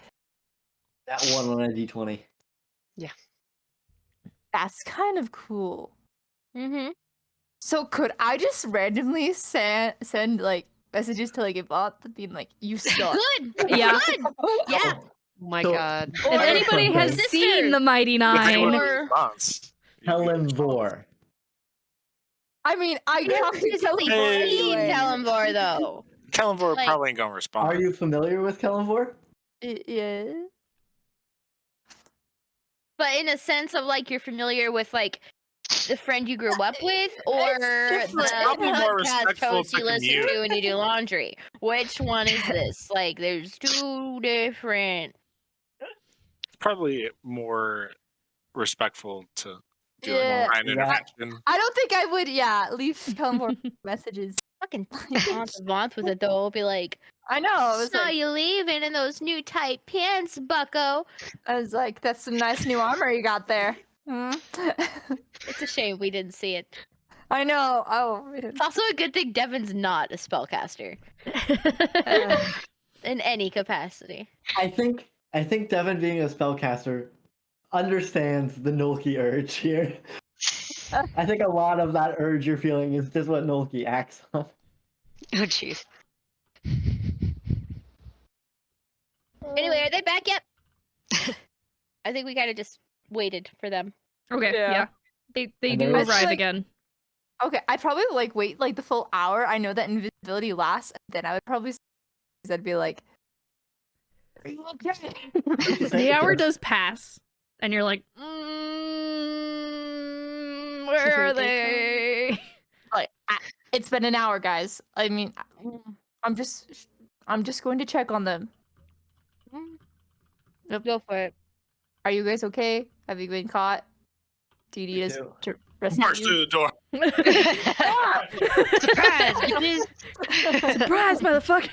A: That one on a d20.
E: That's kind of cool.
F: Mm-hmm.
E: So could I just randomly send like messages to like Yvonne being like, you suck?
F: Good.
C: Yeah.
F: Good. Yeah.
D: Oh my
A: So-
D: god.
C: If
A: Or
C: anybody has
A: something.
C: seen the Mighty
B: Depending on
C: Nine,
B: the
F: Or-
B: response.
A: Helen Vor.
E: I mean, I
F: You
E: talked to
F: physically
E: Teleport
F: see
E: anyway.
F: Kalimvor though.
B: Kellenvor
F: Like-
B: probably ain't gonna respond.
A: Are you familiar with Kellenvor?
E: Yeah.
F: But in a sense of like you're familiar with like the friend you grew up with, or
E: It's
F: the
E: different.
B: Probably more
F: podcast
B: respectful
F: host
B: to
F: you listen
B: commute.
F: to when you do laundry. Which one is this? Like, there's two different.
B: Probably more respectful to do
E: Yeah.
B: an intervention.
E: I don't think I would, leave Teleport messages.
F: Fucking Vaunt with it though. Be like,
E: I know. I was
F: saw
E: like,
F: you leaving in those new tight pants, Bucko.
E: that's some nice new armor you got there. Hmm?
F: It's a shame we didn't see it.
E: I know. Oh, man.
F: It's also a good thing Devin's not a spellcaster in any capacity.
A: I think Devin being a spellcaster understands the Nolki urge here. I think a lot of that urge you're feeling is just what Nolki acts on.
D: Oh jeez.
F: Anyway, are they back yet? I think we kind of just waited for them.
C: okay,
E: Yeah.
C: yeah, they
A: And
C: do
A: there's-
C: arrive
E: like-
C: again.
E: Okay, I'd probably like wait like the full hour. I know that invisibility lasts, and then I would probably I'd be like, "Are you okay?"
C: The hour does pass, and you're like, where are they?
E: Like, it's been an hour, guys. I mean, I'm just going to check on them.
F: Go for it.
E: Are you guys okay? Have you been caught? Do you need us
A: do.
E: to rescue
B: March
E: you?
B: through the door.
D: Surprise, bitches!
C: Surprise, motherfucker!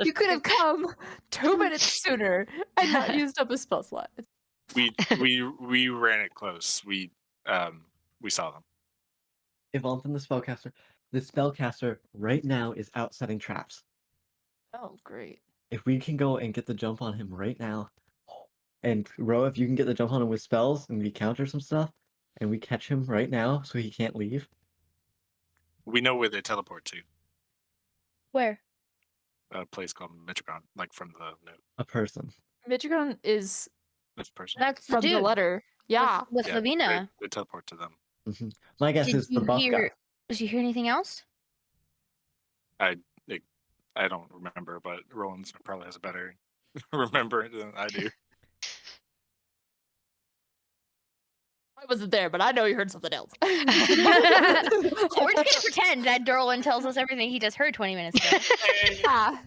E: You could have come 2 minutes sooner and not used up a spell slot.
B: We ran it close. We saw them.
A: Evolved in the spellcaster. The spellcaster right now is out setting traps.
E: Oh, great.
A: If we can go and get the jump on him right now, and Ro, if you can get the jump on him with spells and we counter some stuff, and we catch him right now so he can't leave.
B: We know where they teleport to.
F: Where?
B: A place called Michigan, like from the note.
A: A person.
E: Michigan is
B: This person.
F: That's the
E: from
F: dude.
E: the letter. Yeah.
F: With
B: Yeah,
F: Lavina.
B: They teleport to them.
A: My guess
F: Did
A: is the
F: you
A: buff
F: hear?
A: guy.
F: Did you hear anything else?
B: I don't remember, but Roland probably has a better remembrance than I do.
E: I wasn't there, but I know you heard something else.
F: We're just gonna pretend that Dorlin tells us everything he just heard 20 minutes ago.
E: Yeah.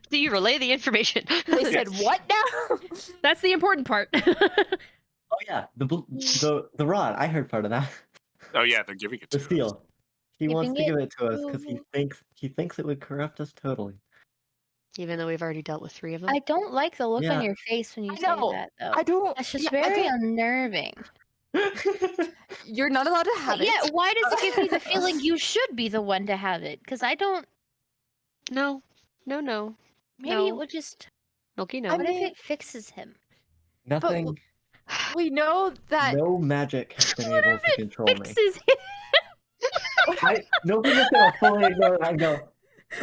D: Do you relay the information?
E: They said what now?
C: That's the important part.
A: Oh yeah, the rod. I heard part of that.
B: Oh yeah, they're giving it to
A: The
B: us.
A: seal. He wants to
F: Giving
A: give
F: it
A: it to us because
F: to-
A: he thinks it would corrupt us totally.
D: Even though we've already dealt with 3 of them.
F: I don't like the look
A: Yeah.
F: on your face when you
E: I
F: say
E: know.
F: that, though.
E: I don't.
F: That's just
E: yeah, I
F: very
E: don't-
F: unnerving.
E: You're not allowed to have
F: But yeah,
E: it.
F: why does it give me the feeling you should be the one to have it? Because I don't.
D: No.
F: Maybe
D: No.
F: it would just.
D: Milky, no.
E: I
F: What if
E: mean-
F: it fixes him?
A: Nothing.
E: We know that.
A: No magic has been able to control me.
C: Fixes him.
A: Nobody's just gonna fully ignore it and go.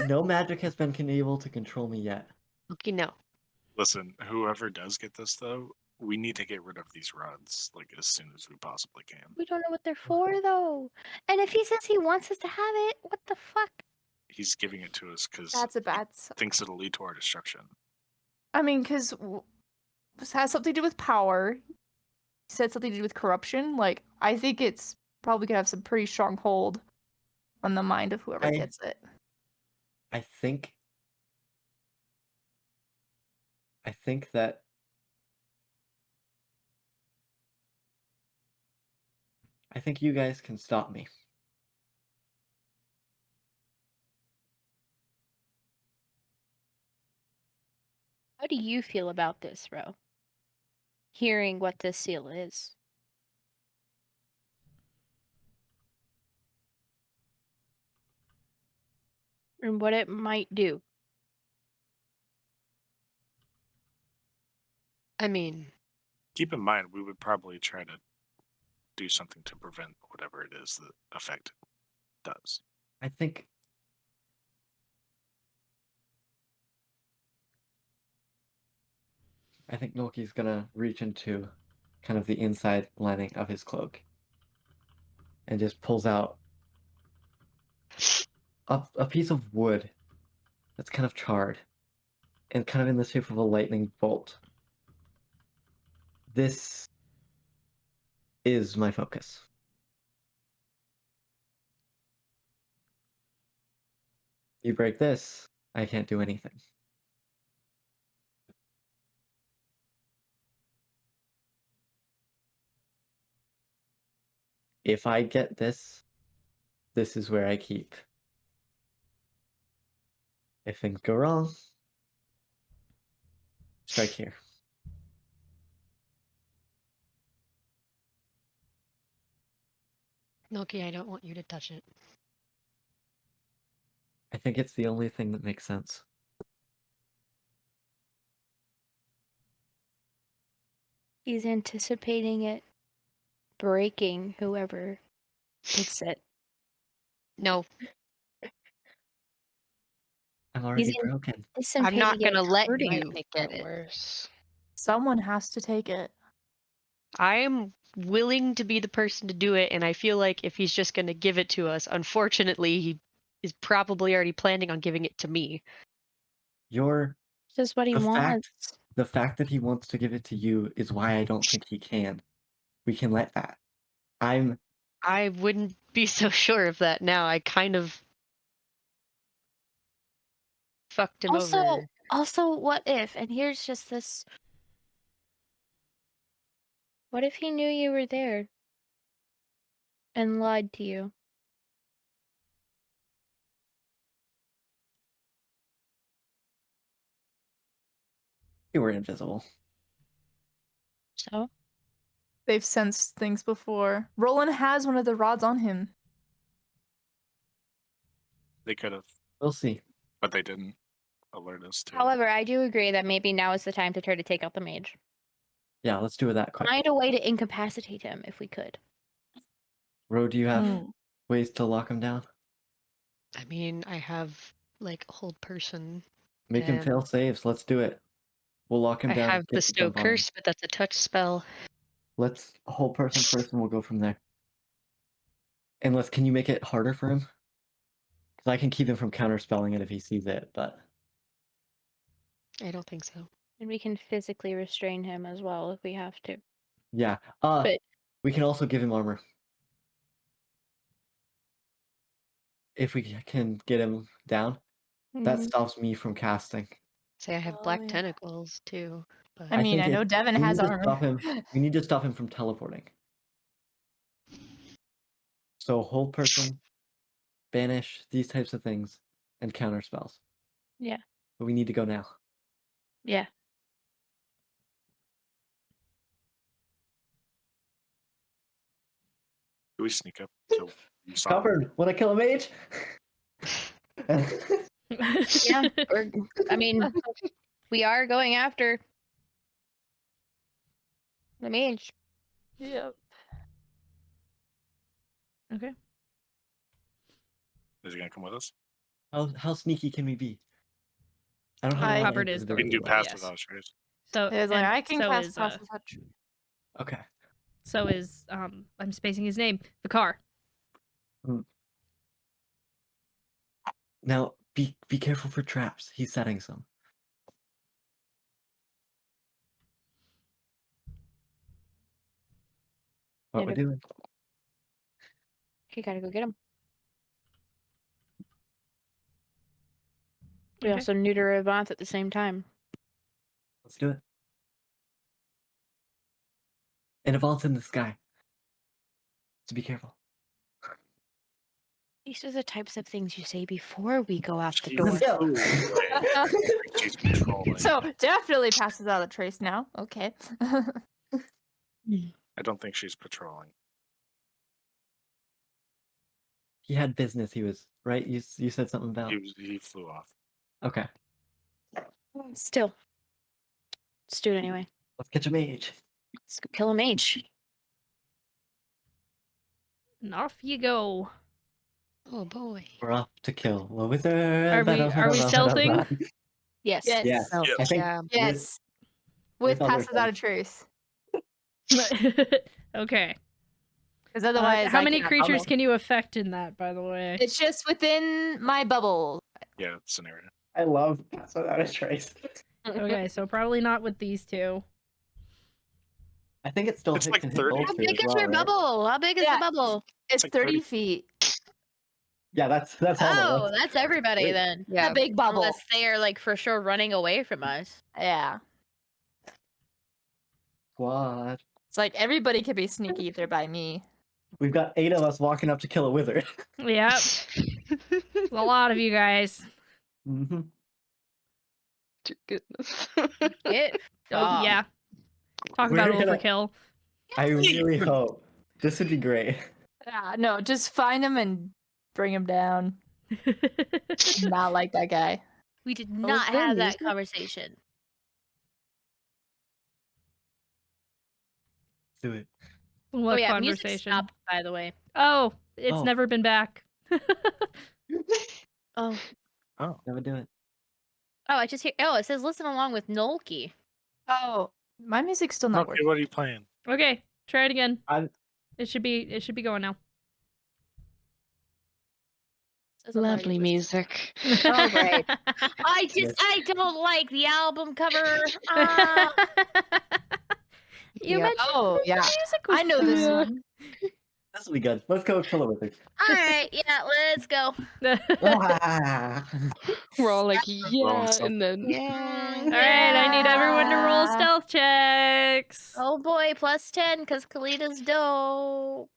A: No magic has been able to control me yet.
D: Milky, no.
B: Listen, whoever does get this though, we need to get rid of these rods like as soon as we possibly can.
F: We don't know what they're for, though. And if he says he wants us to have it, what the fuck?
B: He's giving it to us because
E: That's a bad.
B: thinks it'll lead to our destruction.
E: I mean, because this has something to do with power. He said something to do with corruption. Like, I think it's probably gonna have some pretty strong hold on the mind of whoever gets it.
A: I think that I think you guys can stop me.
F: How do you feel about this, Ro? Hearing what this seal is. And what it might do.
D: I mean,
B: Keep in mind, we would probably try to do something to prevent whatever it is that effect does.
A: I think Noki's gonna reach into kind of the inside lining of his cloak and just pulls out a piece of wood that's kind of charred and kind of in the shape of a lightning bolt. This is my focus. You break this, I can't do anything. If I get this, this is where I keep. If things go wrong, strike here.
D: Milky, I don't want you to touch it.
A: I think it's the only thing that makes sense.
F: He's anticipating it breaking whoever gets it.
D: No,
A: I'm already
F: He's
A: broken.
D: I'm not
F: anticipating it
D: gonna let
F: hurting
D: you
F: him.
H: Make
D: get
H: it
D: it.
H: worse.
E: Someone has to take it.
D: I'm willing to be the person to do it, and I feel like if he's just gonna give it to us, unfortunately, he is probably already planning on giving it to me.
A: You're
F: It's just what he
A: the
F: wants.
A: fact that he wants to give it to you is why I don't think he can. We can let that.
D: I wouldn't be so sure of that now. I kind of fucked him over.
F: Also, what if, and here's just this, what if he knew you were there and lied to you?
A: You were invisible.
F: So?
E: They've sensed things before. Roland has one of the rods on him.
B: They could have,
A: We'll see.
B: but they didn't alert us to.
F: However, I do agree that maybe now is the time to try to take out the mage.
A: Yeah, let's do it that quick.
F: Find a way to incapacitate him if we could.
A: Ro, do you have
E: Hmm.
A: ways to lock him down?
D: I mean, I have like hold person.
A: Make him fail
D: and
A: saves. Let's do it. We'll lock him
D: I
A: down.
D: have bestow
A: jump on him.
D: curse, but that's a touch spell.
A: Let's whole person first, and we'll go from there. Unless, can you make it harder for him? Because I can keep him from counterspelling it if he sees it, but
D: I don't think so.
F: And we can physically restrain him as well if we have to.
A: yeah.
F: But
A: We can also give him armor. If we can get him down, that
F: Mhm.
A: stops me from casting.
D: Say I have
E: Oh,
D: black
E: yeah.
D: tentacles too. But
E: I mean,
A: think
E: I know
A: if-
E: Devin
A: we
E: has
A: need to
E: armor.
A: stop him. We need to stop him from teleporting. So hold person, banish, these types of things, and counter spells.
F: Yeah.
A: But we need to go now.
F: Yeah.
B: Do we sneak up to you saw him?
A: Stubborn. Want to kill a mage?
F: Yeah. Or, I mean, we are going after the mage.
E: Yep.
C: Okay.
B: Is he gonna come with us?
A: How sneaky can we be? I don't have
E: I-
A: a lot of
C: Hubbard is
B: We can
A: invisibility
B: do
C: going
A: left.
B: passive
C: yes.
B: us, right?
C: So
E: It's like
C: and
E: I can
C: so
E: cast
C: is
E: pass without
A: Okay.
C: so is I'm spacing his name. Vakar.
A: Now be careful for traps. He's setting some. What we're
F: Later.
A: doing?
F: You gotta go get him. We
C: Okay.
F: also neuter Avant at the same time.
A: Let's do it. And Avant's in the sky. So be careful.
F: These are the types of things you say before we go out the
B: She's
F: door.
A: Let's go.
B: She's patrolling.
E: So definitely passes out a trace now. Okay.
B: I don't think she's patrolling.
A: He had business. He was right. You said something about.
B: He flew off.
A: Okay.
F: Still. Let's do it anyway.
A: Let's catch a mage.
F: Let's go kill a mage.
C: And off you go.
H: Oh boy.
A: We're off to kill a wizard.
C: Are we stealthing?
F: Yes.
E: Yes.
A: Yes.
B: Yes.
A: I think.
H: Yeah.
E: Yes. With
A: other
E: passes out a
A: things.
E: trace.
C: Okay.
E: Because otherwise,
C: how
E: I
C: many
E: cannot
C: creatures
E: bubble.
C: can you affect in that, by the way?
E: It's just within my bubble.
B: Yeah, scenario.
A: I love pass without a trace.
C: Okay, so probably not with these two.
A: I think it still
B: It's
A: hit,
B: like
A: can hit
B: 30.
A: both
F: How
A: feet
F: big
A: as
F: is
A: well,
F: your
A: right?
F: bubble? How big is
E: Yeah.
F: the bubble?
E: It's
B: like
E: 30
B: 30.
E: feet.
A: Yeah, that's all.
F: Oh,
A: of us.
F: that's everybody
A: Wait.
F: then.
E: It's a big bubble.
F: Unless they are like for sure running away from us.
E: Yeah.
A: What?
E: It's like everybody could be sneaky either by me.
A: We've got 8 of us walking up to kill a wizard.
C: Yep, a lot of you guys.
A: Mm-hmm.
H: Dear goodness.
F: It.
C: Oh yeah. Talk
A: We're
C: about
A: gonna-
C: overkill.
A: I really hope this would be great.
E: Yeah, no, just find him and bring him down. Not like that guy.
F: We did
H: is
F: not
H: there
F: have that
H: music?
F: conversation.
A: Let's do it.
C: What
F: oh yeah, music
C: conversation?
F: stopped, by the way.
C: Oh, it's
A: Oh.
C: never been back.
F: Oh.
B: Oh.
A: Never do it.
F: Oh, I just hear. Oh, it says listen along with Nolki.
E: Oh, my music's still not
B: Okay,
E: working.
B: what are you playing?
C: Okay, try it again.
A: I'm-
C: It should be going now.
F: It says I'm already
H: Lovely
F: listening.
H: music.
F: Oh, great. I
A: Yes.
F: I don't like the album cover.
C: You
H: Yep.
C: mentioned
E: Oh, yeah.
C: music was
E: I know this
C: good.
E: one.
A: This will be good. Let's go kill a wizard.
F: All right, yeah, let's go.
A: Ah.
H: We're all like, yeah,
B: stuff.
H: and then
F: Yeah.
C: All right, I need everyone to roll stealth checks.
F: Oh boy, +10 because Kalita's dope.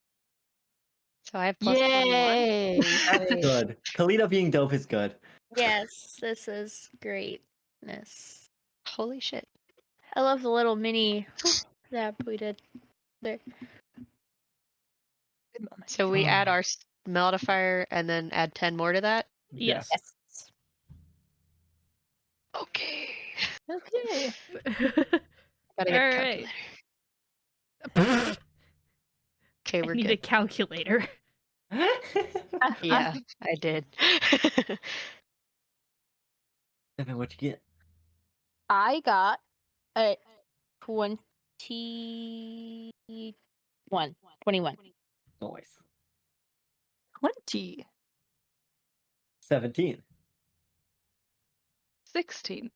H: so I have plus 21.
E: Yay!
A: That's good. Kalita being dope is good.
F: Yes, this is greatness.
H: Holy shit.
F: I love the little mini zap we did there.
E: Good moment.
H: So we add our modifier and then add 10 more to that?
C: Yes.
H: Okay.
E: Okay.
H: Gotta get a
C: Alright.
H: calculator. Okay,
C: I
H: we're
C: need a
H: good.
C: calculator.
H: Yeah, I did.
A: Devin, what'd you get?
F: I got a 21. 21.
A: Nice.
E: 20.
A: 17.
H: 16.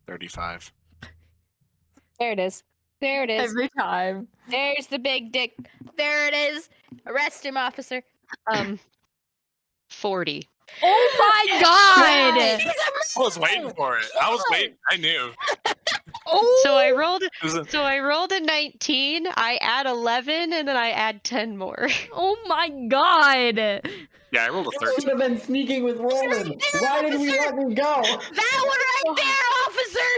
B: 35.
F: There it is. There it is.
E: Every time.
F: There's the big dick. There it is. Arrest him, officer.
H: 40.
C: Oh my god!
B: I was waiting for it. I was waiting. I knew.
C: Oh,
H: So I rolled
B: It was a-
H: so I rolled a 19, I add 11, and then I add 10 more.
C: oh my god!
B: yeah, I rolled a
A: You
B: 13.
A: should have been sneaking with Roland. Why did we let him go?
F: That one right there, officer.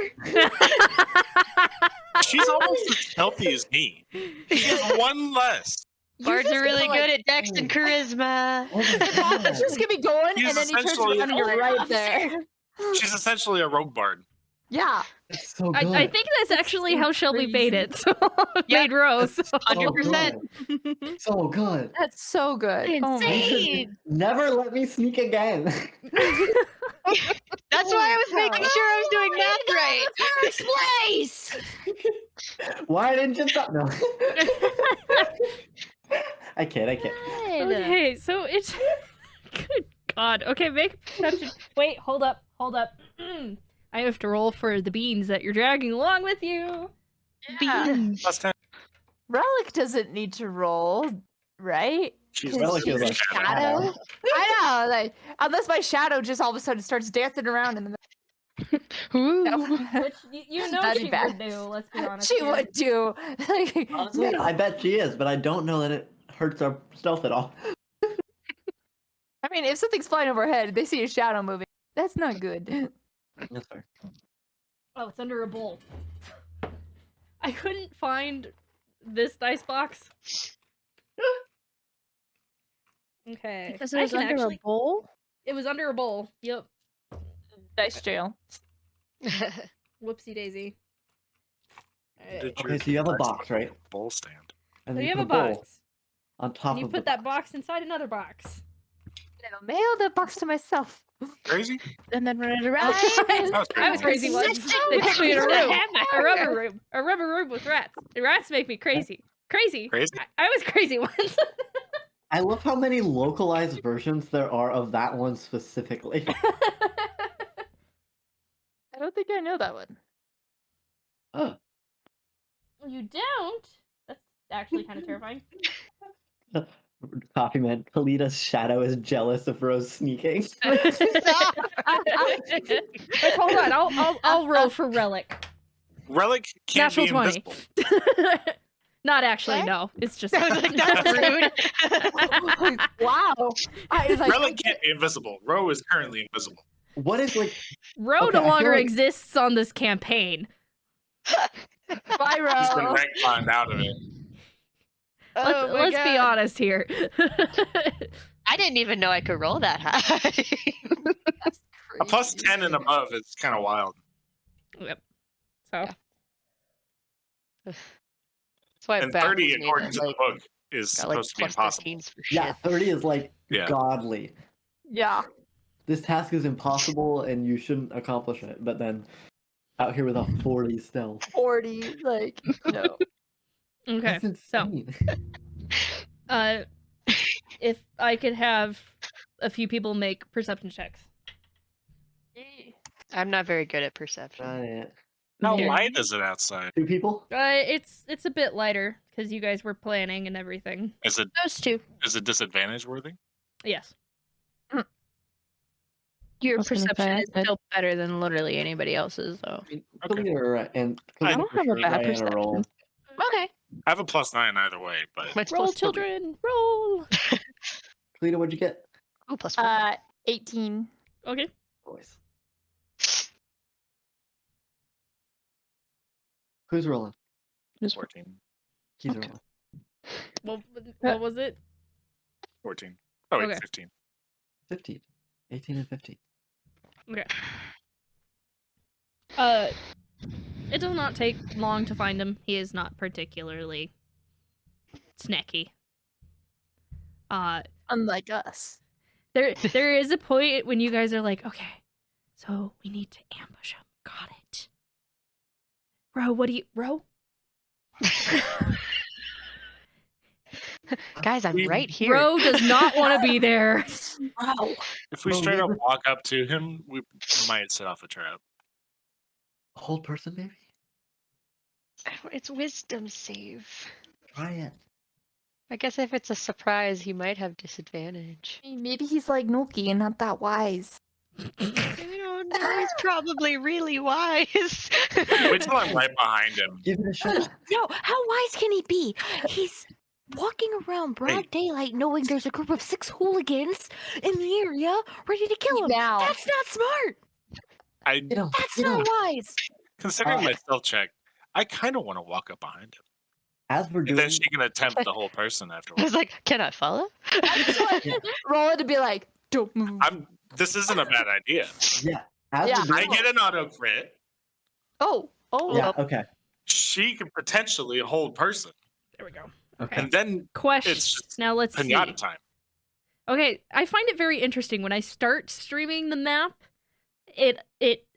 B: She's almost as healthy as me. She has one less.
H: Bards are really good at dex
A: "Oh."
H: and charisma.
E: It's just gonna be going,
B: He's
E: and then he turns
B: essentially-
E: around and you're right there.
B: She's essentially a rogue bard.
E: Yeah.
A: It's so good.
C: I think that's actually how Shelby made
E: crazy.
C: it. So
D: Yeah,
C: made Rose.
A: That's
C: So.
D: 100%.
A: good. So good.
E: That's so good. Oh my
A: You should
F: Insane.
A: never let me sneak again.
D: That's why I was making sure I was doing math right.
F: First place.
A: Why didn't you stop? No. I kid.
C: Okay, so it's good God. Okay, make a perception. Wait, hold up. I have to roll for the beans that you're dragging along with you.
D: Beans.
B: Plus 10.
E: Relic doesn't need to roll, right?
B: She's
E: 'Cause
A: Relic
E: she's
A: is
E: a
A: a
E: shadow.
A: shadow.
E: I know, like unless my shadow just all of a sudden starts dancing around and
D: Ooh.
C: Which you know
E: That'd
C: she
E: be bad.
C: would do, let's be honest.
E: she
C: here.
E: would do. Like,
A: Honestly,
E: no.
A: I bet she is, but I don't know that it hurts our stealth at all.
E: I mean, if something's flying overhead, they see a shadow moving. That's not good.
A: That's fair.
C: Oh, it's under a bowl. I couldn't find this dice box. Okay.
F: Because it
C: I
F: was
C: can
F: under
C: actually...
F: a bowl.
C: It was under a bowl. Yep.
E: Dice jail.
C: Whoopsie daisy. Alright.
A: Okay, so you have a box, right?
B: Bowl stand.
A: And
C: So
A: then
C: you have a
A: put bowl
C: box.
A: on top
C: And you
A: of
C: put
A: the
C: that box inside another box.
E: I'll mail the box to myself.
B: Crazy?
F: And then run it around.
C: I was crazy once. They put me in a room. A rubber room. A rubber room with rats. The rats make me crazy. Crazy.
B: Crazy?
C: I was crazy once.
A: I love how many localized versions there are of that one specifically.
E: I don't think I know that one.
A: Oh.
C: You don't? That's actually kind of terrifying.
A: Coffee man, Kalita's shadow is jealous of Rose sneaking.
C: Wait, hold on. I'll roll for relic.
B: Relic can't
C: Natural
B: be
C: 20.
B: invisible.
C: Not actually,
D: What?
C: no. It's just
D: I was like, that's rude.
E: Wow. I was like,
B: Relic can't be invisible. Ro is currently invisible.
A: What is like
C: Ro
A: Okay, I
C: no
A: feel
C: longer
A: like-
C: exists on this campaign.
E: Byro.
B: He's been retconned out of it.
D: Oh my
C: Let's be
D: God.
C: honest here.
D: I didn't even know I could roll that high.
B: A plus 10 and above is kind of wild.
C: Yep. So
D: That's why
B: And
D: baffles
B: 30,
D: me
B: according
D: that,
B: to the
D: like,
B: book, is
D: got, like,
B: supposed to be
D: plus
B: impossible.
D: 13s for
A: yeah,
D: shit.
A: 30 is like
B: Yeah.
A: godly.
E: Yeah.
A: This task is impossible and you shouldn't accomplish it, but then out here with a 40 stealth.
E: 40. Like, no.
C: okay.
A: That's
C: So
A: insane.
C: if I could have a few people make perception checks.
D: I'm not very good at perception.
A: Got it.
B: How
C: Yeah.
B: light is it outside?
A: 2 people?
C: It's a bit lighter because you guys were planning and everything.
B: Is it
F: Those two.
B: disadvantage worthy?
C: Yes.
F: Your
H: was gonna say,
F: perception is
H: I-
F: still better than literally anybody else's, though.
A: I mean,
B: Okay.
A: Kalita or, and
B: I
A: Kalita
H: don't
A: for
H: have a
A: sure,
H: bad
A: Diana
H: perception.
A: roll.
F: Okay.
B: I have a plus 9 either way, but
D: What's
C: Roll,
D: plus 4?
C: children, roll.
A: Kalita, what'd you get?
D: Oh, plus 4.
E: 18.
C: Okay.
A: Boys. Who's rolling?
B: 14.
A: He's
H: Okay.
A: rolling.
C: What was it?
B: 14. Oh, wait,
C: Okay.
B: 15.
A: 15. 18 and 15.
C: Okay. It does not take long to find him. He is not particularly snacky.
E: Unlike us.
C: There is a point when you guys are like, okay, so we need to ambush him. Got it. Ro, what do you Ro?
D: Guys, I'm right here.
C: Ro does not want to be there.
B: If we
A: Well,
B: straight up
A: never-
B: walk up to him, we might set off a trap.
A: A whole person, maybe?
D: It's wisdom save.
A: Try it.
D: I guess if it's a surprise, he might have disadvantage.
E: Maybe he's like Nuki and not that wise.
D: I don't know. He's probably really wise.
B: Wait till I'm right behind him.
A: Give it a shot.
F: No, how wise can he be? He's walking around broad daylight knowing there's a group of 6 hooligans in the area ready to kill him.
E: Now.
F: That's not smart.
B: I,
A: Get him.
F: That's
A: Get him.
F: not wise.
B: considering my stealth check, I kind of want to walk up behind him.
A: As we're
B: And
A: doing
B: then she can attempt the whole person
D: I
B: afterwards.
D: was like, can I follow?
E: Roll it to be like, don't move.
B: This isn't a bad idea.
A: yeah, as
E: Yeah.
A: we're
B: I
A: doing,
B: get an auto crit.
E: Oh.
A: Yeah. Okay.
B: She could potentially hold person,
C: There we go.
A: Okay.
B: and then
C: Question.
B: it's just
C: Now let's see.
B: pinata time.
C: Okay, I find it very interesting when I start streaming the map. It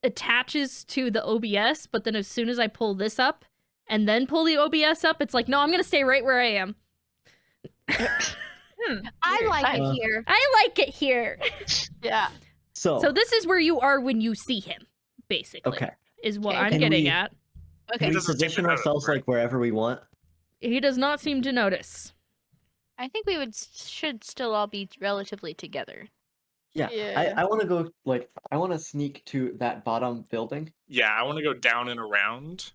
C: attaches to the OBS, but then as soon as I pull this up and then pull the OBS up, it's like, no, I'm gonna stay right where I am.
F: I like
A: Uh,
F: it here.
C: I like it here.
E: Yeah.
A: So.
C: So this is where you are when you see him, basically.
A: Okay.
C: Is what
F: Okay.
C: I'm
A: Can
C: getting
A: we-
C: at.
A: Can
F: Okay.
A: we
B: doesn't seem to
A: position
B: notice,
A: ourselves
B: right?
A: like wherever we want?
C: He does not seem to notice.
F: I think we should still all be relatively together.
A: Yeah.
E: Yeah.
A: I want to go like I want to sneak to that bottom building.
B: Yeah, I want to go down and around.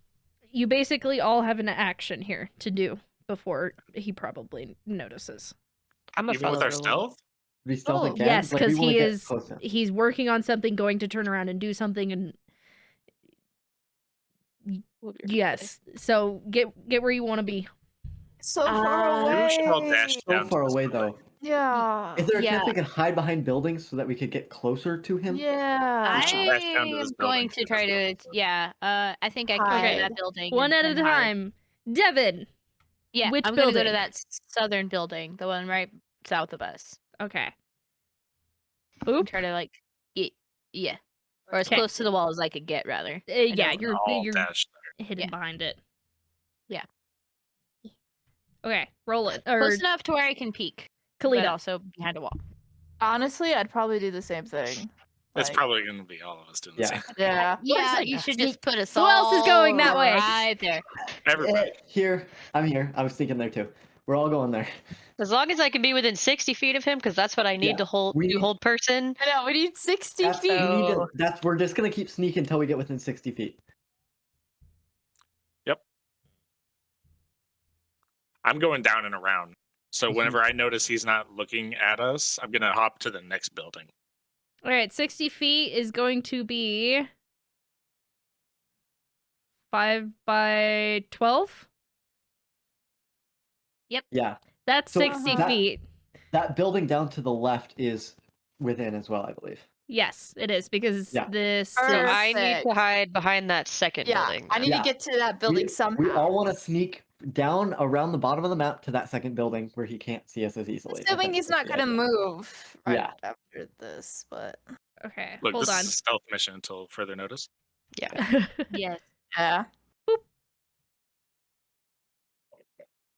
C: You basically all have an action here to do before he probably notices.
H: I'm a
B: Even with our
H: follow the
B: stealth?
A: We still
E: Oh,
A: can.
C: Yes,
A: Like, we
C: because
A: wanna
C: he
A: get
C: is
A: close enough.
C: he's working on something, going to turn around and do something, and
H: We'll be right
C: yes. So get where you want to be.
E: So far
B: Maybe we should all
E: away.
B: dash
A: So
B: down. to
A: far
B: this
A: away
B: building.
A: though.
E: Yeah.
A: Is there a chance
F: Yeah.
A: we can hide behind buildings so that we could get closer to him?
E: Yeah.
B: should
F: I
B: dash down to this
F: am going
B: building.
F: to try to. Yeah. I think I can go
E: Hide.
F: to that building.
C: One at
F: and
C: a
F: hide.
C: time. Devin.
F: Yeah.
C: Which
F: I'm gonna go to
C: building?
F: that southern building, the one right south of us.
C: Okay.
F: And
C: Boop.
F: try to like. Yeah. Or as
C: 'Kay.
F: close to the wall as I could get, rather.
C: Yeah,
F: don't-
C: you're
B: All dash there.
C: hidden
F: Yeah.
C: behind it.
F: Yeah.
C: Okay, roll it. Or
F: Close enough to where I can peek, but
C: Kalita.
F: also behind a wall.
E: Honestly, I'd probably do the same thing.
B: It's
E: Like,
B: probably going to be all of us doing the
A: Yeah.
B: same.
E: Yeah.
F: Yeah, you should just put us
C: Who else is going that
F: all
C: way?
F: right there.
B: Everybody.
A: Here. I'm here. I was thinking there too. We're all going there.
H: As long as I can be within 60 feet of him, because that's what I need
A: Yeah,
H: to hold
A: we
H: to
A: need-
H: hold person.
E: I know, we need 60
A: That's,
E: feet.
A: we need to,
H: So-
A: we're just gonna keep sneaking until we get within 60 feet.
B: I'm going down and around. So
A: Mhm.
B: whenever I notice he's not looking at us, I'm going to hop to the next building.
C: All right, 60 feet is going to be 5 by 12.
A: Yeah.
C: That's
A: So
C: 60
A: that-
C: feet.
A: That building down to the left is within as well, I believe.
C: Yes, it is because
A: Yeah.
C: this
H: So
C: is
H: I need to
E: Perfect.
H: hide behind that second
E: Yeah,
H: building.
E: I need
A: Yeah.
E: to get to that building somehow.
A: We all want to sneak down around the bottom of the map to that second building where he can't see us as easily. I
E: Assuming
A: think
E: he's
A: that's
E: not
A: the
E: gonna
A: idea.
E: move right
A: Yeah.
E: after this, but
C: okay.
B: Look,
C: Hold
B: this
C: on.
B: is a stealth mission until further notice.
F: Yes.
E: yeah.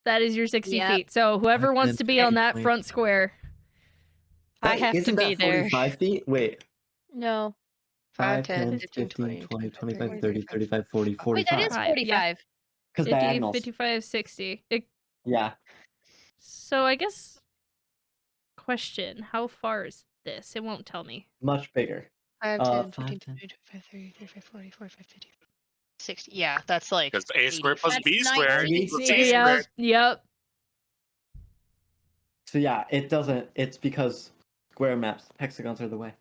C: That is your 60
F: Yep.
C: feet. So whoever
A: I've
C: wants
A: been
C: to be on that
A: painfully-
C: front square.
H: I have to
A: Isn't
H: be
A: that
H: there.
A: 45 feet? Wait.
F: No.
A: 5,
H: 10,
A: 10,
H: 15,
A: 15, 20, 25,
H: 30,
A: 30, 35, 40,
F: Wait,
A: 45.
F: that is
C: 45,
F: 45.
A: Because
C: 50,
A: diagonals.
C: 55, 60.
A: Yeah.
C: So I guess question, how far is this? It won't tell me.
A: Much bigger.
H: 5, 10,
A: 5,
H: 15,
A: 10.
H: 20, 25, 30, 35, 40, 45, 50, 60. Yeah, that's like.
B: Because A squared plus
F: That's
B: B squared
F: 19
B: equals
F: feet.
B: C
C: Yep.
B: squared.
C: Yep.
A: So yeah, it doesn't. It's because square maps, hexagons are the way.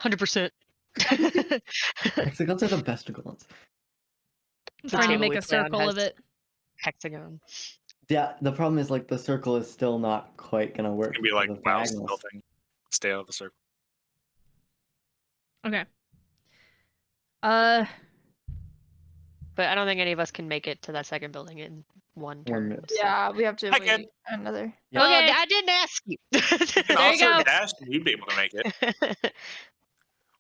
H: 100%.
A: Hexagons are the best ones.
C: I'm trying to make
H: totally
C: a circle
H: plan
C: of
H: has-
C: it.
H: Hexagon.
A: Yeah, the problem is like the circle is still not quite gonna work.
B: It's going to be
A: because
B: like,
A: of
B: wow,
A: diagonals.
B: stealthing. Stay out of the circle.
C: Okay.
H: But I don't think any of us can make it to that second building in one turn.
A: minute.
E: Yeah, we have to
B: I
E: wait
B: can.
E: another.
A: Yeah.
C: Okay.
H: I didn't ask you.
C: There you go.
B: Dash, you'd be able to make it.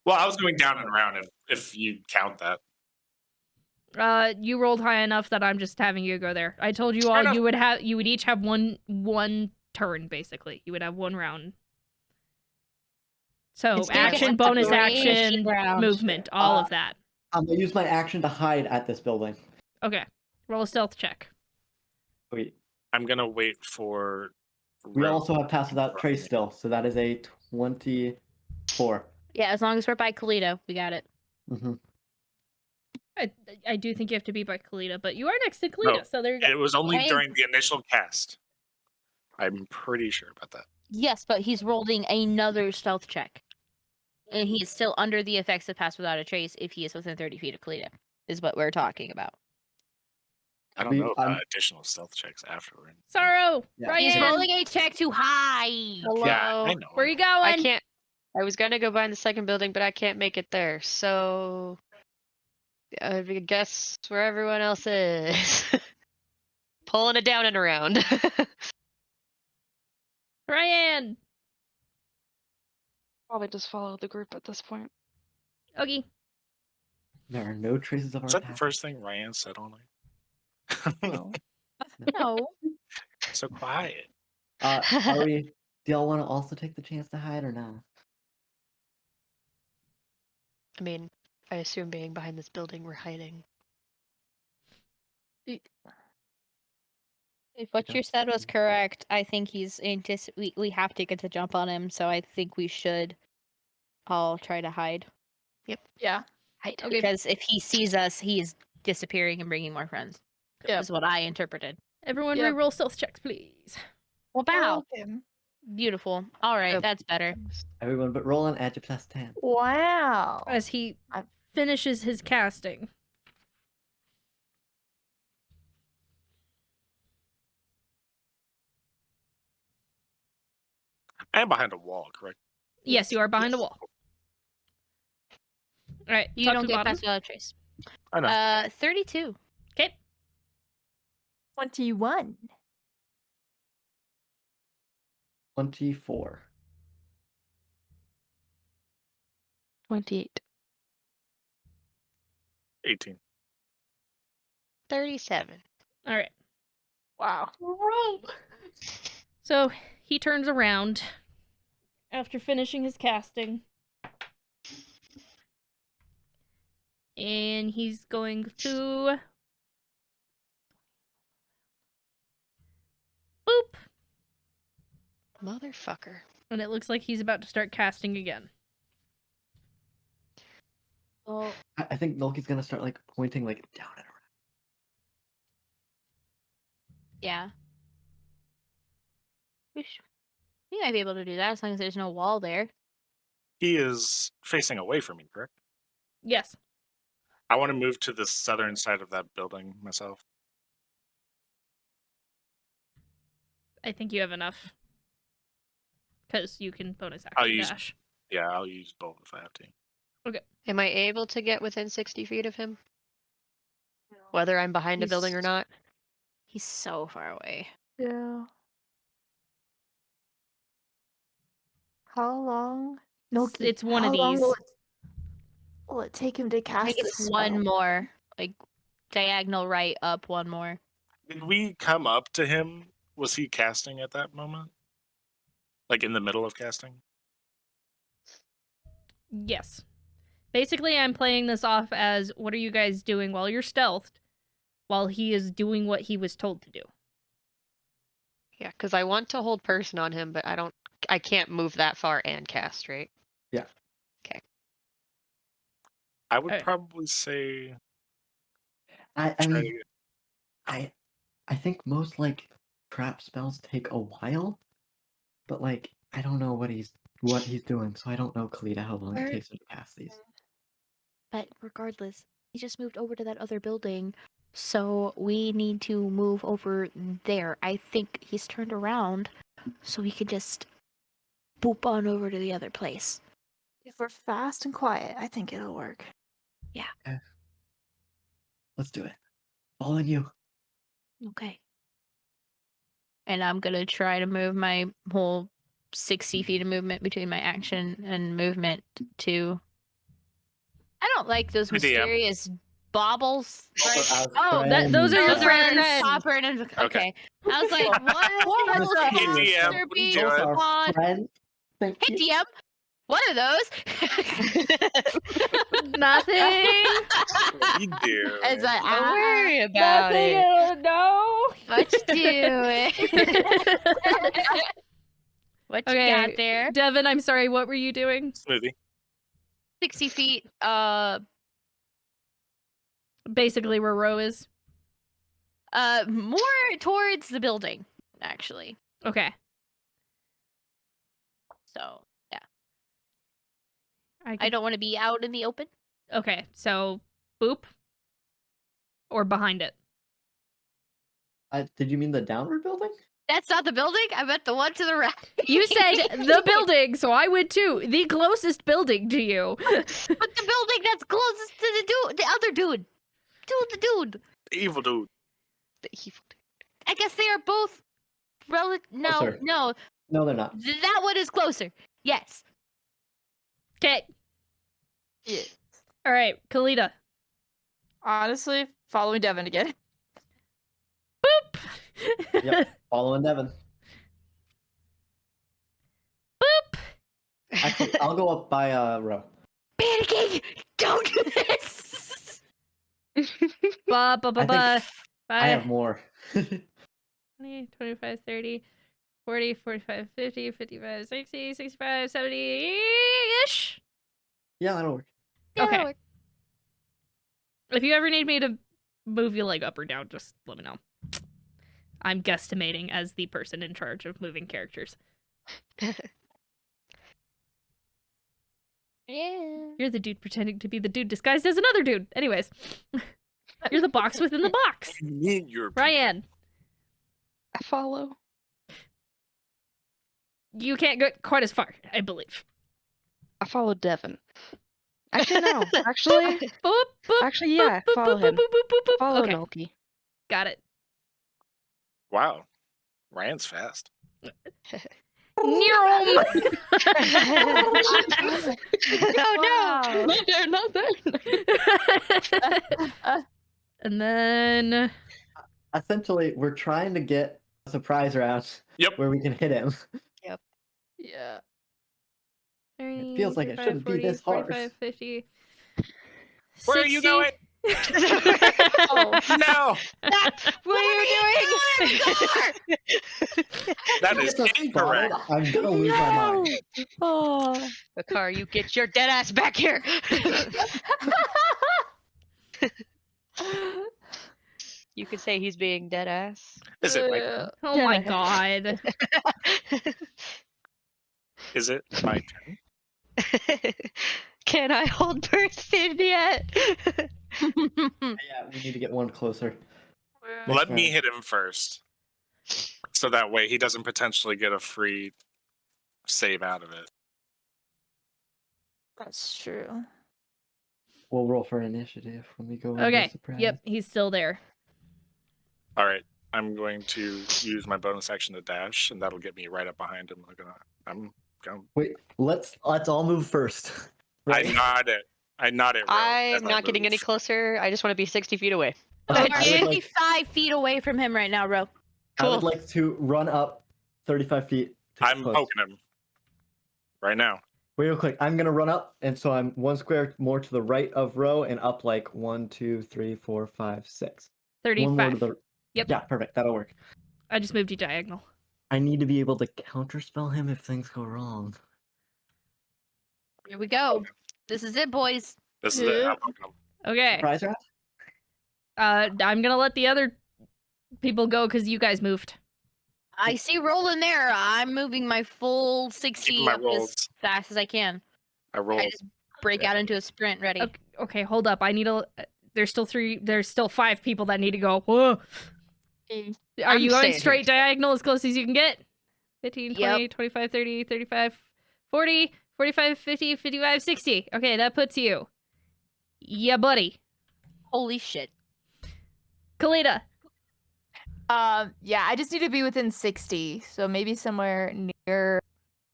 B: Well, I was going down and around if you count that.
C: You rolled high enough that I'm just having you go there. I told you all
B: enough.
C: you would each have one turn basically. You would have one round. So
F: It's gonna be
C: action,
F: a
C: bonus
F: duration
C: action,
F: round.
C: movement, all of that.
A: I'm gonna use my action to hide at this building.
C: Okay. Roll a stealth check.
A: Sweet.
B: I'm going to wait for.
A: We
B: Ro-
A: also have pass without trace still, so that is a 24.
F: Yeah, as long as we're by Kalito, we got it.
A: Mm-hmm.
C: I do think you have to be by Kalita, but you are next to Kalita,
B: No,
C: so there you go.
B: It was only
F: Hey.
B: during the initial cast. I'm pretty sure about that.
F: Yes, but he's rolling another stealth check. And he is still under the effects of Pass Without a Trace if he is within 30 feet of Kalita, is what we're talking about.
B: I don't
A: We-
B: know about
A: I'm-
B: additional stealth checks afterward.
C: Sorrow,
A: Yeah.
C: Ryan,
F: He's rolling a check to hide.
H: Hello.
B: Yeah, I know.
C: where you
H: I
C: going?
H: can't. I was gonna go behind the second building, but I can't make it there. So
D: I guess where everyone else is. Pulling it down and around.
C: Ryan!
I: Probably just follow the group at this point.
C: Okay.
A: There are no traces of our
B: Was that the
A: past.
B: first thing Ryan said all night?
I: No.
F: No.
B: So quiet.
A: Are we? Do y'all want to also take the chance to hide or not?
D: I mean, I assume being behind this building, we're hiding.
F: If what
A: don't
F: you said was
A: see.
F: correct, I think he's we have to get the jump on him, so I think we should all try to hide.
E: Yeah.
D: Hide.
C: Okay.
F: Because if he sees us, he's disappearing and bringing more friends.
E: Yep.
F: Is what I interpreted.
C: Everyone
E: Yep.
C: reroll stealth checks, please.
F: Well, bow.
E: Okay.
F: Beautiful. All right,
D: Oh.
F: that's better.
A: Everyone, but roll on edge of plus 10.
E: Wow.
C: As he
E: I-
C: finishes his casting.
B: I am behind a wall, correct?
C: Yes, you are behind a
D: Yes.
C: wall. All right,
F: You
C: talk
F: don't
C: to the
F: get
C: bottom.
F: past without trace.
B: I know.
F: 32.
C: Okay.
E: 21.
A: 24.
I: 28.
B: 18.
D: 37.
C: All right.
E: Wow.
C: So he turns around after finishing his casting. And he's going to boop.
D: Motherfucker.
C: And it looks like he's about to start casting again.
F: Well,
A: I think Nolki's gonna start like pointing like down and around.
F: yeah. We might be able to do that as long as there's no wall there.
B: He is facing away from me, correct?
C: Yes.
B: I want to move to the southern side of that building myself.
C: I think you have enough. Because you can bonus
B: I'll
C: action
B: use-
C: dash.
B: Yeah, I'll use both if I have to.
D: Am I able to get within 60 feet of him? Whether I'm behind a building or not?
F: He's so far away.
E: Yeah. How long? Noki,
C: It's one of
E: how long
C: these.
E: will it take him to
F: I
E: cast
F: think
E: this
F: it's one
E: spell?
F: more. Like, diagonal right up one more.
B: Did we come up to him? Was he casting at that moment? Like in the middle of casting?
C: Yes. Basically, I'm playing this off as what are you guys doing while you're stealthed, while he is doing what he was told to do.
D: Yeah, because I want to hold person on him, but I can't move that far and cast, right?
B: I would
C: Alright.
B: probably say
A: I
B: try
A: mean,
B: to-
A: I think most like trap spells take a while, but like I don't know what he's doing, so I don't know, Kalita, how long it
F: Where-
A: takes him to cast these.
F: But regardless, he just moved over to that other building. So we need to move over there. I think he's turned around, so we can just boop on over to the other place.
E: If we're fast and quiet, I think it'll work.
A: Let's do it. Following you.
F: Okay. And I'm gonna try to move my whole 60 feet of movement between my action and movement to. I don't like those
B: Hey, DM.
F: mysterious baubles. Right?
E: Oh,
C: those are your
F: Those
C: friends.
F: are Copper and okay.
B: Okay.
F: I was like, what?
E: What
F: Else
E: the
B: Hey,
F: can
B: DM,
F: there
B: what are
F: be
B: you doing?
F: on-
A: friends. Thank
F: Hey
A: you.
F: DM, what are those?
C: Nothing.
B: You do.
E: It's like,
D: Don't worry about it.
C: No.
F: What you doing? What you
C: Okay.
F: got there?
C: Devin, I'm sorry. What were you doing?
B: Smoothie.
F: 60 feet.
C: Basically, where Ro is.
F: More towards the building, actually.
C: Okay.
F: So yeah,
C: I
F: I don't want to be out in the open.
C: Okay, so boop. Or behind it.
A: Did you mean the downward building?
F: That's not the building? I meant the one to the right.
C: You said the building, so I would too. The closest building to you.
F: But the building that's closest to the dude, the other dude. The dude.
B: The evil dude.
H: The evil dude.
F: I guess they are both no,
A: Closer.
F: no.
A: No, they're not.
F: That one is closer. Yes.
C: Okay.
E: Yeah.
C: All right, Kalita.
E: Honestly, following Devin again.
C: Boop.
A: Yep. Following Devin.
C: Boop.
A: Actually, I'll go up by row.
F: Panicking! Don't do this!
C: Ba ba ba
A: I
C: ba.
A: I have more.
C: 20, 25, 30, 40, 45, 50, 55, 60, 65, 70-ish.
A: Yeah, that'll work.
C: Okay. If you ever need me to move your leg up or down, just let me know. I'm guesstimating as the person in charge of moving characters.
F: Yeah.
C: You're the dude pretending to be the dude disguised as another dude. Anyways. You're the box within the box.
B: You mean you're
C: Ryan,
I: I follow.
C: you can't go quite as far, I believe.
I: I follow Devin. Actually, no. Actually,
C: Boop, boop,
I: actually, yeah.
C: boop,
I: Follow
C: boop,
I: him.
C: boop, boop, boop, boop.
I: Follow
C: Okay,
I: Nulky.
C: got it.
B: Wow. Ryan's fast.
C: Nearum.
H: Oh
I: No, they're not there.
C: And then
A: Essentially, we're trying to get a surprise round
B: Yep.
A: where we can hit him.
E: Yeah.
C: 30,
A: feels like it
C: 35,
A: shouldn't be
C: 40,
A: this hard.
C: 45, 50.
B: Where are you
C: 60.
B: going?
E: Oh.
B: No.
H: What are you doing?
B: That is
A: If it's
B: incorrect.
A: spotted, I'm gonna lose my mind.
F: Oh.
H: Bakar, you get your dead ass back here. You could say he's being dead ass.
B: Is it my turn?
C: Oh my god.
B: Is it my turn?
H: Can I hold person yet?
A: Yeah, we need to get one closer. Next
B: Let me
A: round.
B: hit him first. So that way he doesn't potentially get a free save out of it.
E: That's true.
A: We'll roll for initiative when we go into
C: Okay.
A: surprise.
C: Yep, he's still there.
B: All right. I'm going to use my bonus action to dash, and that'll get me right up behind him. I'm going.
A: Wait, let's all move first.
B: I nod it. I nod it.
H: I'm not getting any closer. I just want to be 60 feet away.
A: I
F: We're
A: would like
F: 55 feet away from him right now, Ro.
A: I would
H: Cool.
A: like to run up 35 feet. to get
B: I'm
A: close.
B: poking him right now.
A: Wait real quick. I'm gonna run up, and so I'm one square more to the right of row and up like 1, 2, 3, 4, 5, 6. One more to
C: 35.
A: the.
C: Yep.
A: Yeah, perfect. That'll work.
C: I just moved you diagonal.
A: I need to be able to counterspell him if things go wrong.
F: Here we go. This is it, boys.
B: This is it. I'm poking him.
C: Okay.
A: Surprise round?
C: I'm gonna let the other people go because you guys moved.
F: I see rolling there. I'm moving my full 60
B: Keeping my
F: up as
B: rolls.
F: fast as I can.
B: I roll.
F: I just break out into a sprint ready.
C: Okay, hold up. I need a. There's still 5 people that need to go. Whoa. Are
H: I'm
C: you going
H: staying
C: straight diagonal as close as you can get? 15, 20,
F: Yep.
C: 25, 30, 35, 40, 45, 50, 55, 60. Okay, that puts you. Yeah, buddy.
F: Holy shit.
C: Kalita.
E: Yeah, I just need to be within 60, so maybe somewhere near.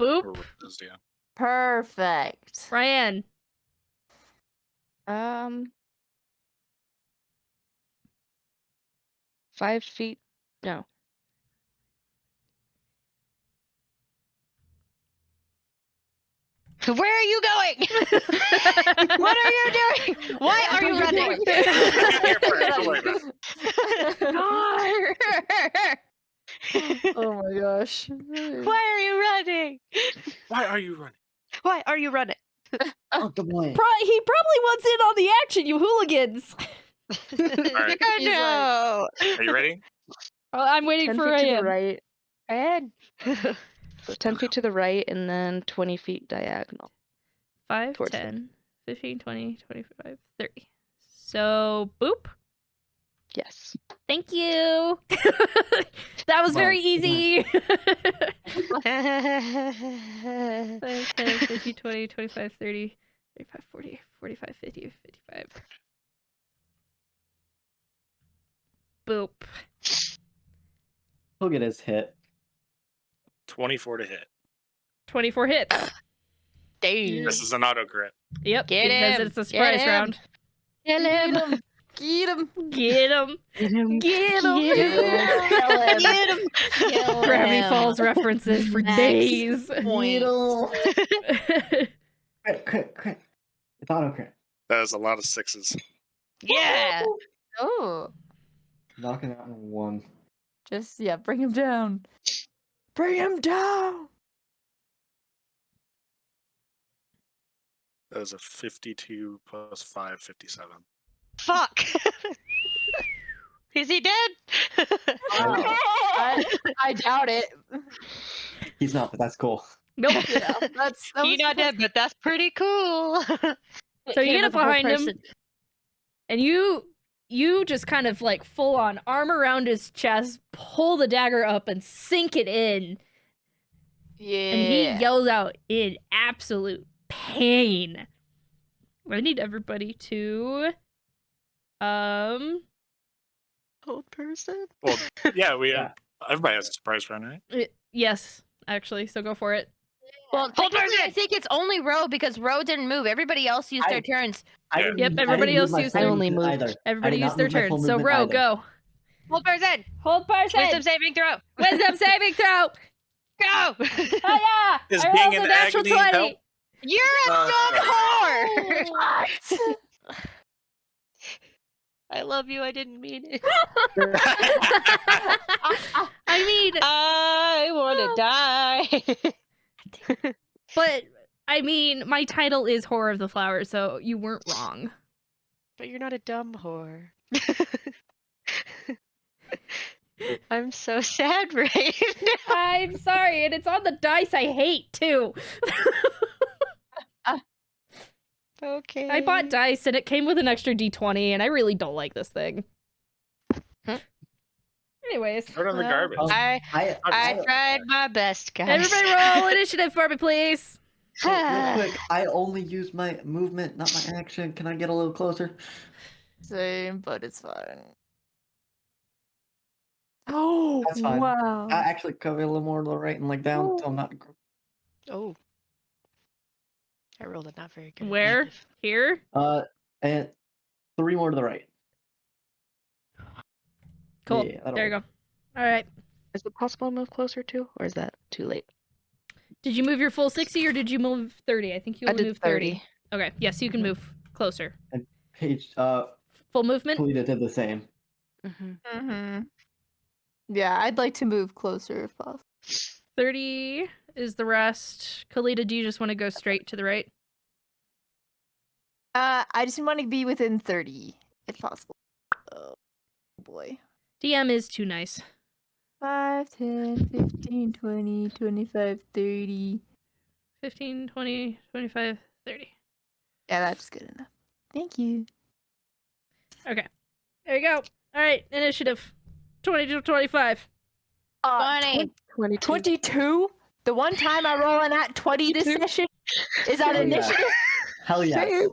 C: Boop.
B: Yeah.
E: Perfect.
C: Ryan.
I: 5 feet. No.
H: Where are you going? What are you doing? Why are you running?
B: Here first. Don't worry about it.
E: Oh my gosh.
H: Why are you running?
B: Why are you running?
H: Why are you running?
A: Oh, good boy.
C: He probably wants in on the action, you hooligans.
B: right.
H: Oh no.
B: Are you ready?
C: I'm waiting
I: 10
C: for
I: feet to the
C: Ryan.
I: right.
H: Ed.
I: So 10 feet to the right and then 20 feet diagonal.
C: 5,
I: Towards
C: 10, 15, 20, 25, 30. So, boop.
I: Yes.
C: Thank you. That was
A: Come
C: very
A: on,
C: easy.
D: 5,
C: 5, 10, 15, 20, 25, 30, 35, 40, 45, 50, 55. Boop.
A: He'll get his hit.
B: 24 to hit.
C: 24 hits.
D: Damn.
B: This is an auto crit.
C: Yep,
D: Get
C: because
D: him,
C: it's a
D: get
C: surprise
D: him.
C: round.
D: Kill
E: Get
D: him.
E: him. Get him.
C: Get him.
I: Get him.
C: Get him.
D: Get him.
C: Gravity Falls references for
E: Max
C: days.
A: Needle. Crit. It's auto crit.
B: That is a lot of 6s.
D: Yeah.
E: Oh.
A: Knocking out in 1.
E: Just, yeah, bring him down. Bring him down.
B: That is a 52 plus 5, 57.
D: Fuck. Is he dead?
E: I doubt it.
A: He's not, but that's cool.
C: Nope.
E: Yeah, that
D: He's
E: was
D: not dead, but that's pretty cool.
C: So you get up behind him, and you just kind of like full on arm around his chest, pull the dagger up and sink it in,
E: Yeah.
C: and he yells out in absolute pain. I need everybody to
D: Old person.
B: Well, yeah,
A: Yeah.
B: everybody has a surprise round, right?
C: yes, actually, so go for it.
F: Well,
D: Hold
F: technically,
D: on.
F: I think it's only Ro because Ro didn't move. Everybody else used their turns.
B: Yeah.
C: Yep, everybody else used
A: their
C: their-
I: I only moved.
C: Everybody used their turn. So Ro, go.
D: Old person.
C: Hold person.
D: Wisdom saving throw.
C: Wisdom saving throw.
D: Go.
C: Oh yeah!
B: Is
C: I
B: being
C: rolled
B: in
C: a natural
B: agony
C: 20.
B: help?
D: You're a dumb whore. I love you. I didn't mean it.
C: I mean,
D: I want to die.
C: but I mean, my title is Horror of the Flower, so you weren't wrong.
D: But you're not a dumb whore. I'm so sad right now.
C: I'm sorry, and it's on the dice I hate too.
D: Okay.
C: I bought dice and it came with an extra D20, and I really don't like this thing. Anyways,
B: Throw it in the
D: Well,
B: garbage.
D: I tried my best, guys.
C: everybody roll initiative for me, please.
A: Real quick, I only used my movement, not my action. Can I get a little closer?
E: Same, but it's fine. Oh,
A: That's fine.
E: wow.
A: I actually cover a little more to the right and like down until I'm not.
D: Oh. I rolled a not very good.
C: Where?
D: initiative.
C: Here?
A: And 3 more to the right.
C: Cool.
A: Yeah, that'll
C: there you
A: work.
C: go. All right.
I: Is it possible to move closer too, or is that too late?
C: Did you move your full 60 or did you move 30? I think you
I: I
C: only
I: did
C: moved 30.
I: 30.
C: Okay. Yes, you can move closer.
A: Page,
C: Full movement?
A: Kalita did the same.
I: Mm-hmm.
E: Mm-hmm. Yeah, I'd like to move closer if possible.
C: 30 is the rest. Kalita, do you just want to go straight to the right?
E: I just want to be within 30, if possible. Oh, boy.
C: DM is too nice.
E: 5, 10, 15, 20, 25, 30.
C: 15, 20, 25, 30.
E: Yeah, that's good enough. Thank you.
C: Okay. There you go. All right. Initiative. 20 to 25.
F: 20.
E: 22? The one time I roll an at 20 this session? Is that
A: Oh, yeah.
E: initiative?
A: Hell yeah.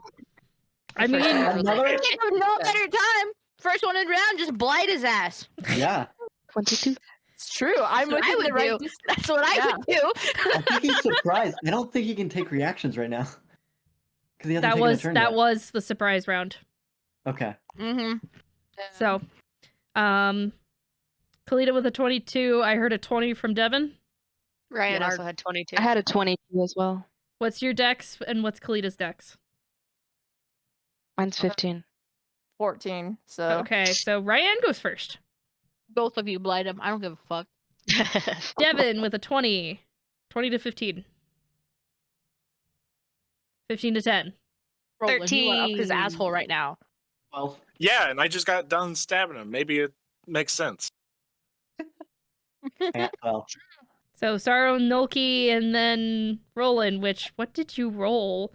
C: I mean,
A: Another?
F: No better time. First one in round, just blight his ass.
A: Yeah.
I: 22.
E: It's true. I'm
F: That's what I
E: within the
F: would
E: right
F: do.
E: distance.
F: That's what I would do.
A: I think he's surprised. I don't think he can take reactions right now. Because he hasn't
C: that
A: taken a
C: was
A: turn
C: that
A: yet.
C: was the surprise round.
A: Okay.
F: Mm-hmm.
C: So, Kalita with a 22. I heard a 20 from Devin.
D: Ryan
F: Yarg.
D: also had 22.
I: I had a 22 as well.
C: What's your dex and what's Kalita's dex?
I: Mine's 15.
E: 14, so.
C: Okay, so Ryan goes first.
F: Both of you blight him. I don't give a fuck.
C: Devin with a 20. 20 to 15. 15 to 10.
F: Roland, you want up his
D: 13.
F: asshole right now.
A: 12.
B: Yeah, and I just got done stabbing him. Maybe it makes sense.
A: Yeah, well.
C: So Sorrow, Nulki, and then Roland, which, what did you roll?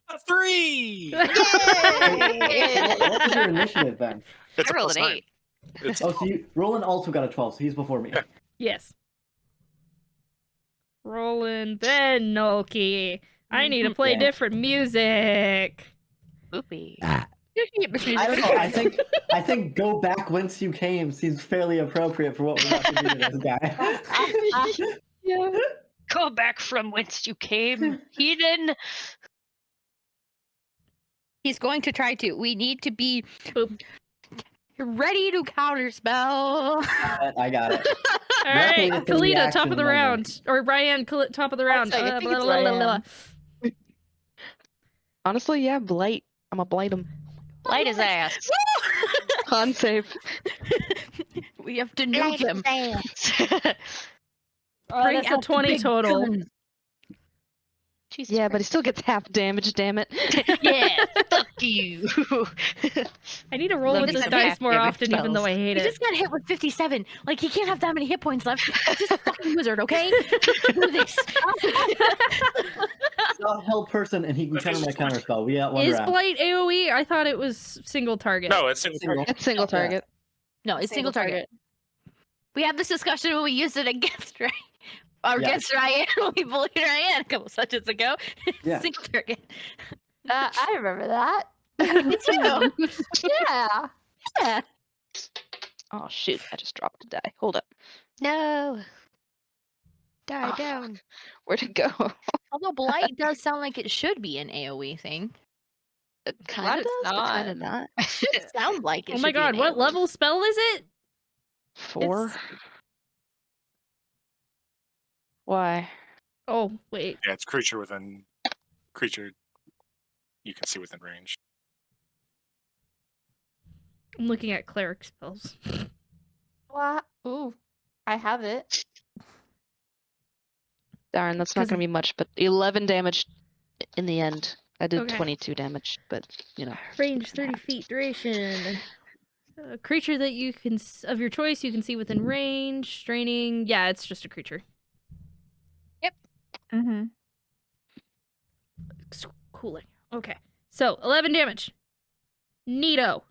B: A 3!
A: What was your initiative then?
B: It's
H: I
B: a
H: rolled
B: plus
H: an
B: 9.
H: 8.
B: It's
A: Oh, so Roland also got a 12, so he's before me.
C: Yes. Roland, then Noki. I need to play
A: Yeah.
C: different music.
H: Oopie.
A: I don't know. I think "Go Back Whence You Came" seems fairly appropriate for what we're about to do to this guy.
H: Yeah. Go back from whence you came, heathen.
F: He's going to try to. We need to be
C: Boop.
F: ready to counterspell.
A: I got it.
C: All
A: Luckily,
C: right,
A: it's a
C: Kalita, top
A: reaction
C: of the
A: number.
C: round. Or Brian, top of the round.
E: I think it's Ryan.
I: Honestly, yeah, blight. I'm a blight him.
H: Light his ass.
I: Con save.
F: We have to nuke him. Bring
C: That's a
F: out the
C: 20
F: big
C: total.
F: guns.
H: Jesus
I: Yeah, but he still gets half damage, damn it.
H: Yeah, fuck you.
C: I need to roll
H: Love
C: with
H: me
C: this
H: some
C: dice
H: half
C: more
H: damage
C: often, even though I hate
F: He
C: it.
F: just got hit with 57. Like, he can't have that many hit points left. He's just a fucking wizard, okay? Do this.
A: He's a held person, and he can counter my counter spell. We got one
C: Is
A: round.
C: Blight AoE? I thought it was single target.
B: no, it's single target.
I: It's single target.
F: No, it's single target. We had this discussion when we used it against Ryan. Or
A: Yeah.
F: against Ryan when we bullied Ryan a couple sessions ago.
C: Yeah.
F: Single target.
E: I remember that.
F: Me too.
E: Yeah.
F: Yeah.
I: Oh shoot, I just dropped a die. Hold up.
H: No. Die
I: Oh,
H: down.
I: where'd it go?
F: Although Blight does sound like it should be an AoE thing.
I: It
E: Glad
I: kind of
E: it's
I: does, but kind of not.
F: It sounds like it
C: Oh my
F: should be
C: god,
F: an
C: what
F: AoE.
C: level spell is it?
I: 4. Why?
C: Oh, wait.
B: Yeah, it's creature you can see within range.
C: I'm looking at cleric spells.
E: What? Ooh, I have it.
I: Darn, that's not
C: 'Cause-
I: gonna be much, but 11 damage in the end. I did
C: Okay.
I: 22 damage, but you know.
C: Range 30 feet, duration. A creature that you can, of your choice, you can see within range, straining. Yeah, it's just a creature.
E: Mm-hmm.
C: Cooling. Okay. So, 11 damage. Neato.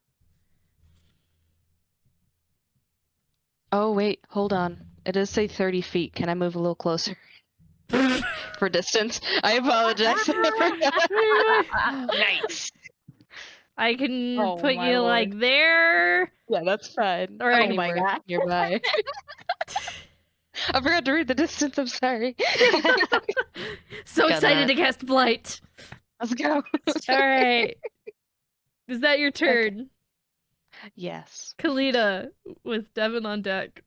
I: Oh wait, hold on. It does say 30 feet. Can I move a little closer for distance? I apologize. I forgot.
H: Nice.
C: I can
F: Oh
C: put
F: my
C: you
F: lord.
C: like there.
I: Yeah, that's fine.
C: All right.
F: Oh my
I: Anywhere
F: god.
I: nearby. I forgot to read the distance. I'm sorry.
C: So
H: Got
C: excited
H: that.
C: to cast Blight.
I: Let's go.
C: All right. Is that your turn?
I: Yes.
C: Kalita with Devin on deck.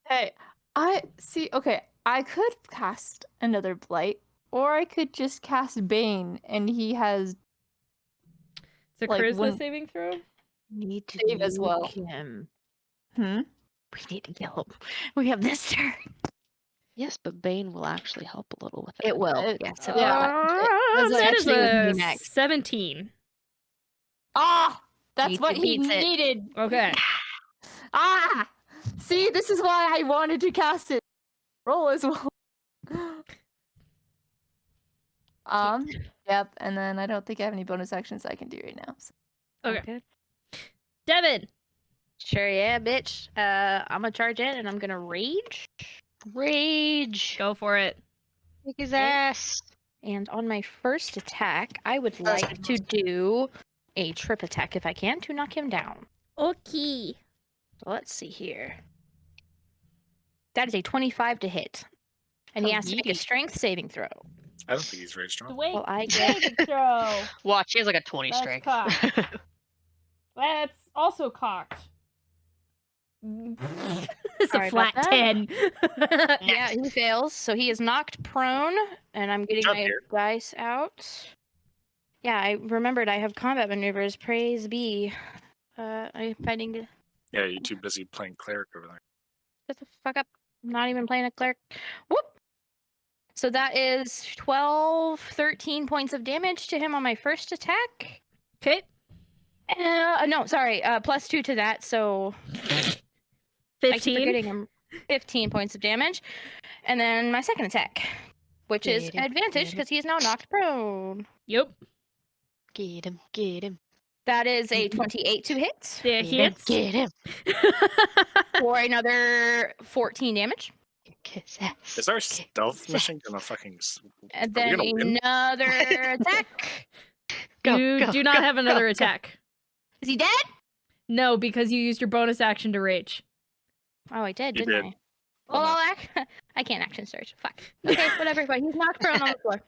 E: Hey, I see. Okay, I could cast another blight, or I could just cast Bane, and he has
C: It's a
E: Like,
C: charisma
E: when-
C: saving throw.
F: Need to
E: Save as well.
F: nuke him.
E: Hmm.
F: We need to kill him. We have this turn.
I: Yes, but Bane will actually help a little with it.
F: It will.
E: It-
F: Yes.
E: yeah.
F: It will.
C: That is
F: actually would
C: a
F: be next.
C: 17.
E: Ah, that's
F: Beats
E: what
F: it,
E: he
F: beats it.
E: needed.
C: Okay.
E: Ah, see, this is why I wanted to cast it. Roll as well. Yep, and then I don't think I have any bonus actions I can do right now. So.
C: Okay.
F: Good.
C: Devin.
F: Sure, yeah, bitch. I'm gonna charge in and I'm gonna rage.
H: Rage.
C: Go for it.
H: Kick his ass.
F: And on my first attack, I would like to do a trip attack if I can to knock him down.
C: Okay.
F: So let's see here. That is a 25 to hit. And he
H: Oh,
F: has to make a
H: yeet.
F: strength saving throw.
B: I don't think he's very strong.
C: Wait.
F: Well, I get
C: throw.
H: Watch, he has like a 20
C: That's
H: strength.
C: cocked. That's also cocked. It's
F: Sorry
C: a
F: about
C: flat
F: that.
C: 10.
F: Yeah, he fails. So he is knocked prone, and I'm getting
B: Jump
F: my
B: here.
F: dice out. Yeah, I remembered I have combat maneuvers. Praise be. I'm fighting to
B: Yeah, you're too busy playing cleric over there.
F: shut the fuck up. I'm not even playing a cleric. Whoop. So that is 12, 13 points of damage to him on my first attack.
C: Okay.
F: No, sorry. +2 to that, so I keep
C: 15.
F: forgetting him. 15 points of damage. And then my second attack, which is
H: Get him,
F: advantage
H: get him.
F: because he is now knocked prone.
C: Yep.
H: Get him, get him.
F: That is a 28 to hit
C: Yeah, he
D: Get
C: hits.
D: him.
F: for another 14 damage.
D: Kiss ass.
B: Is our stealth mission gonna fucking?
F: And
B: Are we
F: then
B: gonna win?
F: another attack.
D: Go,
C: You
D: go,
C: do not
D: go,
C: have another
D: go, go.
C: attack.
F: Is he dead?
C: No, because you used your bonus action to rage.
F: Oh, I did,
B: You
F: didn't
B: did.
F: I? Well, I can't action search. Fuck. Okay, whatever. But he's knocked prone on the floor.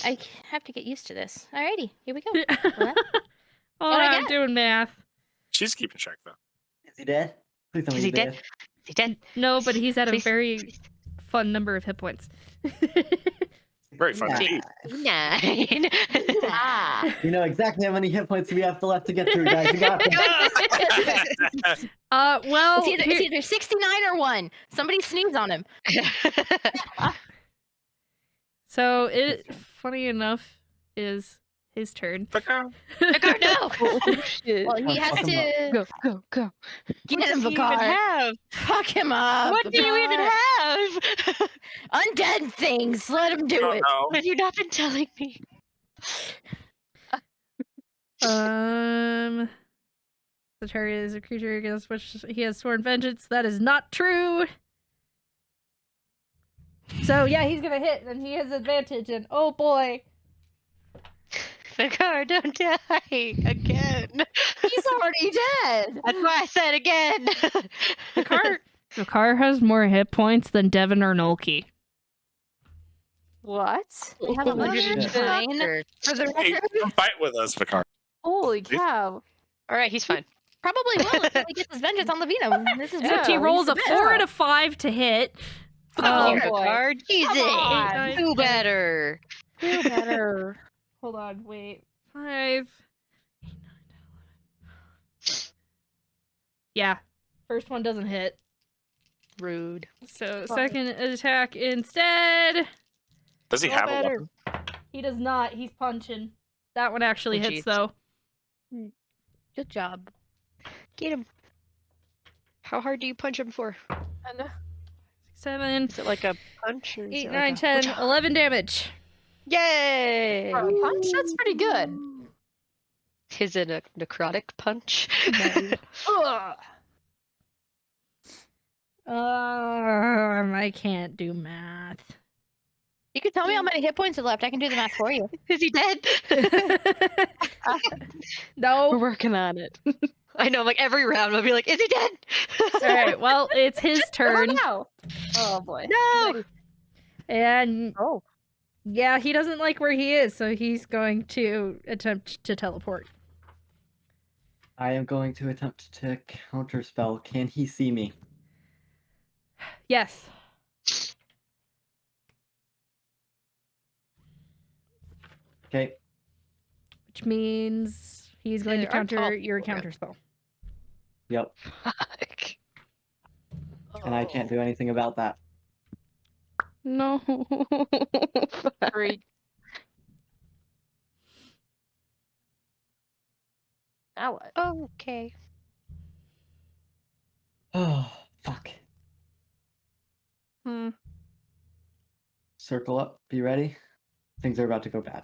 F: I have to get used to this. Alrighty, here we go. What?
C: Oh,
F: What'd I
C: I'm
F: get?
C: doing math.
B: She's keeping track though.
A: Is he dead? Please tell me
D: Is he
A: he's
D: dead?
A: dead.
D: Is he dead?
C: No, but he's at a
D: Please,
C: very
D: please.
C: fun number of hit points.
B: Very fun
A: Nah.
B: indeed.
D: 9.
F: Ah.
A: You know exactly how many hit points we have left to get through, guys. You got this.
C: Well,
F: It's either 69 or 1. Somebody sneeze on him.
C: so funny enough, is his turn.
D: Vicar, no!
F: Well, he
A: Oh,
F: has
A: fuck him
F: to
I: Go, go, go.
F: get
D: What
F: him,
D: does he even
F: Vicar.
D: have?
F: Fuck him up.
D: What do you even
F: Vicar.
D: have?
F: Undead things. Let him do
B: Oh
F: it.
B: no.
D: What have you not been telling me?
C: The target is a creature against which he has sworn vengeance. That is not true. So yeah, he's gonna hit, and he has advantage. And oh boy,
D: Vicar, don't die again.
E: He's already dead.
D: That's why I said again.
C: Vicar has more hit points than Devin or Nolki.
E: What?
F: We have
A: Holy
F: 109 for the
B: Hey,
F: record.
B: come fight with us, Vicar.
E: Holy cow.
D: All right, he's fine.
F: Probably will until he gets his vengeance on Levino. This is
C: Except he
E: Yeah,
C: rolls a
E: he's
C: 4 and a 5 to hit.
F: Oh,
D: Here,
F: boy.
D: Vicar, Jesus.
E: on.
D: Do better.
F: Do better.
C: Hold on, wait. 5. 8, 9, 10, 11. Yeah, first one doesn't hit.
D: Rude.
C: So second attack instead.
B: Does he
D: No
B: have
D: better.
B: a weapon?
C: He does not. He's punching. That one actually
D: Oh,
C: hits
D: jeez.
C: though.
F: Good job.
D: Get him. How hard do you punch him for?
C: 7,
D: Is it like a punch? Or is
C: 8,
D: it
C: 9,
D: like
C: 10, 11 damage.
D: Yay!
E: For a punch? That's pretty good.
D: Is it a necrotic punch?
E: Ugh.
C: I can't do math.
F: You can tell me how many hit points are left. I can do the math for you.
D: Is he dead?
I: We're
C: No.
I: working on it.
D: I know, like every round I'll be like, is he dead?
C: All right. Well, it's his turn,
E: now. Oh boy.
D: No!
C: and
F: Oh.
C: yeah, he doesn't like where he is, so he's going to attempt to teleport.
A: I am going to attempt to counterspell. Can he see me?
C: Yes.
A: Okay.
C: Which means he's going to
D: There are
C: counter
D: tall
C: your
D: people around.
C: counterspell.
A: Yep.
I: Fuck.
A: And I can't do anything about that.
I: No. Fuck.
E: Great. Now what?
D: Okay.
A: Oh, fuck.
E: Hmm.
A: Circle up. Be ready. Things are about to go bad.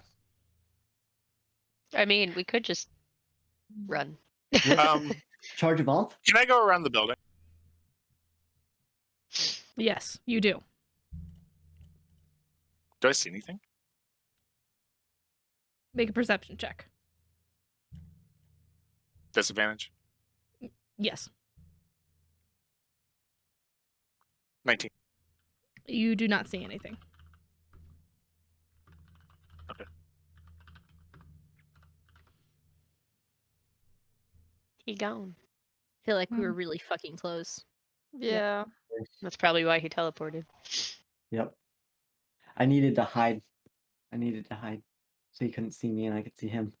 D: I mean, we could just run.
A: Charge of Alt?
B: Can I go around the building?
C: Yes, you do.
B: Do I see anything?
C: Make a perception check.
B: Disadvantage?
C: Yes.
B: 19.
C: You do not see anything.
D: He gone.
F: I feel like we were really fucking close.
E: Yeah.
D: That's probably why he teleported.
A: Yep. I needed to hide. So he couldn't see me and I could see him.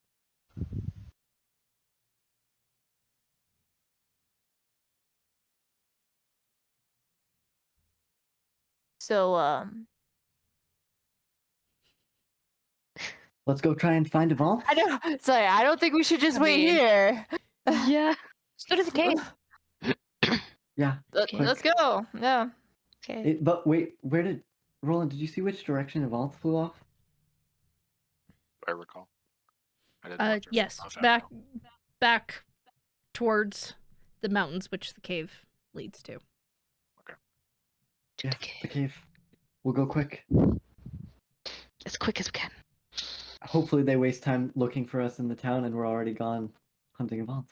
E: So
A: Let's go try and find a vault.
E: I don't sorry, I don't think we should just
D: I
E: wait
D: mean-
E: here.
I: Yeah.
F: So does the cave.
A: Yeah.
E: Let's go. Yeah.
D: Okay.
A: But wait, where did Roland? Did you see which direction the vault flew off?
B: I recall. I didn't want your
C: Yes,
B: phone off,
C: back towards the mountains, which the cave leads to.
A: Yeah, the cave. We'll go quick.
I: As quick as we can.
A: Hopefully they waste time looking for us in the town and we're already gone hunting a vault.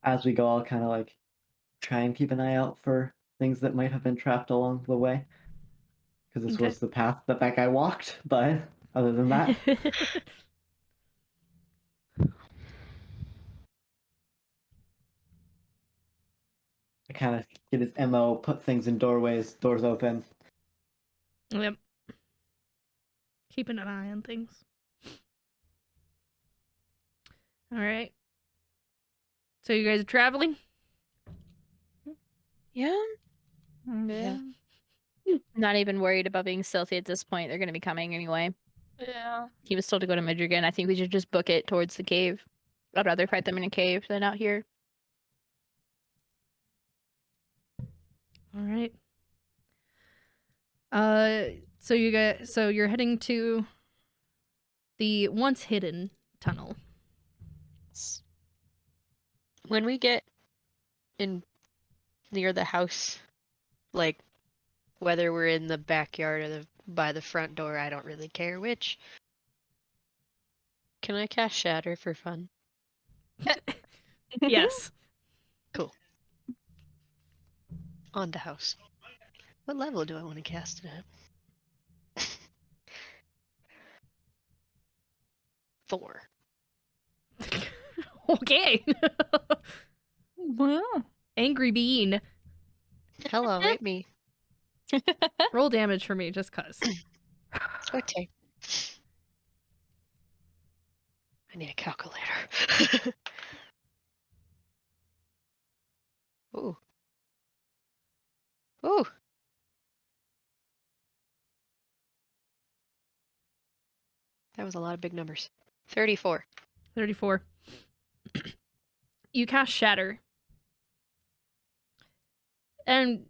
A: As we go, I'll kind of like try and keep an eye out for things that might have been trapped along the way. Because this
C: Okay.
A: was the path that guy walked, but other than that, I kind of get his MO, put things in doorways, doors open.
C: Yep. Keeping an eye on things. All right. So you guys are traveling?
F: Yeah.
E: Yeah.
F: Not even worried about being stealthy at this point. They're going to be coming anyway.
E: Yeah.
F: He was told to go to Midrigan. I think we should just book it towards the cave. I'd rather fight them in a cave than out here.
C: All right. So you're heading to the once hidden tunnel.
H: When we get in near the house, like whether we're in the backyard or by the front door, I don't really care which. Can I cast Shatter for fun?
C: Yes.
H: On the house. What level do I want to cast it at? 4.
C: Okay.
E: Wow.
C: Angry bean.
H: Hello, rate me.
C: Roll damage for me just cuz.
H: Okay. I need a calculator. Ooh. Ooh. That was a lot of big numbers. 34.
C: 34. You cast Shatter. And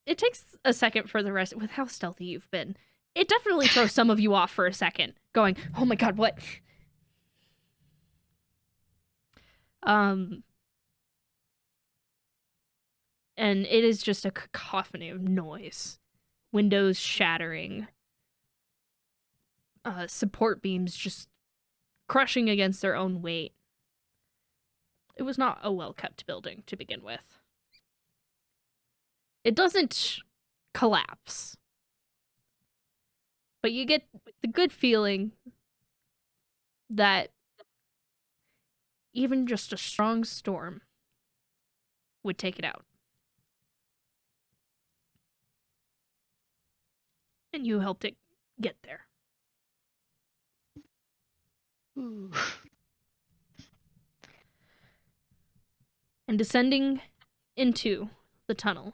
C: it takes a second for the rest, with how stealthy you've been. It definitely throws some of you off for a second, going, oh my god, what? And it is just a cacophony of noise. Windows shattering. Support beams just crushing against their own weight. It was not a well-kept building to begin with. It doesn't collapse. But you get the good feeling that even just a strong storm would take it out. And you helped it get there.
H: Ooh.
C: And descending into the tunnel,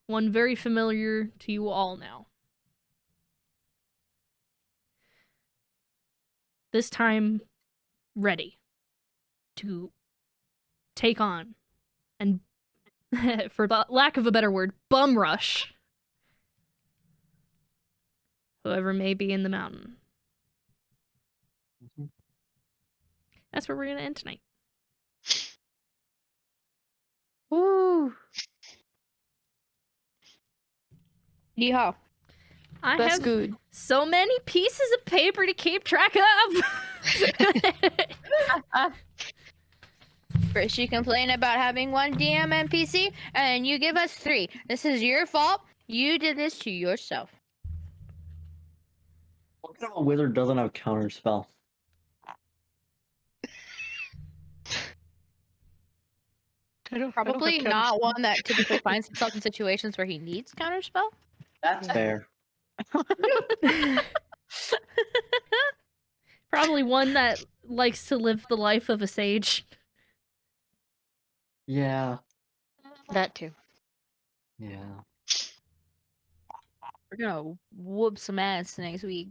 C: one very familiar to you all now. This time, ready to take on and, for lack of a better word, bum rush whoever may be in the mountain.
A: Mhm.
C: That's where we're going to end tonight.
F: Woo! Yeehaw.
C: I
E: That's
C: have
E: good.
C: so many pieces of paper to keep track of.
F: First, you complain about having one DM NPC, and you give us 3. This is your fault. You did this to yourself.
A: What kind of a wizard doesn't have counter spell?
F: Probably not one that typically finds himself in situations where he needs counterspell.
A: That's fair.
C: Probably one that likes to live the life of a sage.
A: Yeah.
H: That too.
A: Yeah.
F: We're gonna whoop some ass next week.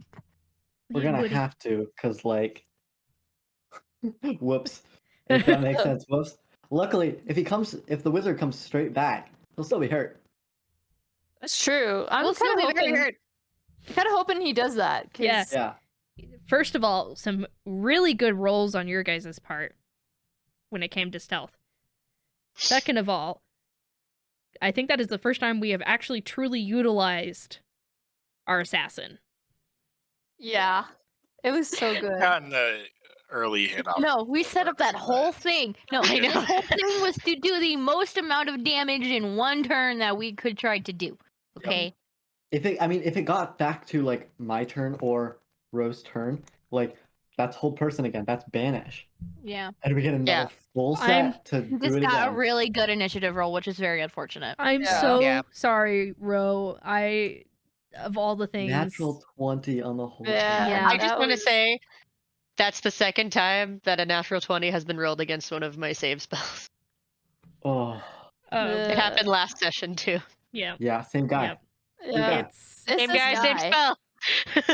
A: We're
C: You
A: gonna
C: would-
A: have to, cause like, whoops. If that makes sense. Whoops. Luckily, if the wizard comes straight back, he'll still be hurt.
E: It's true. I'm
F: We'll still
E: kind
F: be
E: of
F: very
E: hoping.
F: hurt.
E: Kind of hoping he does that. 'Cause
C: Yeah.
A: Yeah.
C: First of all, some really good rolls on your guys' part when it came to stealth. Second of all, I think that is the first time we have actually truly utilized our assassin.
E: Yeah. It was so good.
B: Gotten the early hit off.
F: No, we set up that whole thing. No,
H: I
F: this
H: know.
F: whole thing was to do the most amount of damage in one turn that we could try to do. Okay.
A: If it got back to like my turn or Rose's turn, like that's hold person again. That's banish,
F: Yeah.
A: and we get another
H: Yeah.
A: full
C: I'm-
A: set to
F: We
A: do
F: just
A: it
F: got a
A: again.
F: really good initiative roll, which is very unfortunate.
C: I'm
E: Yeah.
C: so
H: Yeah.
C: sorry, Ro. Of all the things.
A: Natural 20 on the whole.
E: Yeah.
C: Yeah.
H: I just
E: that
H: want to
E: was-
H: say that's the second time that a natural 20 has been rolled against one of my save spells.
A: Oh,
H: It
E: Yeah.
H: happened last session too.
C: Yeah.
A: yeah, same guy.
C: Yep.
E: Yeah.
C: It's
E: It's
H: Same
E: this
H: guy, same spell.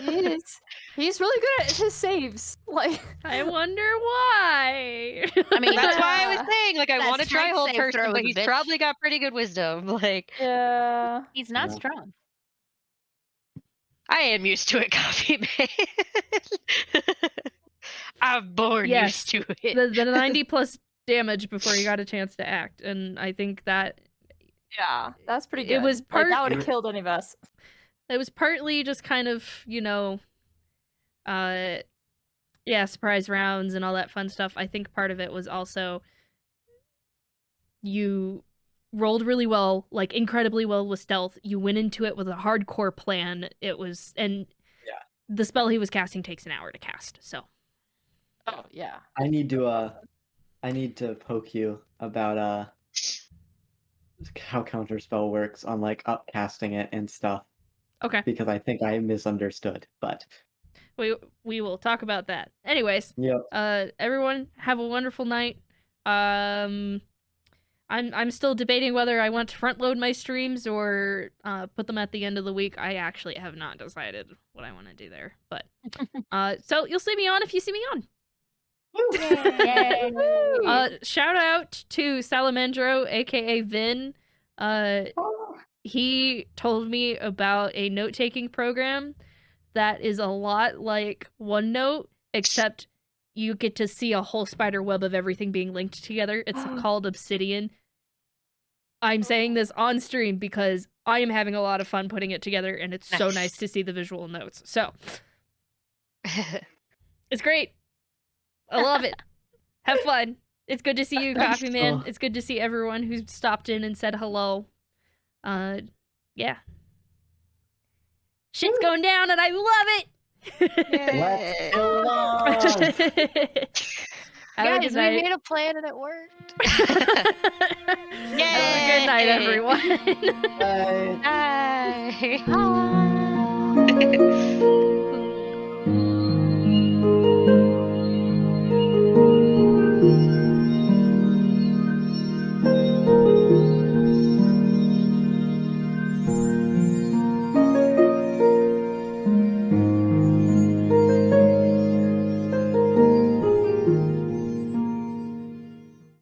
E: He is. He's really good at his saves. Like.
C: I wonder why.
F: I mean,
H: That's why I was
E: Yeah.
H: saying, like, I
F: That
H: want to try
F: strength
H: hold
F: save
H: person,
F: throw
H: but
F: is a
H: he's
F: bitch.
H: probably got pretty good wisdom. Like,
E: Yeah.
F: he's not
A: Yeah.
F: strong.
H: I am used to it, Coffee Man. I'm born
C: Yes,
H: used to it.
C: the 90 plus damage before you got a chance to act, and I think that
E: Yeah. That's pretty good.
C: It was
E: Like, that
C: part-
E: would have killed any of us.
C: it was partly just kind of, surprise rounds and all that fun stuff. I think part of it was also you rolled really well, like incredibly well with stealth. You went into it with a hardcore plan.
A: Yeah.
C: The spell he was casting takes an hour to cast. So
E: Oh yeah.
A: I need to poke you about how counterspell works on like upcasting it and stuff,
C: okay,
A: because I think I misunderstood. But
C: we will talk about that. Anyways,
A: yep.
C: everyone have a wonderful night. I'm still debating whether I want to front load my streams or put them at the end of the week. I actually have not decided what I want to do there, but so you'll see me on if you see me on.
F: Yay.
C: Shout out to Salamandro, aka Vin. He told me about a note-taking program that is a lot like OneNote, except you get to see a whole spider web of everything being linked together. It's called Obsidian. I'm saying this on stream because I am having a lot of fun putting it together, and it's so
H: Nice.
C: nice to see the visual notes. So it's great. I love it. Have fun. It's good to see you,
A: Thanks.
C: Coffee Man.
A: Oh.
C: It's good to see everyone who stopped in and said hello. Yeah. Shit's going down and I love
A: Let's go on.
C: it. Have a
F: Guys,
C: good
F: we
C: night.
F: made a plan and it worked.
C: Have a good night,
H: Yay.
C: everyone.
A: Bye.
H: Bye.
F: Bye.